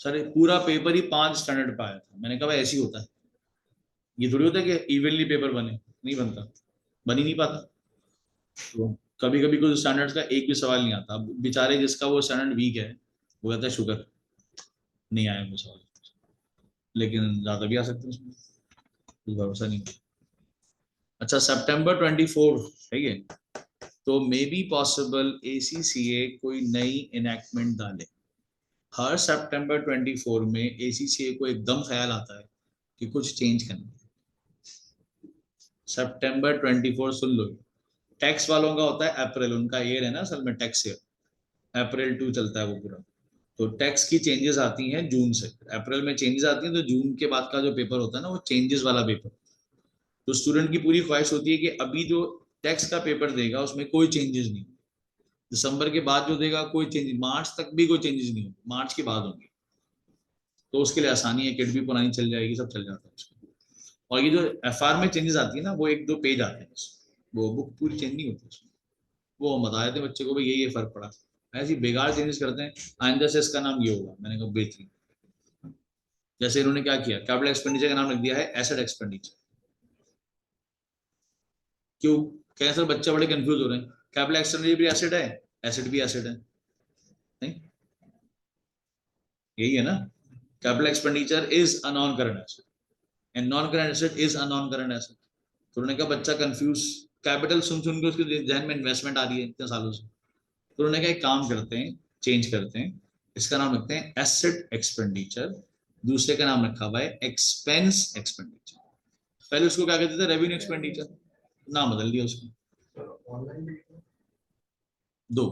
सर पूरा पेपर ही 5 स्टैंडर्ड पे आया था, मैंने कहा भाई ऐसे ही होता है, ये थोड़ी होता है कि इवनली पेपर बने, नहीं बनता, बन ही नहीं पाता। तो कभी कभी कुछ स्टैंडर्ड्स का एक भी सवाल नहीं आता, बेचारे जिसका वो स्टैंडर्ड वीक है वो कहता है शुगर नहीं आया वो सवाल, लेकिन ज्यादा भी आ सकते हैं उसमें, कुछ भरोसा नहीं। अच्छा, September 24 है ये, तो मे बी पॉसिबल ACCA कोई नई इनैक्टमेंट डाले। हर September 24 में ACCA को एकदम ख्याल आता है कि कुछ चेंज करना है। September 24 सुन लो, टैक्स वालों का होता है अप्रैल, उनका ईयर है ना असल में टैक्स ईयर, अप्रैल टू चलता है वो पूरा। तो टैक्स की चेंजेस आती हैं जून से, अप्रैल में चेंजेस आती हैं, तो जून के बाद का जो पेपर होता है ना वो चेंजेस वाला पेपर। तो स्टूडेंट की पूरी ख्वाहिश होती है कि अभी जो टैक्स का पेपर देगा उसमें कोई चेंजेस नहीं, दिसंबर के बाद जो देगा कोई चेंज, मार्च तक भी कोई चेंजेस नहीं होगी, मार्च के बाद होंगे। तो उसके लिए आसानी है, किट भी पुरानी चल जाएगी, सब चल जाता है उसमें। और ये जो FR में चेंजेस आती है ना, वो 1-2 पेज आते हैं बस, वो बुक पूरी चेंज नहीं होती उसमें। वो हम बता देते हैं बच्चे को भाई ये फर्क पड़ा, ऐसी बेकार चेंजेस करते हैं, आइंदा से इसका नाम ये होगा, मैंने कहा बेहतरीन। जैसे इन्होंने क्या किया, कैपिटल एक्सपेंडिचर का नाम लिख दिया है एसेट एक्सपेंडिचर। क्यों? कैसे बच्चे बड़े कंफ्यूज हो रहे हैं, कैपिटल एक्सपेंडिचर भी एसेट है, एसेट भी एसेट है, नहीं यही है ना? Capital expenditure is a non current asset and non current asset is a non current asset. तो उन्होंने कहा बच्चा कंफ्यूज, कैपिटल सुन सुन के उसके जहन में इन्वेस्टमेंट आ रही है इतने सालों से। तो उन्होंने कहा एक काम करते हैं, चेंज करते हैं, इसका नाम रखते हैं एसेट एक्सपेंडिचर, दूसरे का नाम रखा हुआ है एक्सपेंस एक्सपेंडिचर। पहले उसको क्या कहते थे, रेवेन्यू एक्सपेंडिचर, नाम बदल दिया उसको। दो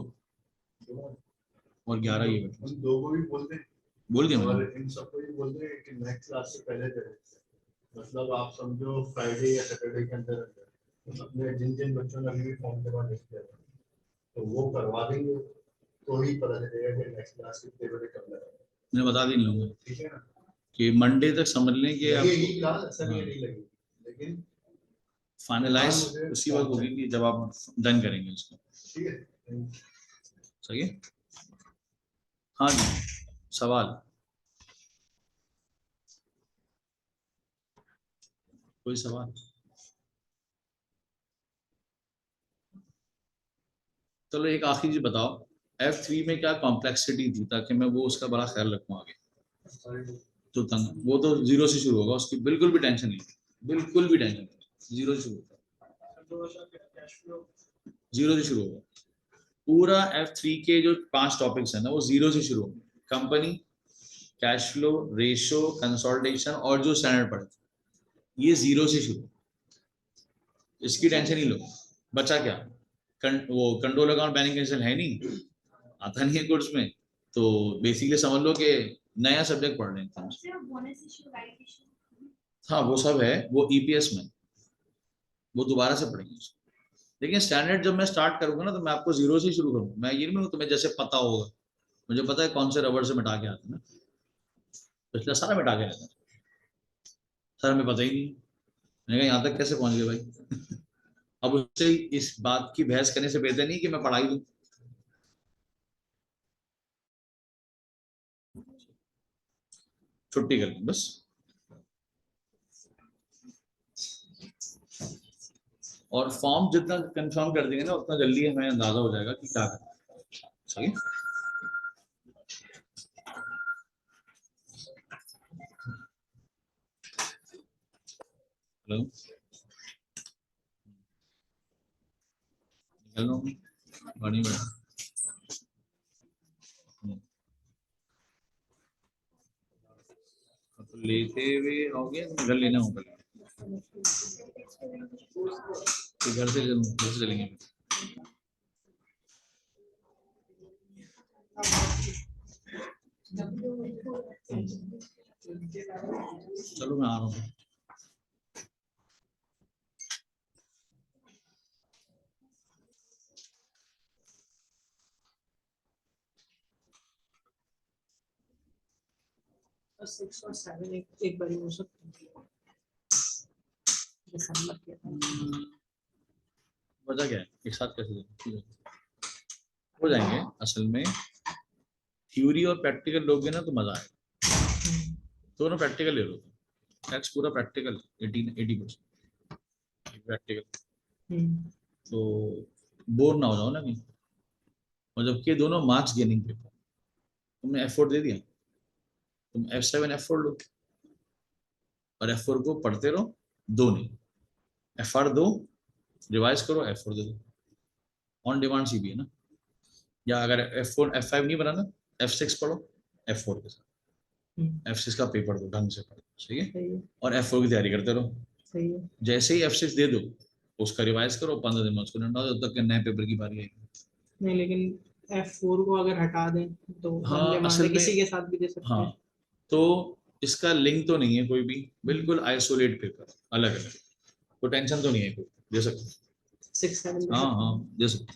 और 11 ये बैठे, दो को भी बोलते हैं, बोल दिया मैंने, और इन सबको भी बोलते हैं कि नेक्स्ट क्लास से पहले करें। मतलब आप समझो फ्राइडे या सैटरडे के अंदर अंदर अपने जिन जिन बच्चों ने अभी भी फॉर्म जमा नहीं किया तो वो करवा देंगे, तो ही पता चलेगा कि नेक्स्ट क्लास कितने बजे कब लगा। मैं बता भी नहीं लूंगा, ठीक है ना, कि मंडे तक समझ लें कि आपको क्लास ऐसा नहीं लगेगी, लेकिन फाइनलाइज उसी वक्त होगी कि जब आप डन करेंगे उसको। सही है। हाँ जी, सवाल कोई सवाल? चलो एक आखिरी चीज बताओ, F3 में क्या कॉम्प्लेक्सिटी थी, ताकि मैं वो उसका बड़ा ख्याल रखूँ आगे। तो तंग वो तो जीरो से शुरू होगा, उसकी बिल्कुल भी टेंशन नहीं, बिल्कुल भी टेंशन नहीं, जीरो से शुरू होगा, जीरो से शुरू होगा। पूरा F3 के जो 5 टॉपिक्स है ना, वो जीरो से शुरू होंगे। Company, cash flow, ratio, consolidation और जो स्टैंडर्ड पड़े, ये जीरो से शुरू। इसकी टेंशन ही लो। बचा क्या? वो कंट्रोल अकाउंट बैनिंग कैंसिल है नहीं, आता नहीं है कोर्स में, तो बेसिकली समझ लो कि नया सब्जेक्ट पढ़ रहे हैं। हाँ वो सब है, वो ईपीएस में, वो दोबारा से पढ़ेंगे। लेकिन स्टैंडर्ड जब मैं स्टार्ट करूंगा ना, तो मैं आपको जीरो से शुरू करूंगा। मैं ये नहीं, तुम्हें जैसे पता होगा, मुझे पता है कौन से रबर से मिटा के आते हैं ना, पिछला सारा मिटा के आता है, सर हमें पता ही नहीं। मैंने कहा यहाँ तक कैसे पहुंच गए भाई? अब उससे इस बात की बहस करने से बेहतर नहीं कि मैं पढ़ाई दूं। छुट्टी कर दूं बस। और फॉर्म जितना कंफर्म कर देंगे ना, उतना जल्दी हमें अंदाजा हो जाएगा कि क्या करना है। सही। हेलो, हेलो, गाड़ी में तो लेते हुए आओगे, घर लेना होगा, तो घर से चलेंगे। चलो मैं आ रहा हूँ। बस 6 और 7 एक बारी हो सकती है। दिसंबर के वजह क्या है, एक साथ कैसे हो जाएंगे? असल में थ्योरी और प्रैक्टिकल लोगे ना तो मजा आएगा। दोनों प्रैक्टिकल ले लो, टैक्स पूरा प्रैक्टिकल 80% प्रैक्टिकल, तो बोर ना हो जाओ ना कहीं। और जबकि दोनों मार्क्स गेनिंग पेपर, तुमने F4 दे दिया, तुम F7 F4 लो, और F4 को पढ़ते रहो, दो नहीं, FR दो, रिवाइज करो, F4 दे दो। ऑन डिमांड सीबी है ना। या अगर F4 F5 नहीं बनाना, F6 पढ़ो, F4 के साथ F6 का पेपर दो, ढंग से पढ़ो। सही है। और F4 की तैयारी करते रहो। सही है। जैसे ही F6 दे दो, उसका रिवाइज करो, 15 दिन में उसको डंडा दो, जब तक नए पेपर की बारी आएगी। नहीं, लेकिन F4 को अगर हटा दें तो हाँ असल में, किसी के साथ भी दे सकते हाँ हैं। तो इसका लिंक तो नहीं है कोई भी, बिल्कुल आइसोलेट पेपर, अलग अलग, तो टेंशन तो नहीं है कोई, दे सकते। 6 7 हाँ हाँ दे सकते।